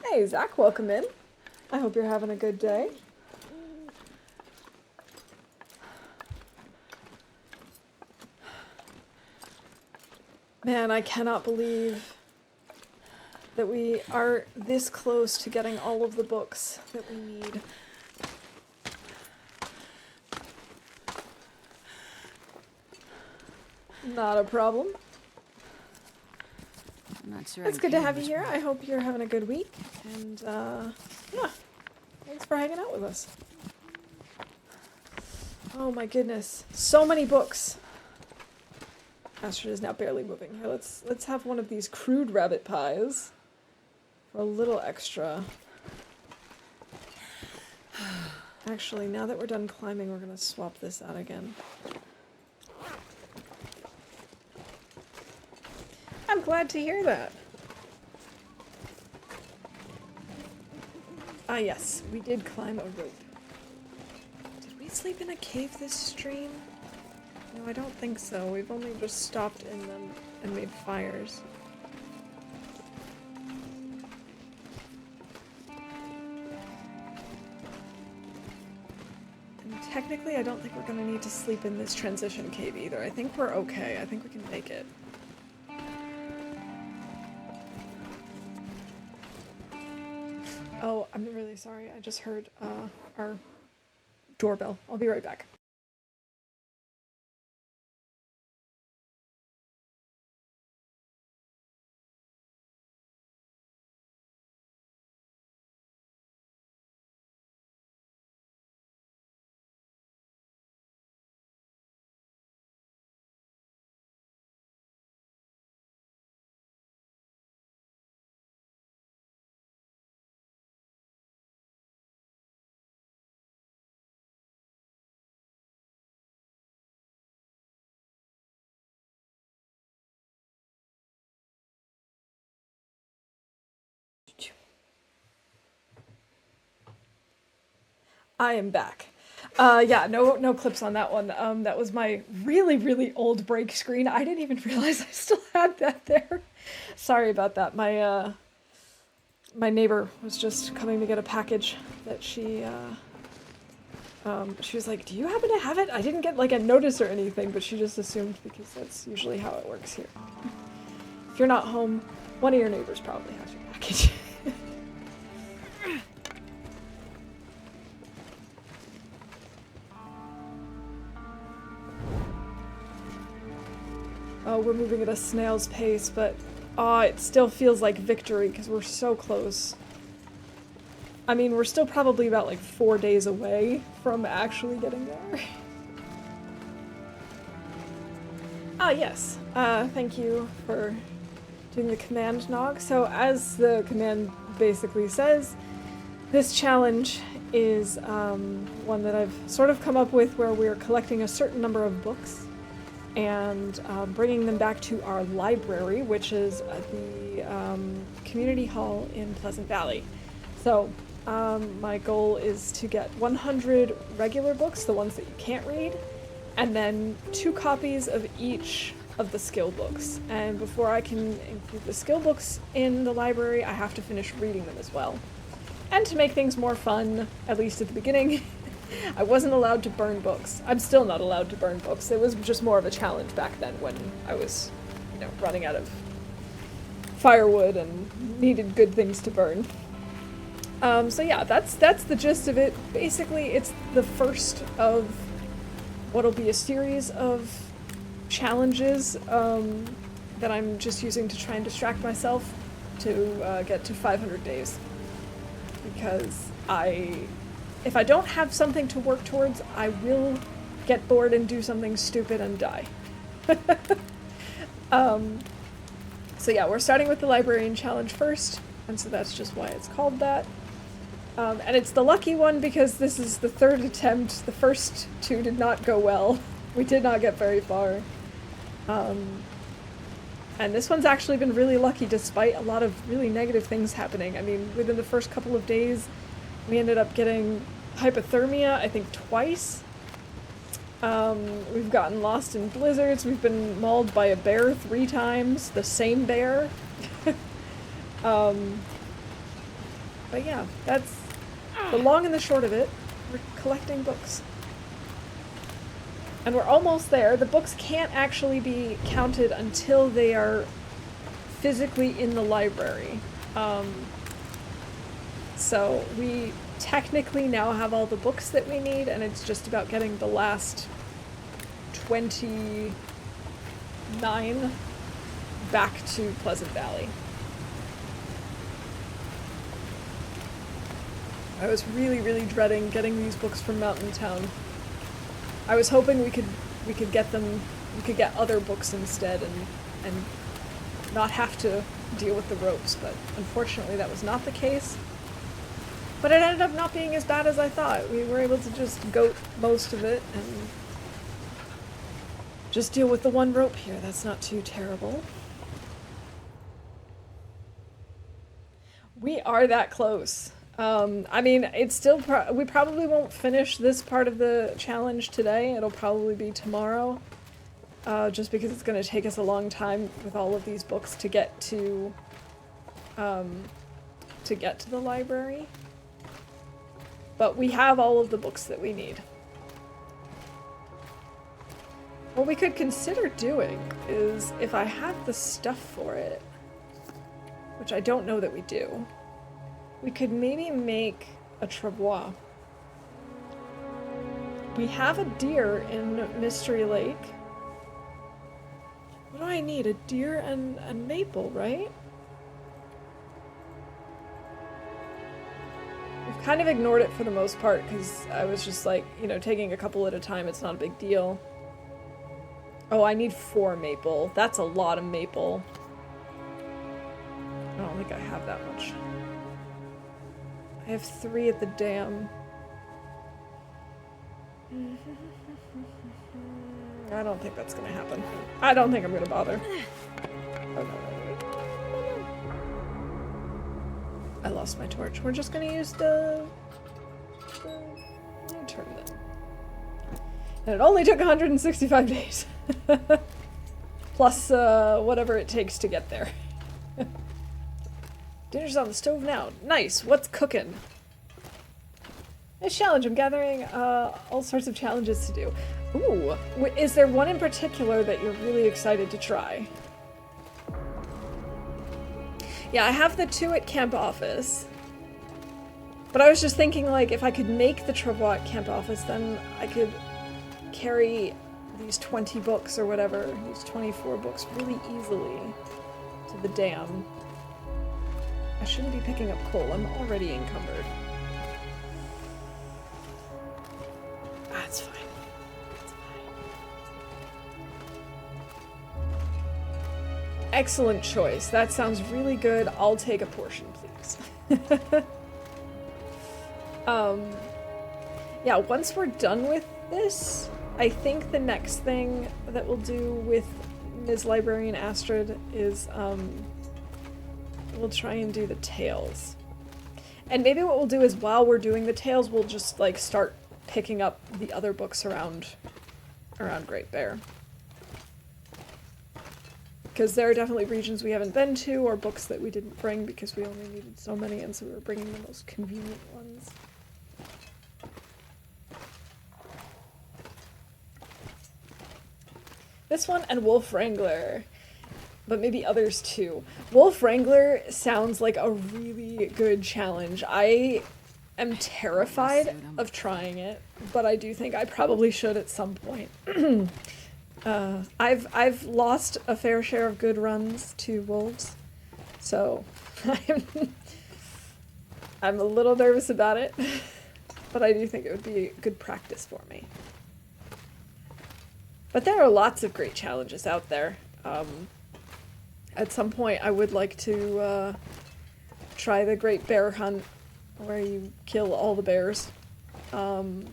Hey, Zach, welcome in. I hope you're having a good day. Man, I cannot believe that we are this close to getting all of the books that we need. Not a problem. I'm not sure. It's good to have you here. I hope you're having a good week. And, yeah. Thanks for hanging out with us. Oh my goodness. So many books. Astrid is now barely moving. Here, let's have one of these crude rabbit pies. For a little extra. Actually, now that we're done climbing, we're gonna swap this out again. I'm glad to hear that. Ah, yes, we did climb a rope. Did we sleep in a cave this stream? No, I don't think so. We've only just stopped in them and made fires. And technically, I don't think we're gonna need to sleep in this transition cave either. I think we're okay. I think we can make it. Oh, I'm really sorry. I just heard our doorbell. I'll be right back. I am back. Yeah, no clips on that one. That was my really, really old break screen. I didn't even realize I still had that there. Sorry about that. My neighbor was just coming to get a package that she was like, do you happen to have it? I didn't get like a notice or anything, but she just assumed because that's usually how it works here. If you're not home, one of your neighbors probably has your package. Oh, we're moving at a snail's pace, but it still feels like victory because we're so close. I mean, we're still probably about like 4 days away from actually getting there. Ah, yes. Thank you for doing the command, Nog. So as the command basically says, this challenge is one that I've sort of come up with where we're collecting a certain number of books and bringing them back to our library, which is at the community hall in Pleasant Valley. So my goal is to get 100 regular books, the ones that you can't read, and then 2 copies of each of the skill books. And before I can include the skill books in the library, I have to finish reading them as well. And to make things more fun, at least at the beginning, I wasn't allowed to burn books. I'm still not allowed to burn books. It was just more of a challenge back then when I was, running out of firewood and needed good things to burn. So yeah, that's the gist of it. Basically, it's the first of what'll be a series of challenges that I'm just using to try and distract myself to get to 500 days. Because if I don't have something to work towards, I will get bored and do something stupid and die. So yeah, we're starting with the Librarian challenge first, and so that's just why it's called that. And it's the lucky one because this is the third attempt. The first two did not go well. We did not get very far. And this one's actually been really lucky despite a lot of really negative things happening. I mean, within the first couple of days, we ended up getting hypothermia, I think twice. We've gotten lost in blizzards. We've been mauled by a bear 3 times. The same bear. But yeah, that's the long and the short of it. We're collecting books. And we're almost there. The books can't actually be counted until they are physically in the library. So we technically now have all the books that we need, and it's just about getting the last 29 back to Pleasant Valley. I was really, really dreading getting these books from Mountain Town. I was hoping we could get them, we could get other books instead and not have to deal with the ropes, but unfortunately that was not the case. But it ended up not being as bad as I thought. We were able to just goat most of it and just deal with the one rope here. That's not too terrible. We are that close. I mean, it's still we probably won't finish this part of the challenge today. It'll probably be tomorrow, just because it's going to take us a long time with all of these books to get to the library. But we have all of the books that we need. What we could consider doing is, if I have the stuff for it, which I don't know that we do, we could maybe make a travois. We have a deer in Mystery Lake. What do I need? A deer and maple, right? We've kind of ignored it for the most part because I was just like, taking a couple at a time, it's not a big deal. Oh, I need 4 maple. That's a lot of maple. I don't think I have that much. I have 3 at the dam. I don't think that's gonna happen. I don't think I'm gonna bother. Oh, no. I lost my torch. We're just gonna use the turn then. And it only took 165 days. Plus, whatever it takes to get there. Dinner's on the stove now. Nice. What's cooking? This challenge, I'm gathering all sorts of challenges to do. Ooh. Is there one in particular that you're really excited to try? Yeah, I have the 2 at Camp Office. But I was just thinking, like, if I could make the travois at Camp Office, then I could carry these 20 books or whatever, these 24 books really easily to the dam. I shouldn't be picking up coal. I'm already encumbered. That's fine. That's fine. Excellent choice. That sounds really good. I'll take a portion, please. Yeah, once we're done with this, I think the next thing that we'll do with Ms. Librarian Astrid is, we'll try and do the tales. And maybe what we'll do is while we're doing the tales, we'll just, like, start picking up the other books around Great Bear. Because there are definitely regions we haven't been to, or books that we didn't bring because we only needed so many, and so we were bringing the most convenient ones. This one and Wolf Wrangler. but maybe others too. Wolf Wrangler sounds like a really good challenge. I am terrified of trying it, but I do think I probably should at some point. I've lost a fair share of good runs to wolves, so I'm a little nervous about it, but I do think it would be good practice for me. But there are lots of great challenges out there. At some point, I would like to try the Great Bear Hunt, where you kill all the bears. And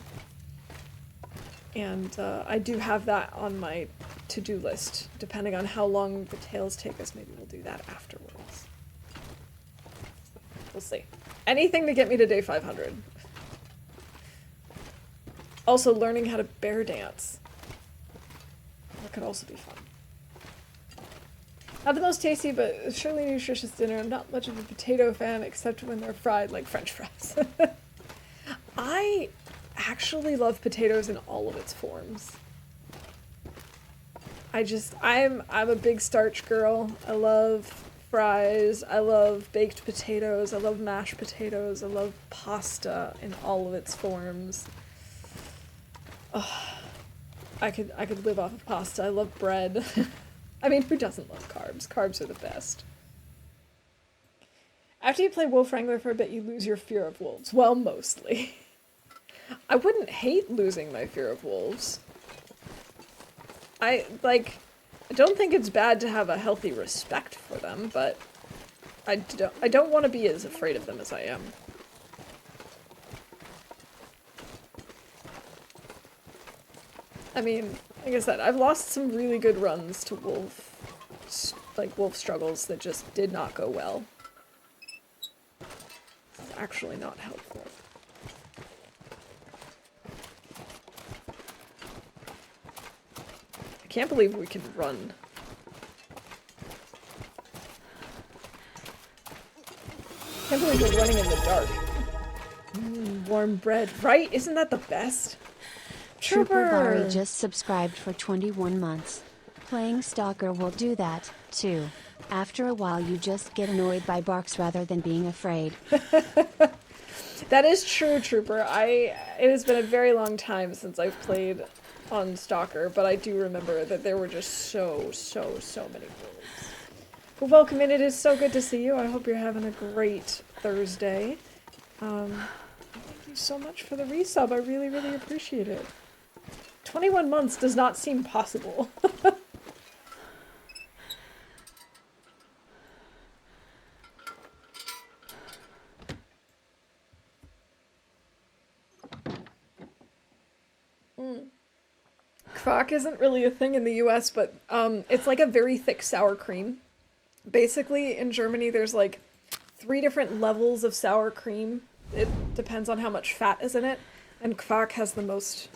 I do have that on my to-do list. Depending on how long the tales take us, maybe we'll do that afterwards. We'll see. Anything to get me to day 500. Also, learning how to bear dance. That could also be fun. Not the most tasty, but surely nutritious dinner. I'm not much of a potato fan, except when they're fried like French fries. I actually love potatoes in all of its forms. I'm a big starch girl. I love fries. I love baked potatoes. I love mashed potatoes. I love pasta in all of its forms. Oh, I could live off of pasta. I love bread. I mean, who doesn't love carbs? Carbs are the best. After you play Wolf Wrangler for a bit, you lose your fear of wolves. Well, mostly. I wouldn't hate losing my fear of wolves. I don't think it's bad to have a healthy respect for them, but I don't want to be as afraid of them as I am. I mean, like I said, I've lost some really good runs to wolf struggles that just did not go well. It's actually not helpful. I can't believe we can run. I can't believe we're running in the dark. Warm bread, right? Isn't that the best? Trooper Bari just subscribed for 21 months. Playing Stalker will do that, too. After a while you just get annoyed by barks rather than being afraid. That is true, Trooper. It has been a very long time since I've played on Stalker, but I do remember that there were just so many wolves. Well, welcome in. It is so good to see you. I hope you're having a great Thursday. Thank you so much for the resub. I really, really appreciate it. 21 months does not seem possible. Crock isn't really a thing in the US, but it's like a very thick sour cream. Basically, in Germany, there's like 3 different levels of sour cream. It depends on how much fat is in it, and Quark has the most,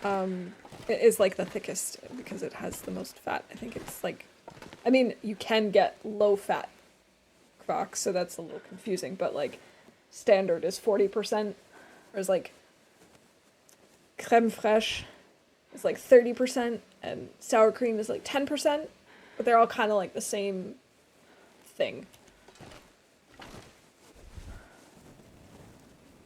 it is like the thickest because it has the most fat. I think it's like, I mean, you can get low-fat Quark, so that's a little confusing, but like, standard is 40%, whereas like, crème fraîche is like 30%, and sour cream is like 10%, but they're all kind of like the same thing.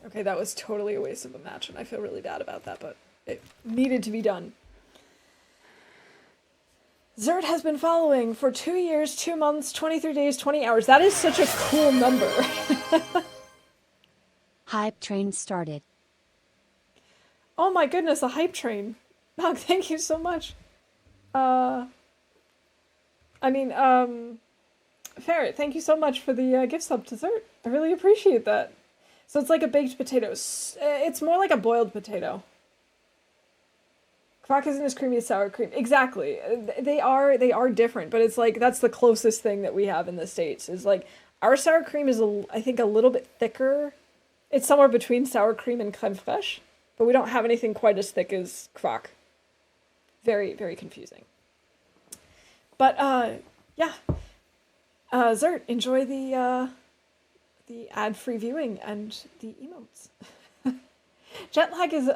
Okay, that was totally a waste of a match, and I feel really bad about that, but it needed to be done. Zert has been following for 2 years, 2 months, 23 days, 20 hours. That is such a cool number. Hype train started. Oh my goodness, a hype train. Nog, thank you so much. Ferret, thank you so much for the gift sub to Zert. I really appreciate that. So it's like a baked potato. It's more like a boiled potato. Quark isn't as creamy as sour cream. Exactly. They are different, but it's like that's the closest thing that we have in the States. Is like our sour cream is I think a little bit thicker. It's somewhere between sour cream and crème fraîche, but we don't have anything quite as thick as Quark. Very, very confusing. But yeah. Zert, enjoy the ad-free viewing and the emotes. Jet lag is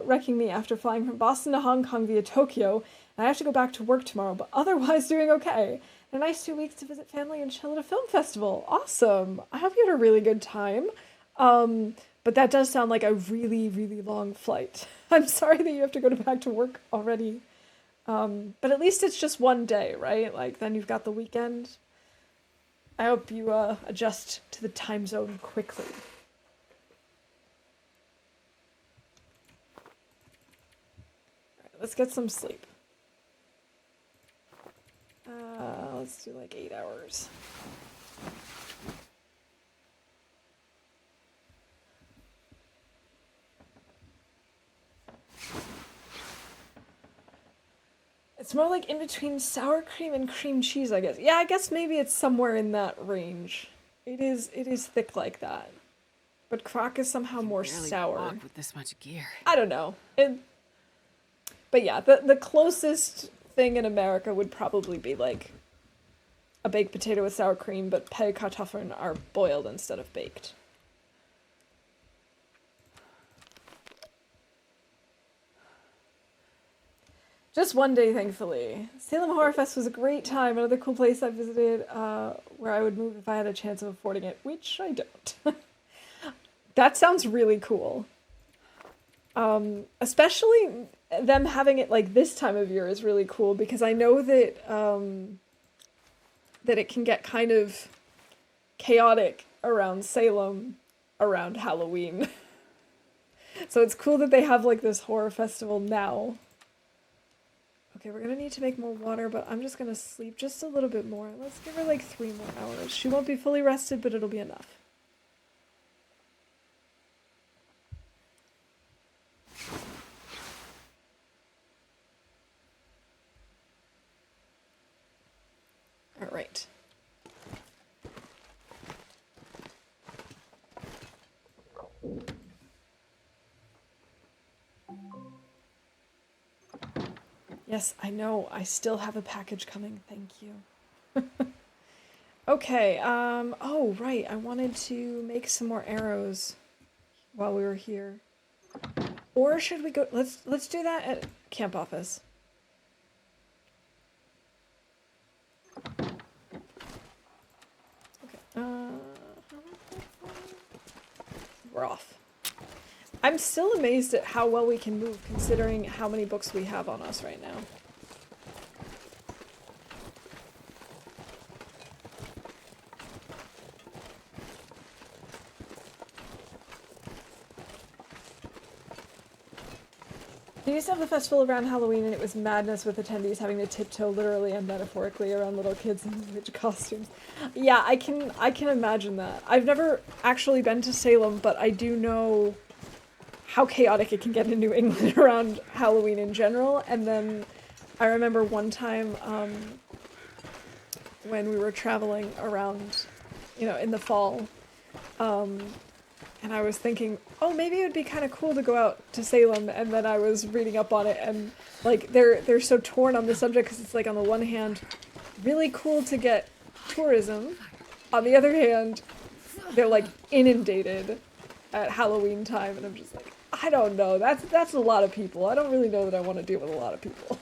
wrecking me after flying from Boston to Hong Kong via Tokyo, and I have to go back to work tomorrow, but otherwise doing okay. and a nice 2 weeks to visit family and chill at a film festival. Awesome. I hope you had a really good time. But that does sound like a really, really long flight. I'm sorry that you have to go back to work already. But at least it's just one day, right? Like, then you've got the weekend. I hope you adjust to the time zone quickly. All right, let's get some sleep. Let's do like 8 hours. It's more like in between sour cream and cream cheese, I guess. Yeah, I guess maybe it's somewhere in that range. It is thick like that. But crock is somehow more Barely sour. walk with this much gear. I don't know. But yeah, the closest thing in America would probably be like a baked potato with sour cream, but pellkartoffeln are boiled instead of baked. Just one day, thankfully. Salem Horror Fest was a great time. Another cool place I visited where I would move if I had a chance of affording it, which I don't. That sounds really cool. Especially them having it like this time of year is really cool because I know that that it can get kind of chaotic around Salem around Halloween. So it's cool that they have like this horror festival now. Okay, we're gonna need to make more water, but I'm just gonna sleep just a little bit more. Let's give her like 3 more hours. She won't be fully rested, but it'll be enough. All right. Yes, I know. I still have a package coming. Thank you. Okay, oh, right. I wanted to make some more arrows while we were here. Or should we go... Let's do that at camp office. Okay. We're off. I'm still amazed at how well we can move, considering how many books we have on us right now. We used to have the festival around Halloween, and it was madness with attendees having to tiptoe literally and metaphorically around little kids in witch costumes. Yeah, I can imagine that. I've never actually been to Salem, but I do know how chaotic it can get in New England around Halloween in general. And then I remember one time when we were traveling around, in the fall, and I was thinking, oh, maybe it would be kind of cool to go out to Salem. And then I was reading up on it, and like they're so torn on the subject because it's like on the one hand, really cool to get tourism. On the other hand, they're like inundated at Halloween time, and I'm just like, I don't know. That's a lot of people. I don't really know that I want to deal with a lot of people.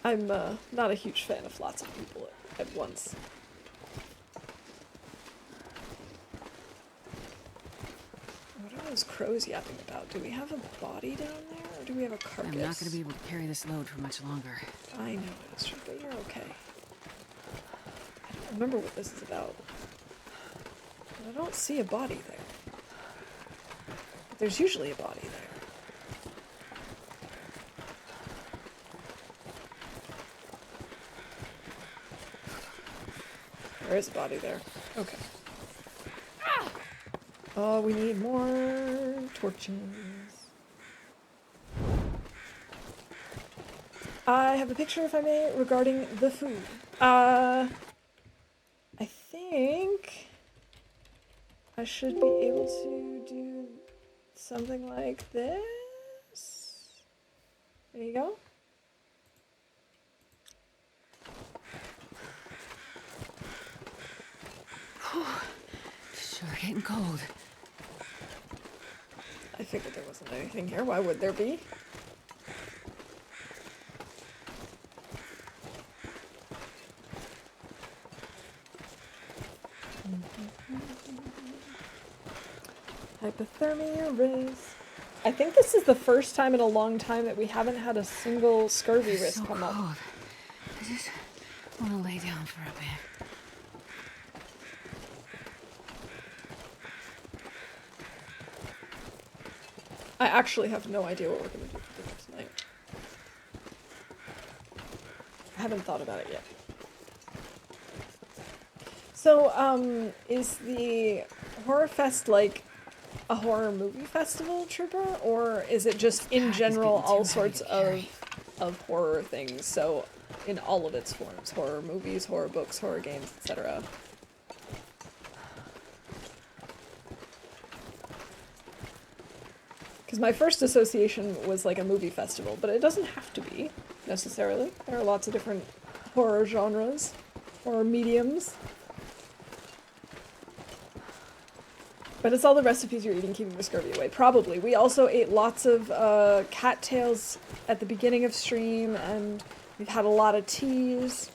I'm not a huge fan of lots of people at once. What are those crows yapping about? Do we have a body down there, or do we have a carcass? I'm not going to be able to carry this load for much longer. I know, Astrid, but you're okay. I don't remember what this is about. But I don't see a body there. But there's usually a body there. There is a body there. Okay. Ah! Oh, we need more torches. I have a picture, if I may, regarding the food. I think I should be able to do something like this. There you go. Sure getting cold. I figured there wasn't anything here. Why would there be? Hypothermia risk. I think this is the first time in a long time that we haven't had a single scurvy It's risk so come cold. up. I just want to lay down for a bit. I actually have no idea what we're going to do for dinner tonight. I haven't thought about it yet. So, is the Horror Fest like a horror movie festival, Trooper? Or is it just in general getting too all heavy sorts to carry. of horror things? So, in all of its forms, horror movies, horror books, horror games, etc. Because my first association was like a movie festival, but it doesn't have to be, necessarily. There are lots of different horror genres, horror mediums. But it's all the recipes you're eating keeping the scurvy away. Probably. We also ate lots of cattails at the beginning of stream, and we've had a lot of teas.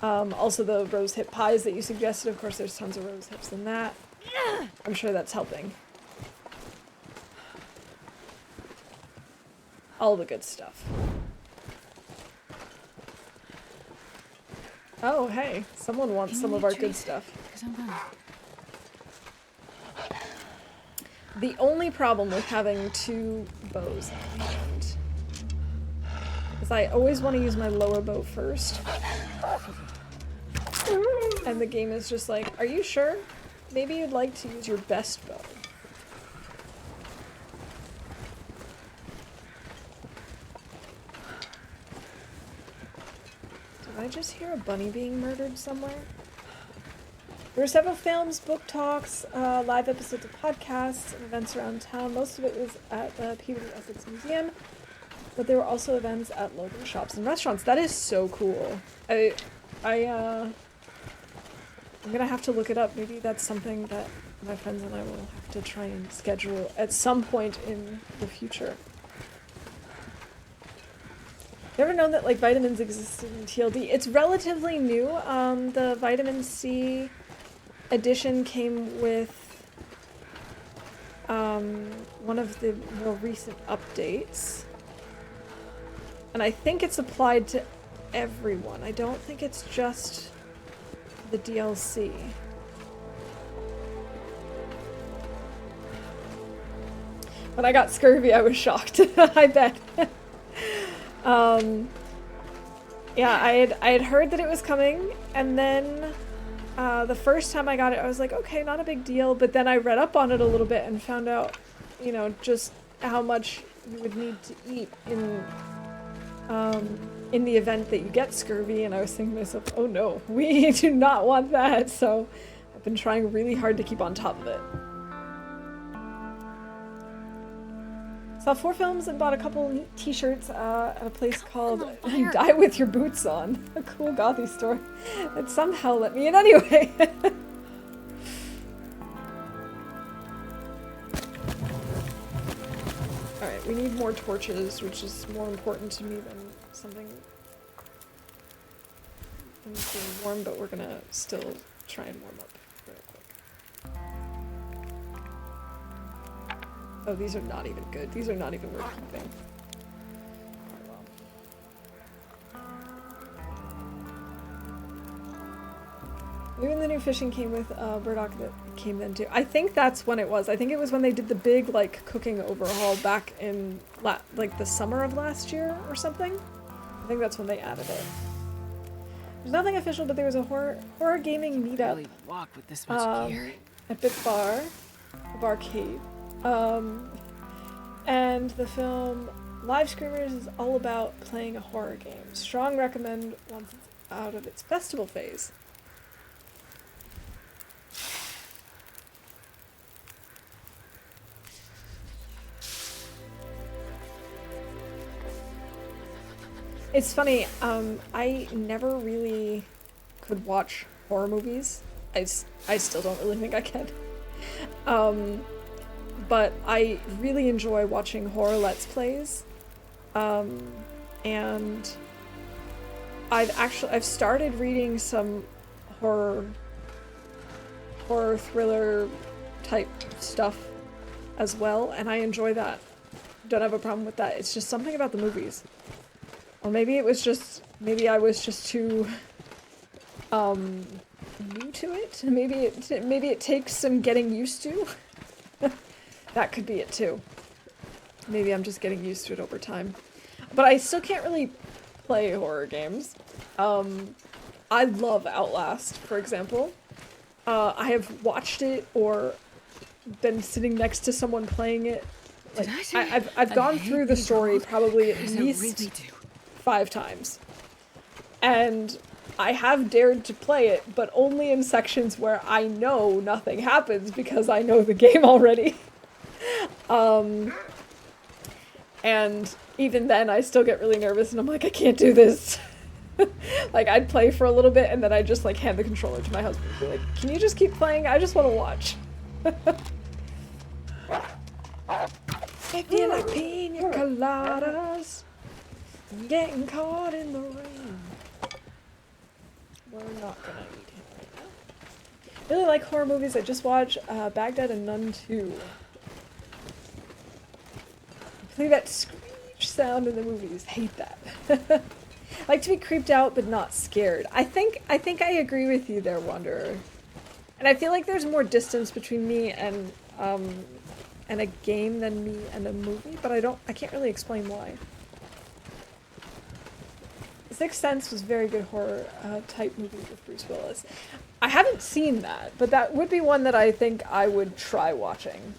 Also the rose hip pies that you suggested. Of course, there's tons of rose hips in that. I'm sure that's helping. All the good stuff. Oh, hey. Someone wants Can some you of our treat- good stuff. 'Cause I'm gonna... The only problem with having two bows at the end is I always want to use my lower bow first. And the game is just like, are you sure? Maybe you'd like to use your best bow. Did I just hear a bunny being murdered somewhere? There were several films, book talks, live episodes of podcasts, and events around town. Most of it was at the Peabody Essex Museum, but there were also events at local shops and restaurants. That is so cool. I'm gonna have to look it up. Maybe that's something that my friends and I will have to try and schedule at some point in the future. You ever known that like vitamins existed in TLD? It's relatively new. The vitamin C edition came with one of the more recent updates. And I think it's applied to everyone. I don't think it's just the DLC. When I got scurvy, I was shocked. I bet. Yeah, I had heard that it was coming, and then the first time I got it, I was like, okay, not a big deal. But then I read up on it a little bit and found out, you know, just how much you would need to eat in the event that you get scurvy. And I was thinking to myself, oh no, we do not want that. So I've been trying really hard to keep on top of it. Saw 4 films and bought a couple neat t-shirts at a place called Die With Your Boots On, a cool gothy store that somehow let me in anyway. Alright, we need more torches, which is more important to me than something being warm, but we're gonna still try and warm up real quick. Oh, these are not even good. These are not even worth keeping. Even the new fishing came with burdock that came then too. I think that's when it was. I think it was when they did the big like cooking overhaul back in like the summer of last year or something. I think that's when they added it. There's nothing official, but there was a horror gaming meetup Really walk with this much gear. at Bit Bar, the barcade. And the film Live Screamers is all about playing a horror game. Strong recommend once it's out of its festival phase. It's funny, I never really could watch horror movies. I still don't really think I can. But I really enjoy watching horror Let's Plays. And I've started reading some horror thriller type stuff as well, and I enjoy that. Don't have a problem with that. It's just something about the movies. Or maybe I was just too new to it. Maybe it takes some getting used to. That could be it too. Maybe I'm just getting used to it over time. But I still can't really play horror games. I love Outlast, for example. I have watched it or been sitting next to someone playing it. Like, I've gone through the story probably at least 5 times. And I have dared to play it, but only in sections where I know nothing happens because I know the game already. And even then I still get really nervous and I'm like, I can't do this. Like, I'd play for a little bit and then I'd just like hand the controller to my husband and be like, can you just keep playing? I just want to watch. I feel like pina coladas, getting caught in the rain. We're not gonna eat him right now. Really like horror movies. I just watched Baghdad and Nun 2. Play that screech sound in the movies. Hate that. I like to be creeped out but not scared. I think I agree with you there, Wanderer. And I feel like there's more distance between me and a game than me and a movie, but I can't really explain why. Sixth Sense was a very good horror type movie with Bruce Willis. I haven't seen that, but that would be one that I think I would try watching.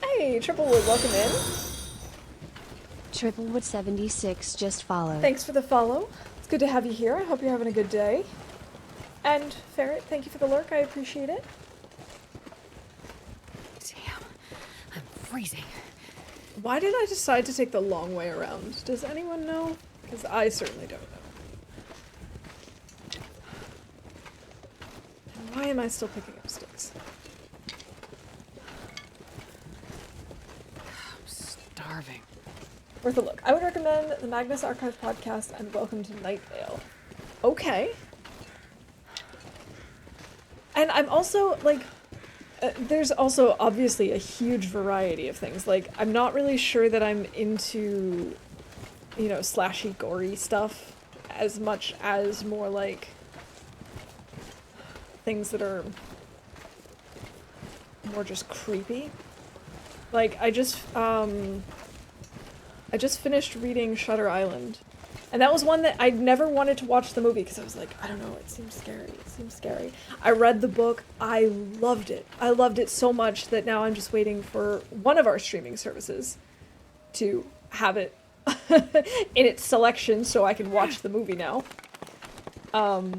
Hey, Triplewood, welcome in. Triplewood76 just followed. Thanks for the follow. It's good to have you here. I hope you're having a good day. And Ferret, thank you for the lurk. I appreciate it. Damn, I'm freezing. Why did I decide to take the long way around? Does anyone know? Because I certainly don't know. And why am I still picking up sticks? I'm starving. Worth a look. I would recommend the Magnus Archive podcast and Welcome to Night Vale. Okay. And I'm also, like, there's also obviously a huge variety of things. Like, I'm not really sure that I'm into, you know, slashy, gory stuff as much as more like things that are more just creepy. Like, I just finished reading Shutter Island. And that was one that I never wanted to watch the movie because I was like, I don't know, it seems scary. I read the book, I loved it. I loved it so much that now I'm just waiting for one of our streaming services to have it in its selection so I can watch the movie now. And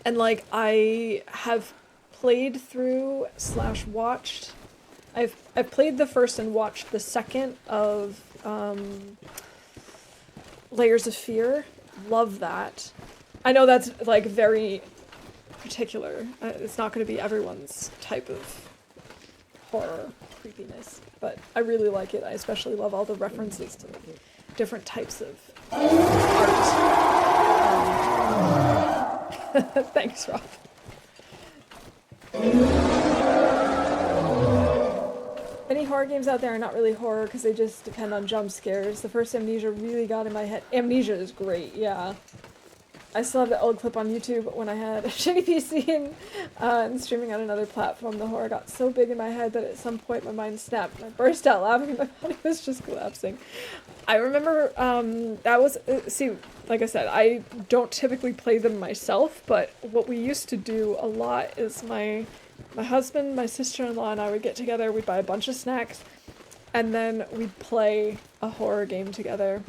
like, I have played through / watched. I've played the first and watched the second of Layers of Fear. Love that. I know that's like very particular. It's not going to be everyone's type of horror creepiness, but I really like it. I especially love all the references to different types of art. Thanks, Rob. Many horror games out there are not really horror because they just depend on jump scares. The first Amnesia really got in my head. Amnesia is great, yeah. I still have the old clip on YouTube when I had a shitty PC and streaming on another platform. The horror got so big in my head that at some point my mind snapped and I burst out laughing and my body was just collapsing. I remember that was, see, like I said, I don't typically play them myself, but what we used to do a lot is my husband, my sister-in-law, and I would get together, we'd buy a bunch of snacks, and then we'd play a horror game together.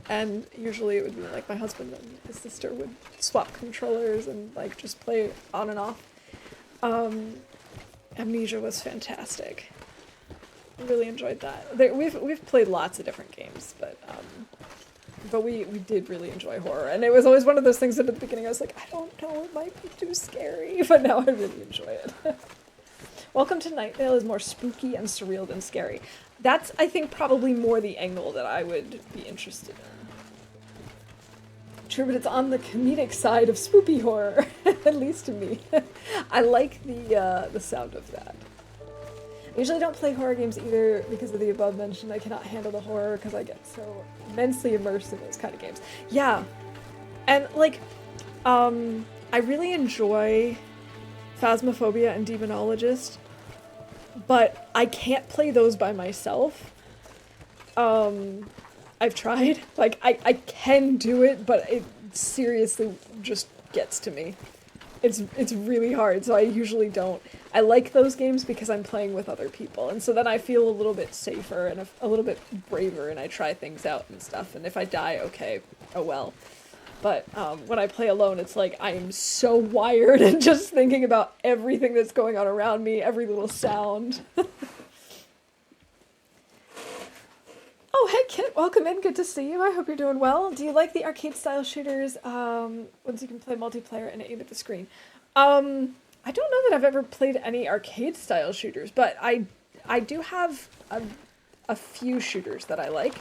And usually it would be like my husband and his sister would swap controllers and like just play on and off. Amnesia was fantastic. I really enjoyed that. We've played lots of different games, but But we did really enjoy horror, and it was always one of those things that at the beginning I was like, I don't know, it might be too scary, but now I really enjoy it. Welcome to Night Vale is more spooky and surreal than scary. That's, I think, probably more the angle that I would be interested in. True, but it's on the comedic side of spoopy horror, at least to me. I like the sound of that. I usually don't play horror games either because of the above mentioned. I cannot handle the horror because I get so immensely immersed in those kind of games. Yeah, and like, I really enjoy Phasmophobia and Demonologist, but I can't play those by myself. I've tried. Like, I can do it, but it seriously just gets to me. It's really hard, so I usually don't. I like those games because I'm playing with other people, and so then I feel a little bit safer and a little bit braver, and I try things out and stuff, and if I die, okay, oh well. But when I play alone, it's like I am so wired and just thinking about everything that's going on around me, every little sound. Oh, hey Kit, welcome in, good to see you. I hope you're doing well. Do you like the arcade-style shooters, once you can play multiplayer and aim at the screen? I don't know that I've ever played any arcade-style shooters, but I do have a few shooters that I like.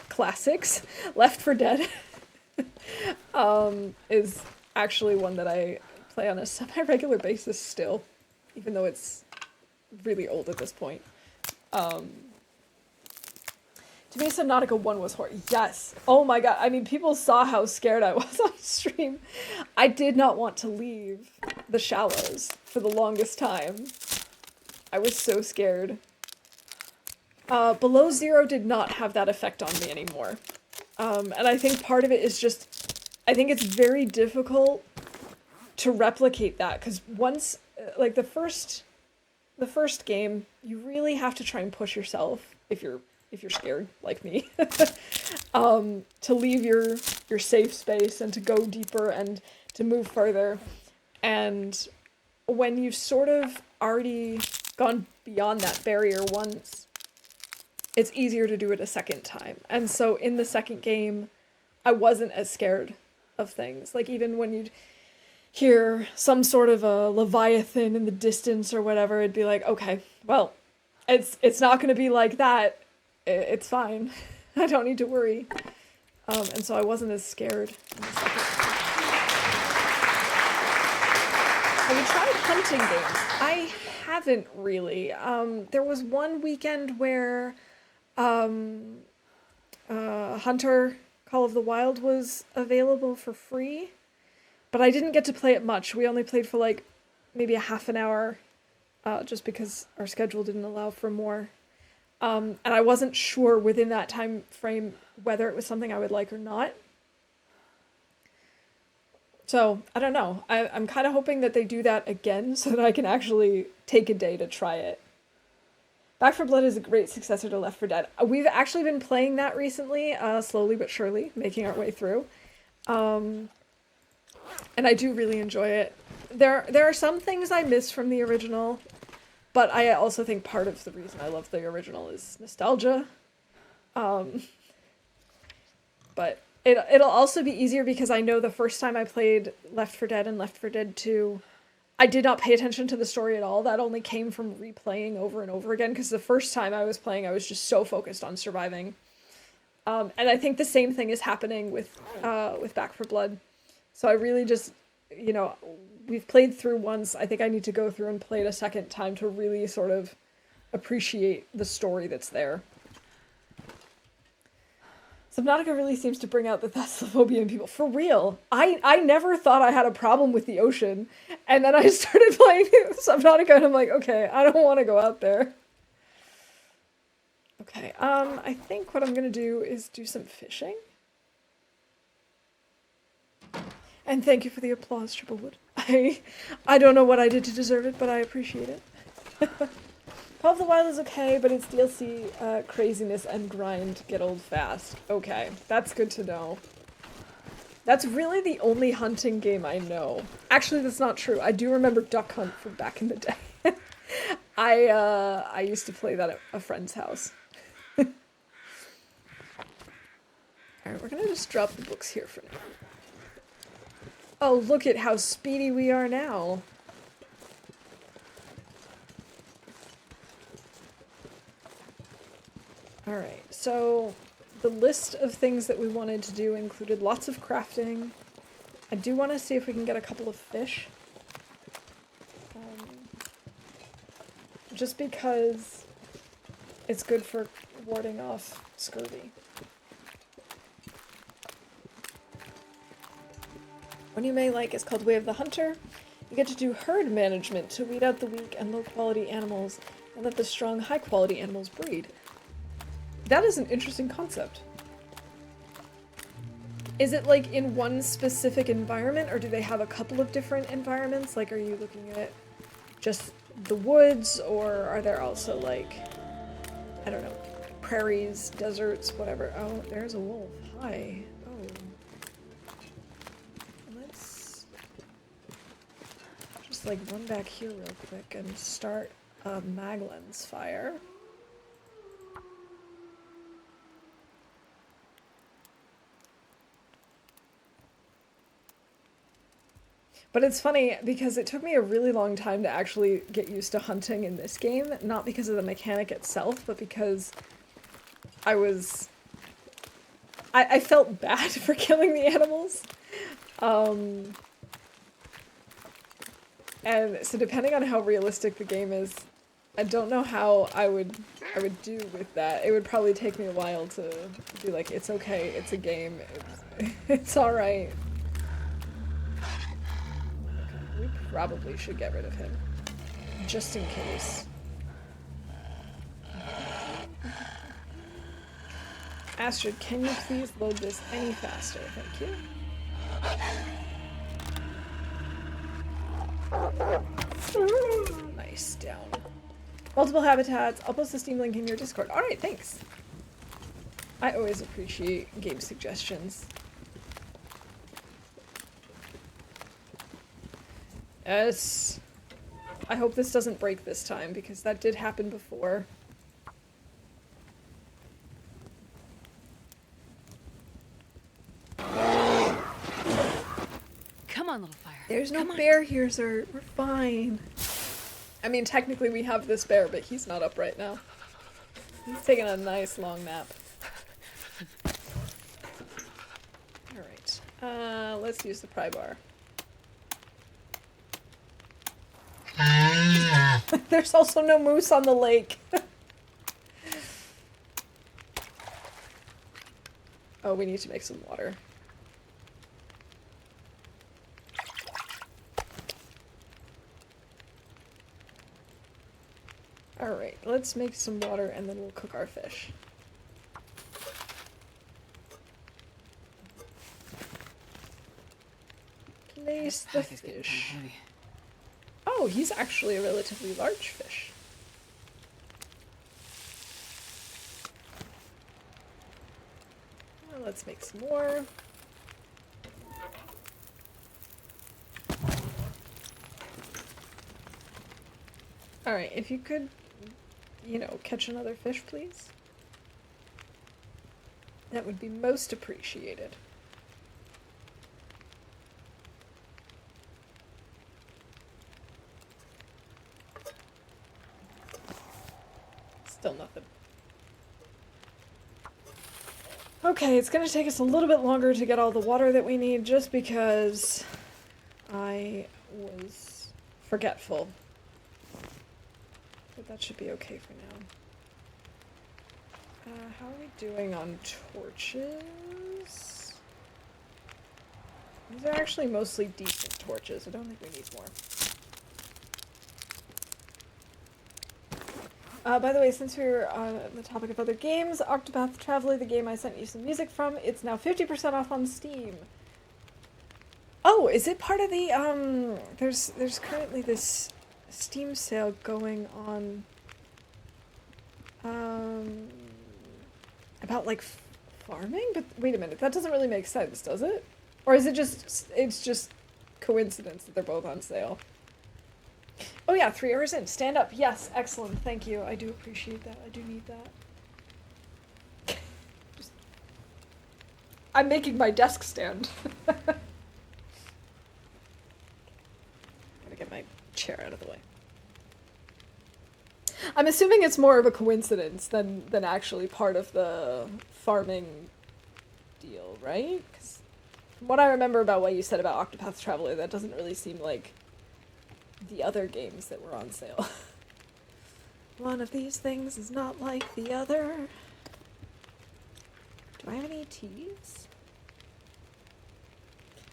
Classics. Left 4 Dead is actually one that I play on a semi-regular basis still, even though it's really old at this point. To me, Subnautica 1 was horror. Yes. Oh my god. I mean, people saw how scared I was on stream. I did not want to leave the shallows for the longest time. I was so scared. Below Zero did not have that effect on me anymore. And I think part of it is just, I think it's very difficult to replicate that, because once, like the first game, you really have to try and push yourself if you're scared, like me, to leave your safe space and to go deeper and to move further. And when you've sort of already gone beyond that barrier once, it's easier to do it a second time. And so in the second game, I wasn't as scared of things. Like even when you'd hear some sort of a leviathan in the distance or whatever, it'd be like, okay, well, it's not going to be like that. It's fine. I don't need to worry. And so I wasn't as scared in the second game. Have you tried hunting games? I haven't really. There was one weekend where Hunter Call of the Wild was available for free, but I didn't get to play it much. We only played for like maybe a half an hour, just because our schedule didn't allow for more. And I wasn't sure within that time frame whether it was something I would like or not. So, I don't know. I'm kind of hoping that they do that again so that I can actually take a day to try it. Back 4 Blood is a great successor to Left 4 Dead. We've actually been playing that recently, slowly but surely, making our way through. And I do really enjoy it. There are some things I miss from the original, but I also think part of the reason I love the original is nostalgia. But it'll also be easier because I know the first time I played Left 4 Dead and Left 4 Dead 2, I did not pay attention to the story at all. That only came from replaying over and over again, because the first time I was playing, I was just so focused on surviving. And I think the same thing is happening with Back 4 Blood. So I really just, you know, we've played through once. I think I need to go through and play it a second time to really sort of appreciate the story that's there. Subnautica really seems to bring out the thalassophobia in people. For real. I never thought I had a problem with the ocean. And then I started playing Subnautica and I'm like, okay, I don't want to go out there. Okay, I think what I'm going to do is do some fishing. And thank you for the applause, Triplewood. I don't know what I did to deserve it, but I appreciate it. Call of the Wild is okay, but its DLC craziness and grind get old fast. Okay, that's good to know. That's really the only hunting game I know. Actually, that's not true. I do remember Duck Hunt from back in the day. I used to play that at a friend's house. Alright, we're gonna just drop the books here for now. Oh, look at how speedy we are now. Alright, so the list of things that we wanted to do included lots of crafting. I do want to see if we can get a couple of fish. Just because it's good for warding off scurvy. One you may like is called Way of the Hunter. You get to do herd management to weed out the weak and low-quality animals and let the strong, high-quality animals breed. That is an interesting concept. Is it like in one specific environment, or do they have a couple of different environments? Like, are you looking at just the woods, or are there also like, I don't know, prairies, deserts, whatever? Oh, there's a wolf. Hi. Oh. Let's just like run back here real quick and start a Maglin's fire. But it's funny because it took me a really long time to actually get used to hunting in this game, not because of the mechanic itself, but because I felt bad for killing the animals. And so depending on how realistic the game is, I don't know how I would do with that. It would probably take me a while to be like, it's okay, it's a game, it's alright. We probably should get rid of him, just in case. Astrid, can you please load this any faster? Thank you. Nice, down. Multiple habitats. I'll post the Steam link in your Discord. Alright, thanks. I always appreciate game suggestions. Yes. I hope this doesn't break this time, because that did happen before. Come on, little fire. There's no bear here, sir. We're fine. I mean, technically we have this bear, but he's not up right now. He's taking a nice long nap. Alright. Let's use the pry bar. There's also no moose on the lake. Oh, we need to make some water. Alright, let's make some water and then we'll cook our fish. Place the fish. Oh, he's actually a relatively large fish. Well, let's make some more. Alright, if you could, you know, catch another fish, please. That would be most appreciated. Still nothing. Okay, it's gonna take us a little bit longer to get all the water that we need just because I was forgetful. But that should be okay for now. How are we doing on torches? These are actually mostly decent torches. I don't think we need more. By the way, since we were on the topic of other games, Octopath Traveler, the game I sent you some music from, it's now 50% off on Steam. Oh, is it part of the, there's currently this Steam sale going on, about, like, farming? But wait a minute, that doesn't really make sense, does it? Or is it just, it's just coincidence that they're both on sale? Oh yeah, 3 hours in. Stand up. Yes, excellent. Thank you. I do appreciate that. I do need that. I'm making my desk stand. Gotta get my chair out of the way. I'm assuming it's more of a coincidence than actually part of the farming deal, right? 'Cause from what I remember about what you said about Octopath Traveler, that doesn't really seem like the other games that were on sale. One of these things is not like the other. Do I have any teas?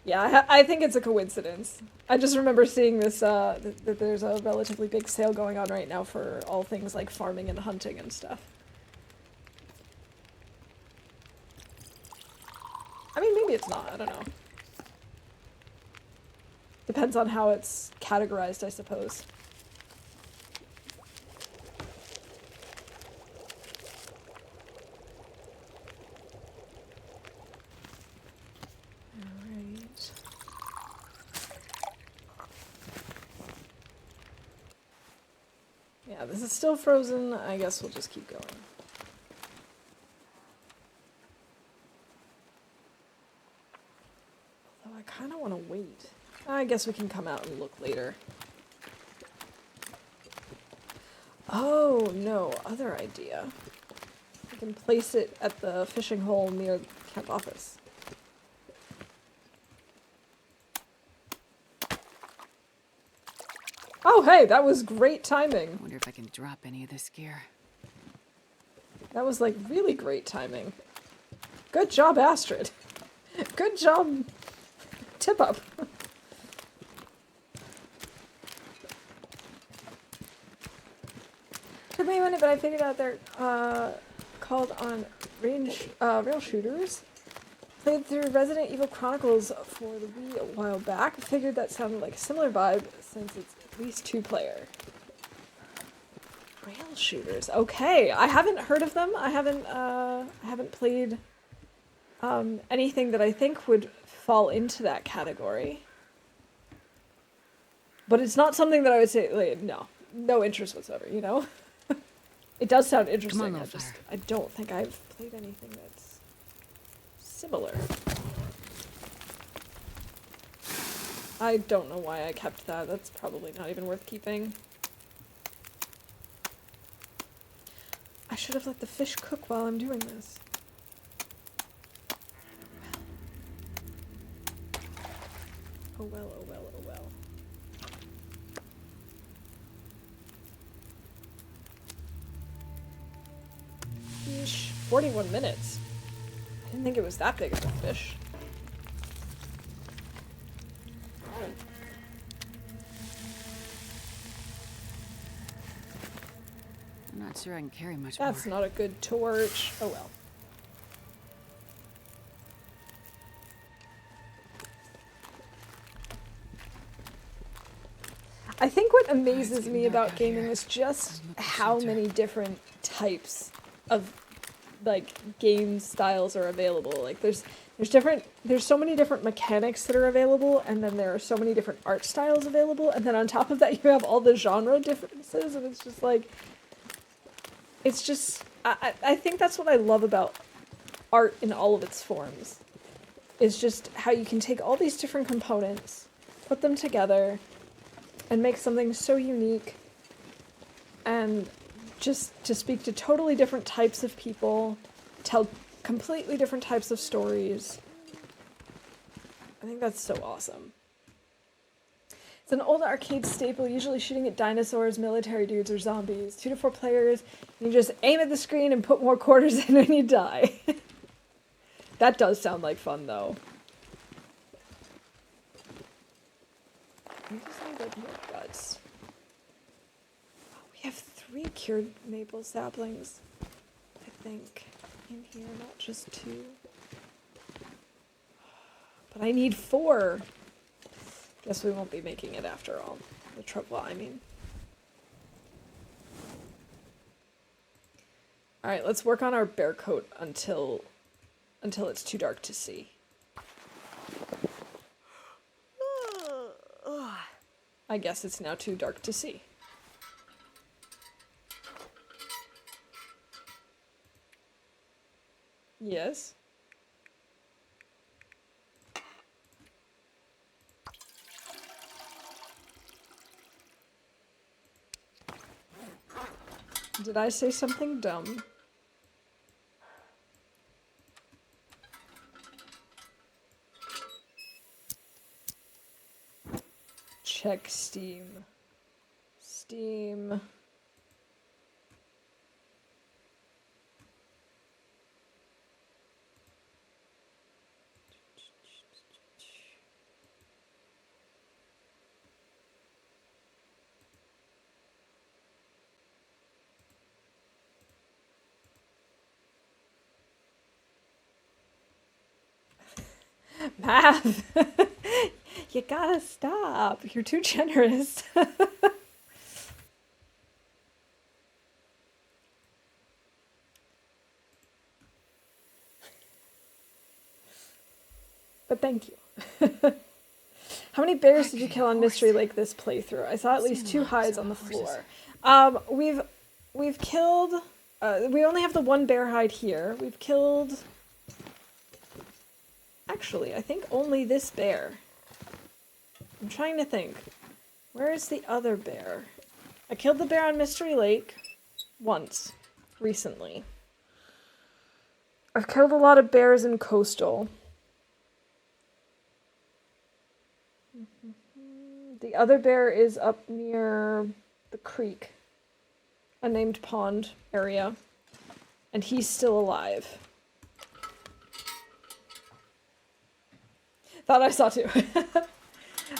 Yeah, I think it's a coincidence. I just remember seeing this, that there's a relatively big sale going on right now for all things like farming and hunting and stuff. I mean, maybe it's not, I don't know. Depends on how it's categorized, I suppose. Alright. Yeah, this is still frozen. I guess we'll just keep going. Although I kind of want to wait. I guess we can come out and look later. Oh, no, other idea. We can place it at the fishing hole near the camp office. Oh, hey, that was great timing. I wonder if I can drop any of this gear. That was, like, really great timing. Good job, Astrid. Good job, Tip Up. Took me a minute, but I figured out they're called on rail shooters. Played through Resident Evil Chronicles for the Wii a while back. Figured that sounded like a similar vibe since it's at least 2-player. Rail shooters. Okay, I haven't heard of them. I haven't played anything that I think would fall into that category. But it's not something that I would say, like, no interest whatsoever, you know? It does sound interesting. Come on, I don't think I've played anything that's similar. I don't know why I kept that. That's probably not even worth keeping. I should have let the fish cook while I'm doing this. Oh well, oh well, oh well. Fish. 41 minutes. I didn't think it was that big of a fish. I'm not sure I can carry much That's more. not a good torch. Oh well. I think what amazes me about gaming is just how many different types of like game styles are available. Like there's so many different mechanics that are available, and then there are so many different art styles available, and then on top of that you have all the genre differences, and it's just like I think that's what I love about art in all of its forms. Is just how you can take all these different components, put them together, and make something so unique, and just to speak to totally different types of people, tell completely different types of stories. I think that's so awesome. It's an old arcade staple, usually shooting at dinosaurs, military dudes, or zombies. 2 to 4 players, you just aim at the screen and put more quarters in and you die. That does sound like fun, though. We just need like more guts. Oh, we have 3 cured maple saplings, I think, in here, not just 2. But I need 4. Guess we won't be making it after all. The trouble, I mean. Alright, let's work on our bear coat until it's too dark to see. I guess it's now too dark to see. Yes? Did I say something dumb? Check Steam. Steam. Math! You gotta stop. You're too generous. But thank you. How many bears did you kill on Mystery Lake this playthrough? I saw at least 2 hides on the floor. We've killed... we only have the 1 bear hide here. We've killed... Actually, I think only this bear. I'm trying to think. Where is the other bear? I killed the bear on Mystery Lake once, recently. I've killed a lot of bears in Coastal. The other bear is up near the creek, a named pond area, and he's still alive. Thought I saw 2.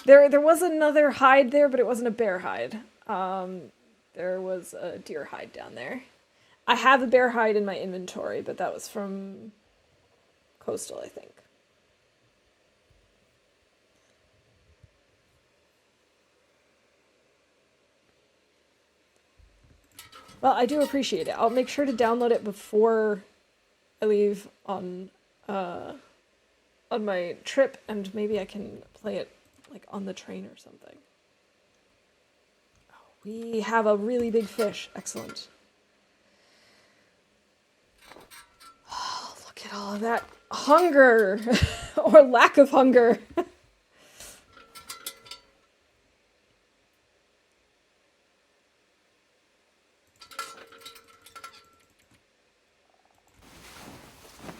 There was another hide there, but it wasn't a bear hide. There was a deer hide down there. I have a bear hide in my inventory, but that was from Coastal, I think. Well, I do appreciate it. I'll make sure to download it before I leave on my trip, and maybe I can play it like on the train or something. Oh, we have a really big fish. Excellent. Oh, look at all of that hunger or lack of hunger.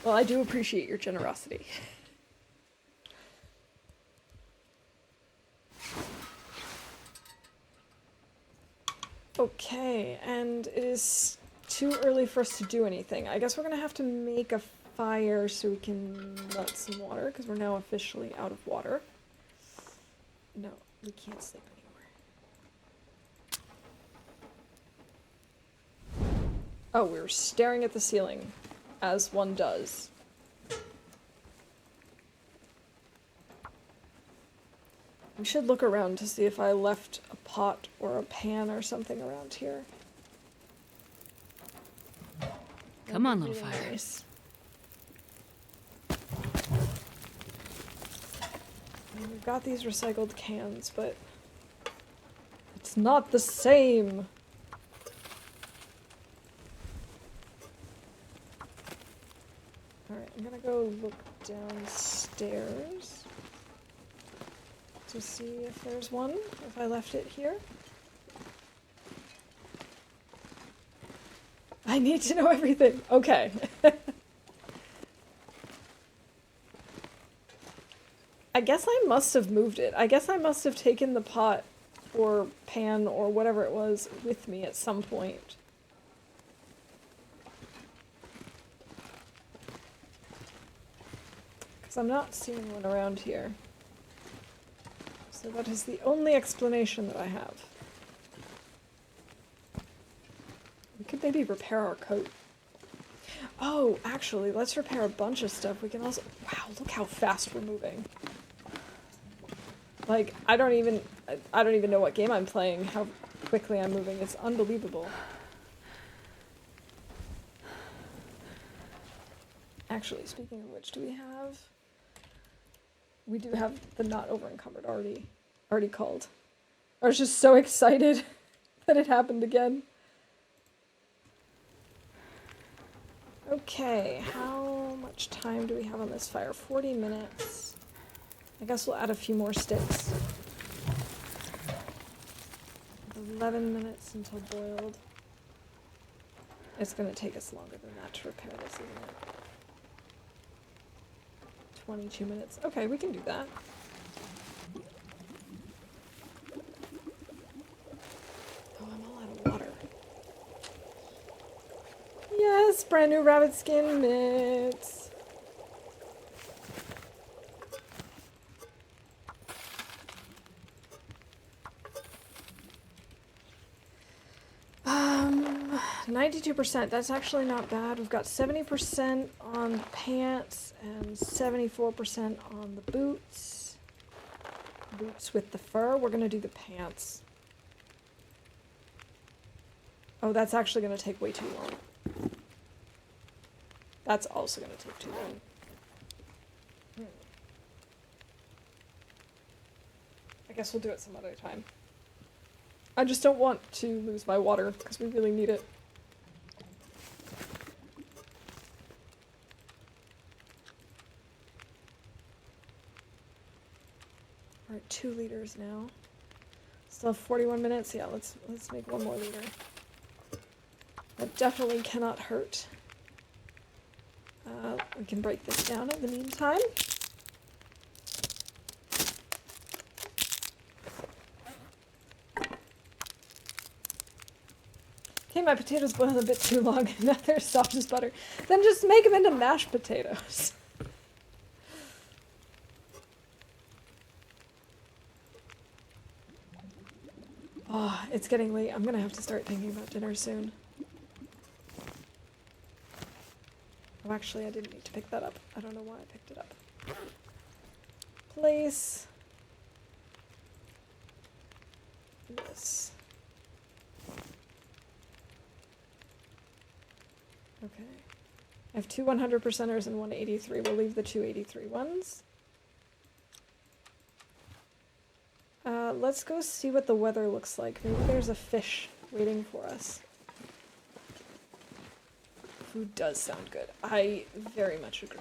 Well, I do appreciate your generosity. Okay, and it is too early for us to do anything. I guess we're gonna have to make a fire so we can let some water, because we're now officially out of water. No, we can't sleep anymore. Oh, we were staring at the ceiling, as one does. We should look around to see if I left a pot or a pan or something around here. Come on, little fire. Nice. We've got these recycled cans, but it's not the same. Alright, I'm gonna go look downstairs to see if there's one, if I left it here. I need to know everything. Okay. I guess I must have moved it. I guess I must have taken the pot or pan or whatever it was with me at some point. Because I'm not seeing one around here. So that is the only explanation that I have. We could maybe repair our coat. Oh, actually, let's repair a bunch of stuff. We can also... Wow, look how fast we're moving. Like, I don't even know what game I'm playing, how quickly I'm moving. It's unbelievable. Actually, speaking of which, do we have... We do have the not over encumbered already called. I was just so excited that it happened again. Okay, how much time do we have on this fire? 40 minutes. I guess we'll add a few more sticks. 11 minutes until boiled. It's gonna take us longer than that to repair this, isn't it? 22 minutes. Okay, we can do that. Oh, I'm all out of water. Yes, brand new rabbit skin mitts. Um, 92%. That's actually not bad. We've got 70% on the pants and 74% on the boots. Boots with the fur. We're gonna do the pants. Oh, that's actually gonna take way too long. That's also gonna take too long. I guess we'll do it some other time. I just don't want to lose my water, because we really need it. We're at 2 liters now. Still have 41 minutes. Yeah, let's make 1 more liter. That definitely cannot hurt. We can break this down in the meantime. Okay, my potatoes boiled a bit too long. Now they're soft as butter. Then just make them into mashed potatoes. Oh, it's getting late. I'm gonna have to start thinking about dinner soon. Oh, actually, I didn't need to pick that up. I don't know why I picked it up. Place. This. Okay. I have 2 100%ers and 183. We'll leave the 2 83 ones. Let's go see what the weather looks like. Maybe there's a fish waiting for us. Food does sound good. I very much agree.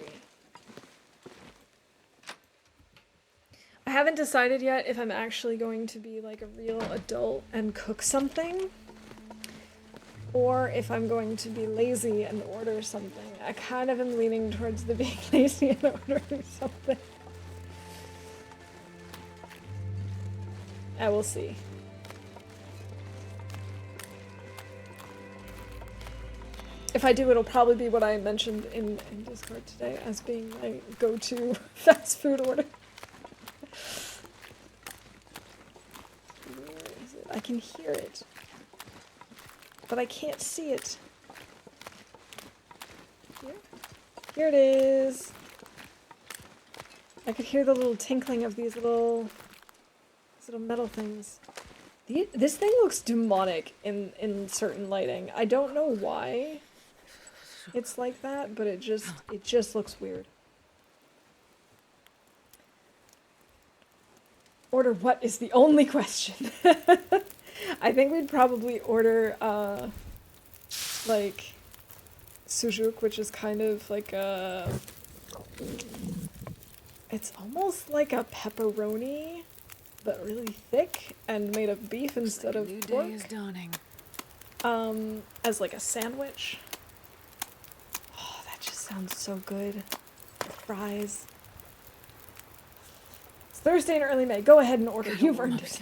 I haven't decided yet if I'm actually going to be like a real adult and cook something, or if I'm going to be lazy and order something. I kind of am leaning towards the being lazy and ordering something. I will see. If I do, it'll probably be what I mentioned in Discord today as being my go-to fast food order. Where is it? I can hear it, but I can't see it. Here? Here it is. I could hear the little tinkling of these little metal things. This thing looks demonic in certain lighting. I don't know why it's like that, but it just looks weird. Order what is the only question. I think we'd probably order like sujuk, which is kind of like a, it's almost like a pepperoni, but really thick and made of beef instead of New pork. day is dawning. As like a sandwich. Oh, that just sounds so good. Fries. It's Thursday in early May. Go ahead and order. You've earned it.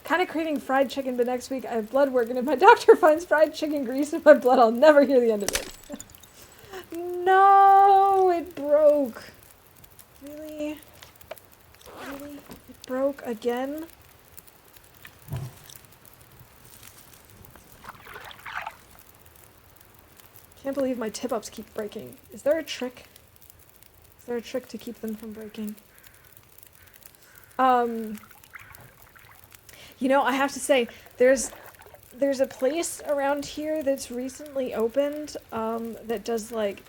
Kind of craving fried chicken, but next week I have blood work, and if my doctor finds fried chicken grease in my blood, I'll never hear the end of it. No, it broke. Really? Really? It broke again? Can't believe my tip-ups keep breaking. Is there a trick? Is there a trick to keep them from breaking? You know, I have to say, there's a place around here that's recently opened, that does like,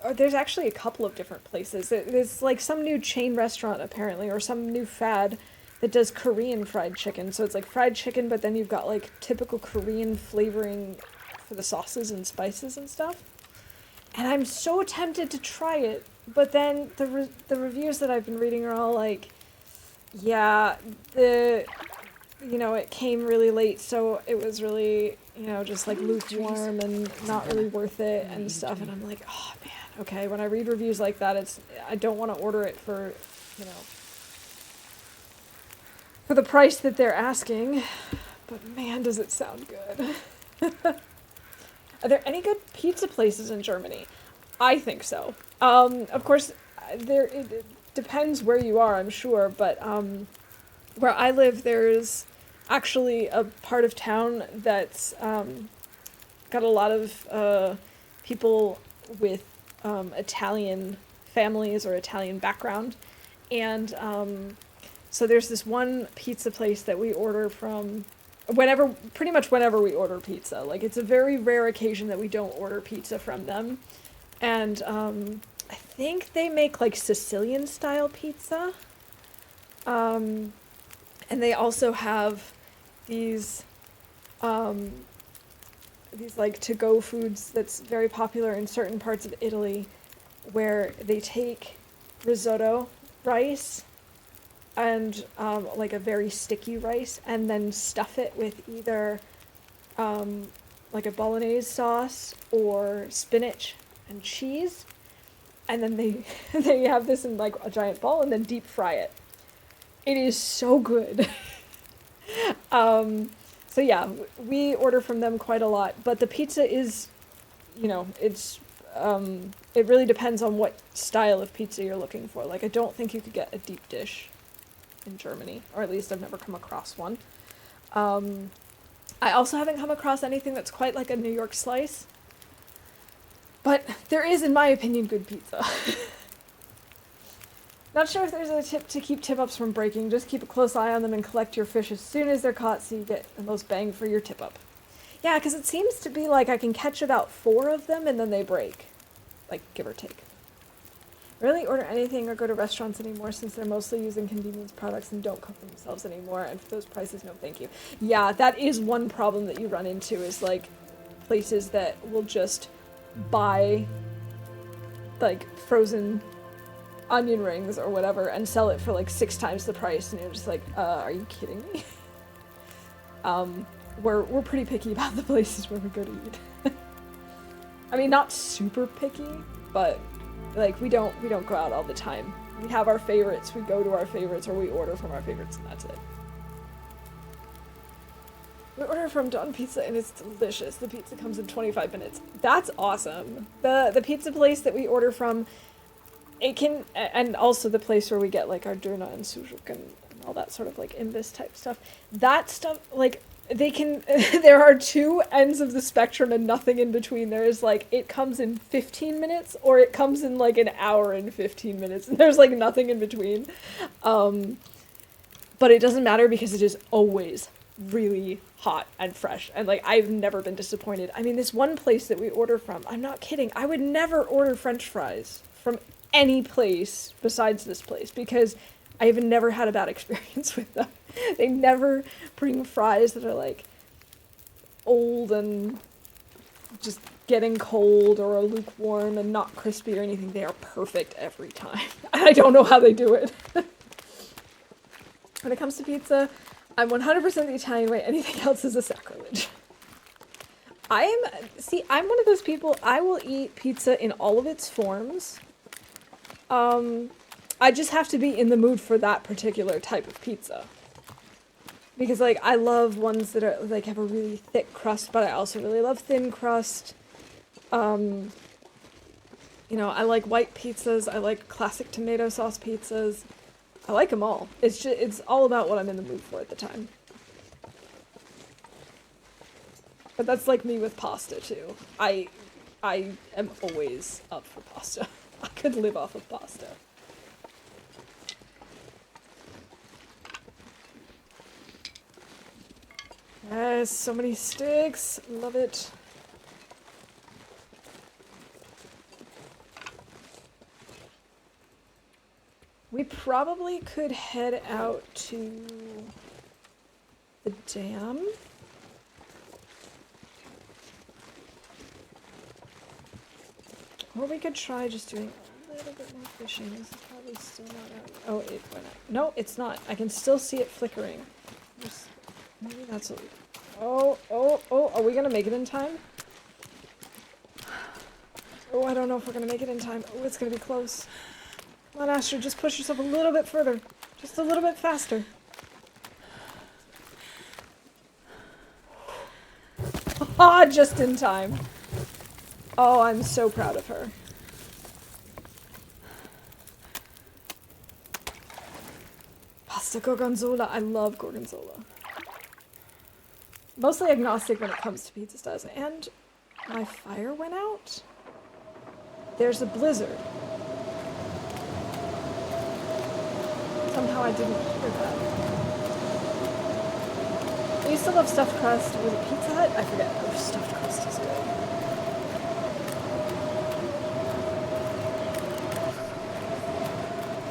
or there's actually a couple of different places. There's like some new chain restaurant apparently, or some new fad that does Korean fried chicken. So it's like fried chicken, but then you've got like typical Korean flavoring for the sauces and spices and stuff. And I'm so tempted to try it, but then the reviews that I've been reading are all like, yeah, the you know, it came really late, so it was really, you know, just like lukewarm and not really worth it and stuff. And I'm like, oh man, okay. When I read reviews like that, I don't want to order it for, you know, for the price that they're asking. But man, does it sound good. Are there any good pizza places in Germany? I think so. Of course, it depends where you are, I'm sure, but where I live, there's actually a part of town that's got a lot of people with Italian families or Italian background, and so there's this one pizza place that we order from pretty much whenever we order pizza. Like, it's a very rare occasion that we don't order pizza from them. And I think they make like Sicilian style pizza. And they also have these like to-go foods that's very popular in certain parts of Italy, where they take risotto rice and like a very sticky rice, and then stuff it with either like a bolognese sauce or spinach and cheese, and then they have this in like a giant ball and then deep fry it. It is so good. So yeah, we order from them quite a lot, but the pizza is, you know, it's it really depends on what style of pizza you're looking for. Like, I don't think you could get a deep dish in Germany, or at least I've never come across one. I also haven't come across anything that's quite like a New York slice, but there is, in my opinion, good pizza. Not sure if there's a tip to keep tip-ups from breaking. Just keep a close eye on them and collect your fish as soon as they're caught so you get the most bang for your tip-up. Yeah, because it seems to be like I can catch about 4 of them and then they break. Like, give or take. Rarely order anything or go to restaurants anymore since they're mostly using convenience products and don't cook themselves anymore, and for those prices, no thank you. Yeah, that is one problem that you run into, is like places that will just buy like frozen onion rings or whatever and sell it for like 6 times the price, and you're just like, are you kidding me? We're pretty picky about the places where we go to eat. I mean, not super picky, but like we don't go out all the time. We have our favorites, we go to our favorites, or we order from our favorites, and that's it. We order from Don Pizza and it's delicious. The pizza comes in 25 minutes. That's awesome. The pizza place that we order from, it can, and also the place where we get like our Döner and Sujuk and all that sort of like Imbiss type stuff. That stuff, like, they can, there are 2 ends of the spectrum and nothing in between. There is like, it comes in 15 minutes or it comes in like an hour and 15 minutes. And there's like nothing in between. But it doesn't matter because it is always really hot and fresh. And like, I've never been disappointed. I mean, this one place that we order from, I'm not kidding, I would never order French fries from any place besides this place because I have never had a bad experience with them. They never bring fries that are like old and just getting cold or are lukewarm and not crispy or anything. They are perfect every time. I don't know how they do it. When it comes to pizza, I'm 100% the Italian way. Anything else is a sacrilege. I'm one of those people, I will eat pizza in all of its forms. I just have to be in the mood for that particular type of pizza. Because, like, I love ones that are, like, have a really thick crust, but I also really love thin crust. You know, I like white pizzas, I like classic tomato sauce pizzas. I like them all. It's all about what I'm in the mood for at the time. But that's like me with pasta, too. I am always up for pasta. I could live off of pasta. Yes, so many sticks. Love it. We probably could head out to the dam. Or we could try just doing a little bit more fishing. This is probably still not out. Oh, it's went out. No, it's not. I can still see it flickering. Just Maybe that's what... Oh, are we gonna make it in time? Oh, I don't know if we're gonna make it in time. Oh, it's gonna be close. Come on, Astrid, just push yourself a little bit further. Just a little bit faster. Ah, just in time. Oh, I'm so proud of her. Pasta gorgonzola. I love gorgonzola. Mostly agnostic when it comes to pizza styles. And my fire went out? There's a blizzard. Somehow I didn't hear that. I used to love stuffed crust. Was it Pizza Hut? I forget. Oh, stuffed crust is good.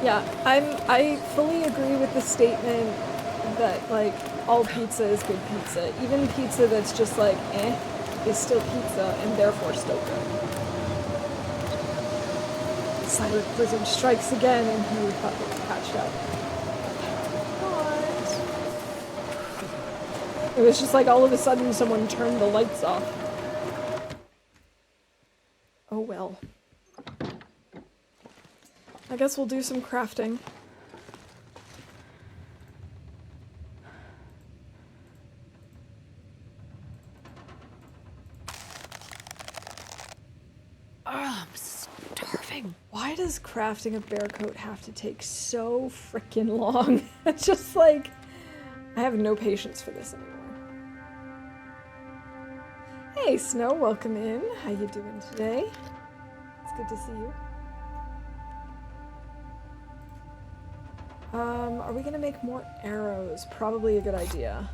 Yeah, I fully agree with the statement that, like, all pizza is good pizza. Even pizza that's just like, is still pizza and therefore still good. Silent blizzard strikes again and he thought it was patched up. What? It was just like all of a sudden someone turned the lights off. Oh well. I guess we'll do some crafting. Oh, I'm starving. Why does crafting a bear coat have to take so freaking long? It's just like, I have no patience for this anymore. Hey, Snow, welcome in. How you doing today? It's good to see you. Are we gonna make more arrows? Probably a good idea.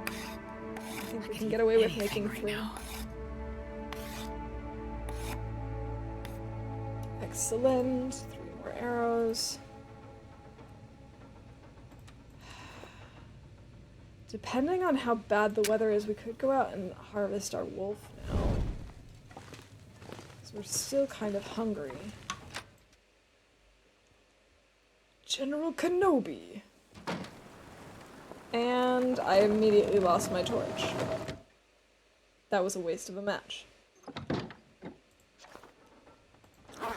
I think we can get away with making 3. Excellent. 3 more arrows. Depending on how bad the weather is, we could go out and harvest our wolf now. So we're still kind of hungry. General Kenobi! And I immediately lost my torch. That was a waste of a match.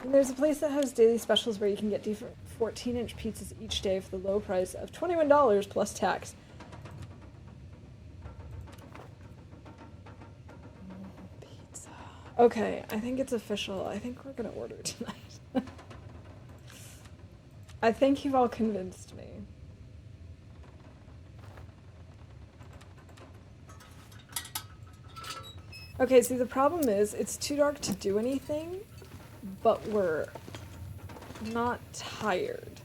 And there's a place that has daily specials where you can get different 14-inch pizzas each day for the low price of $21 plus tax. Pizza. Okay, I think it's official. I think we're gonna order tonight. I think you've all convinced me. Okay, see, the problem is, it's too dark to do anything, but we're not tired.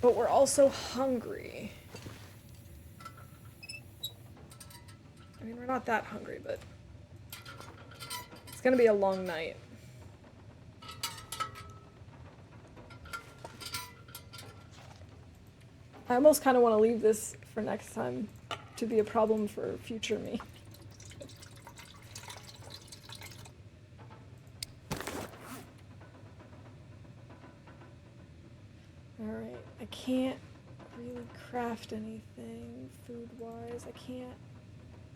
But we're also hungry. I mean, we're not that hungry, but it's gonna be a long night. I almost kind of want to leave this for next time to be a problem for future me. Alright, I can't really craft anything food-wise. I can't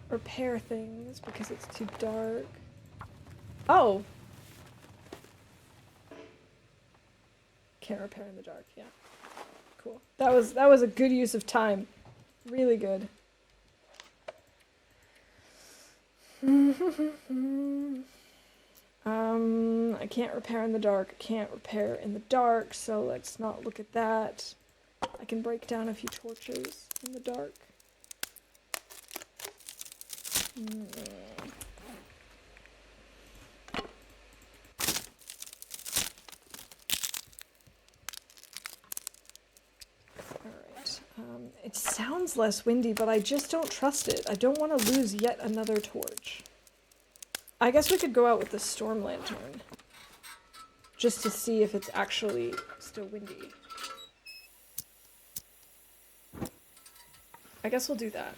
repair things because it's too dark. Oh! Can't repair in the dark, yeah. Cool. That was a good use of time. Really good. I can't repair in the dark. I can't repair in the dark, so let's not look at that. I can break down a few torches in the dark. Alright. It sounds less windy, but I just don't trust it. I don't want to lose yet another torch. I guess we could go out with the storm lantern. Just to see if it's actually still windy. I guess we'll do that.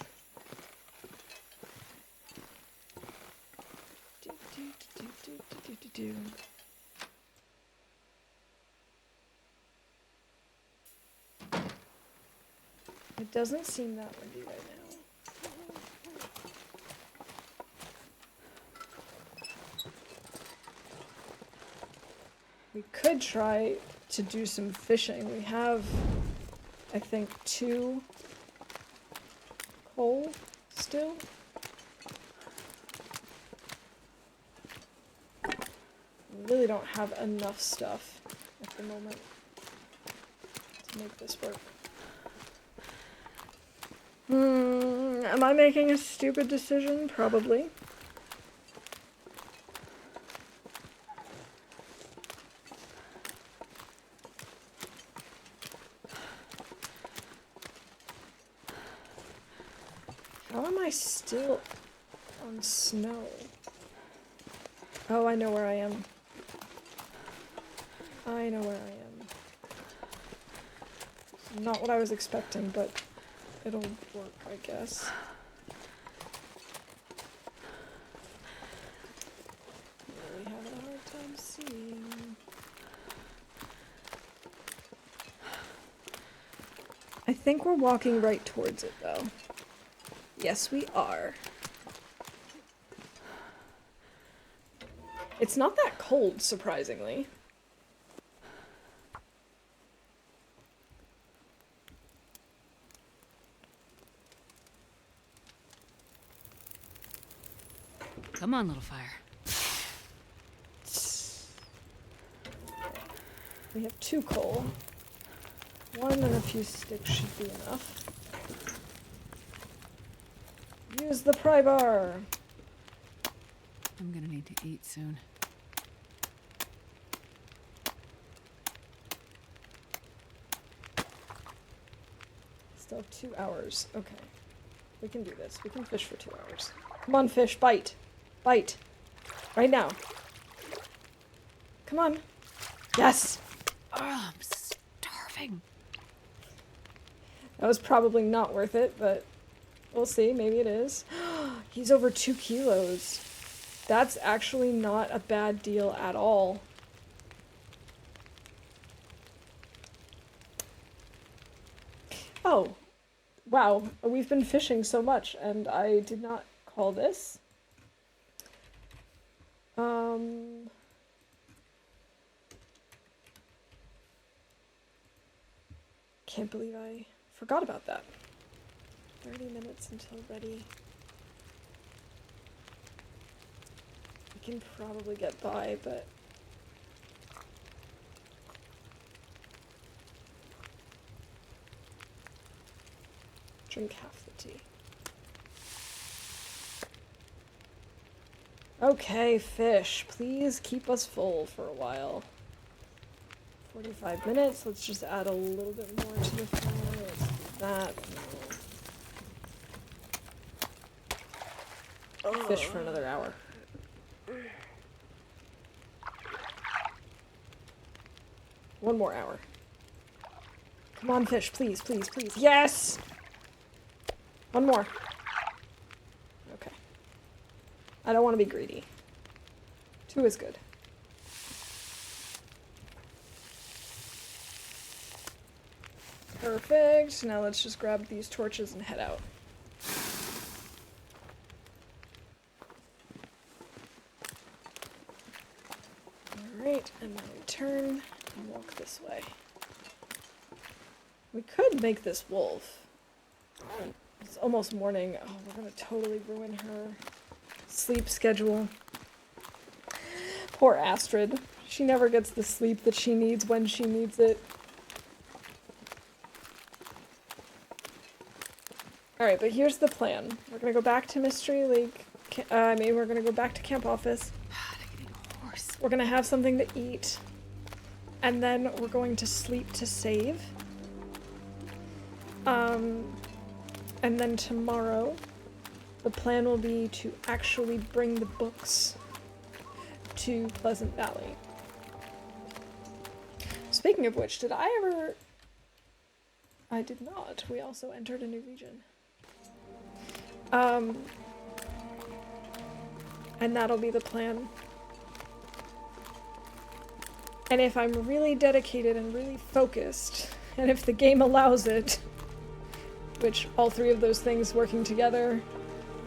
Do. It doesn't seem that windy right now. We could try to do some fishing. We have, I think, 2 coal still. We really don't have enough stuff at the moment to make this work. Am I making a stupid decision? Probably. How am I still on snow? Oh, I know where I am. I know where I am. Not what I was expecting, but it'll work, I guess. Really having a hard time seeing. I think we're walking right towards it, though. Yes, we are. It's not that cold, surprisingly. Come on, little fire. We have 2 coal. 1 and a few sticks should be enough. Use the pry bar! I'm gonna need to eat soon. Still have 2 hours. Okay. We can do this. We can fish for 2 hours. Come on, fish. Bite. Bite. Right now. Come on. Yes! Oh, I'm starving. That was probably not worth it, but we'll see. Maybe it is. He's over 2 kilos. That's actually not a bad deal at all. Oh. Wow. We've been fishing so much, and I did not call this. Can't believe I forgot about that. 30 minutes until ready. We can probably get by, but... Drink half the tea. Okay, fish. Please keep us full for a while. 45 minutes. Let's just add a little bit more to the fire. Let's do that. Fish for another hour. One more hour. Come on, fish. Please, please, please. Yes! One more. Okay. I don't want to be greedy. 2 is good. Perfect. Now let's just grab these torches and head out. Alright, and now we turn and walk this way. We could make this wolf. It's almost morning. Oh, we're gonna totally ruin her sleep schedule. Poor Astrid. She never gets the sleep that she needs when she needs it. Alright, but here's the plan. We're gonna go back to Mystery Lake. We're gonna go back to camp office. We're gonna have something to eat. And then we're going to sleep to save. And then tomorrow, the plan will be to actually bring the books to Pleasant Valley. Speaking of which, did I ever... I did not. We also entered a new region. And that'll be the plan. And if I'm really dedicated and really focused, and if the game allows it, which all three of those things working together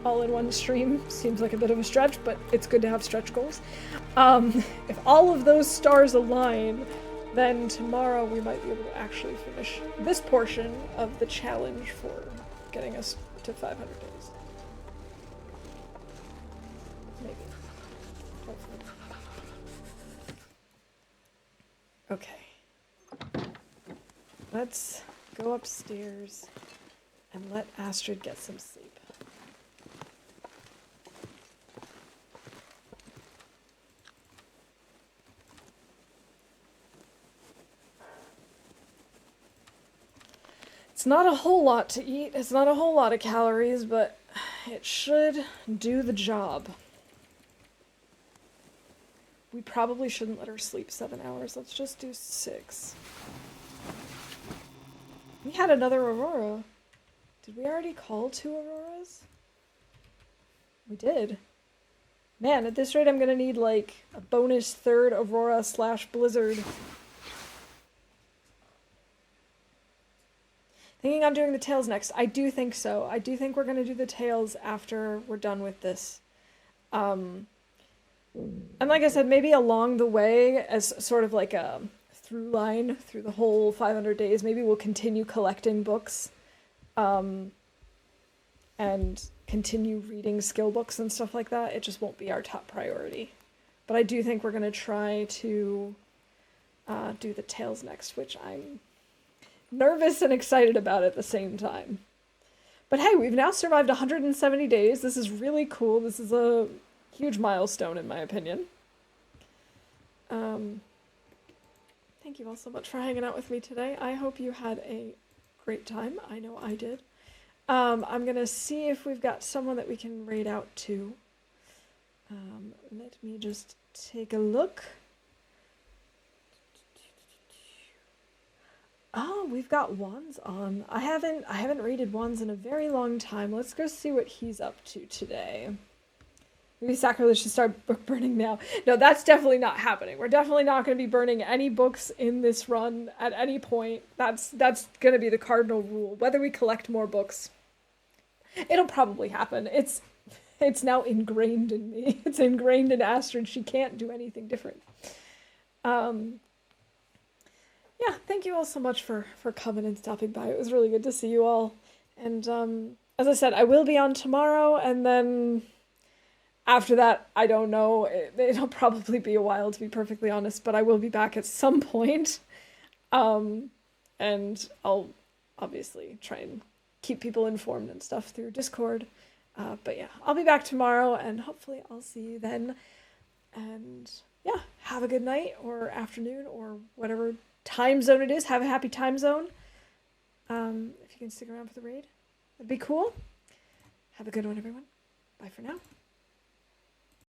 all in one stream seems like a bit of a stretch, but it's good to have stretch goals. If all of those stars align, then tomorrow we might be able to actually finish this portion of the challenge for getting us to 500 days. Maybe. Hopefully. Okay. Let's go upstairs and let Astrid get some sleep. It's not a whole lot to eat, it's not a whole lot of calories, but it should do the job. We probably shouldn't let her sleep 7 hours, let's just do 6. We had another Aurora. Did we already call 2 Auroras? We did. Man, at this rate I'm gonna need like a bonus 3rd Aurora / Blizzard. Thinking on doing the tails next. I do think so. I do think we're going to do the tails after we're done with this. And like I said, maybe along the way, as sort of like a through line through the whole 500 days, maybe we'll continue collecting books and continue reading skill books and stuff like that. It just won't be our top priority. But I do think we're going to try to do the tails next, which I'm nervous and excited about at the same time. But hey, we've now survived 170 days. This is really cool. This is a huge milestone in my opinion. Thank you all so much for hanging out with me today. I hope you had a great time. I know I did. I'm gonna see if we've got someone that we can raid out to. Let me just take a look. Oh, we've got Wands on. I haven't raided Wands in a very long time. Let's go see what he's up to today. Maybe Sacrilege should start book burning now. No, that's definitely not happening. We're definitely not going to be burning any books in this run at any point. That's going to be the cardinal rule. Whether we collect more books, it'll probably happen. It's now ingrained in me. It's ingrained in Astrid. She can't do anything different. Yeah, thank you all so much for coming and stopping by. It was really good to see you all. And as I said, I will be on tomorrow, and then after that, I don't know. It'll probably be a while, to be perfectly honest, but I will be back at some point. And I'll obviously try and keep people informed and stuff through Discord. But yeah, I'll be back tomorrow, and hopefully I'll see you then. And yeah, have a good night or afternoon or whatever time zone it is. Have a happy time zone. If you can stick around for the raid, that'd be cool. Have a good one, everyone. Bye for now.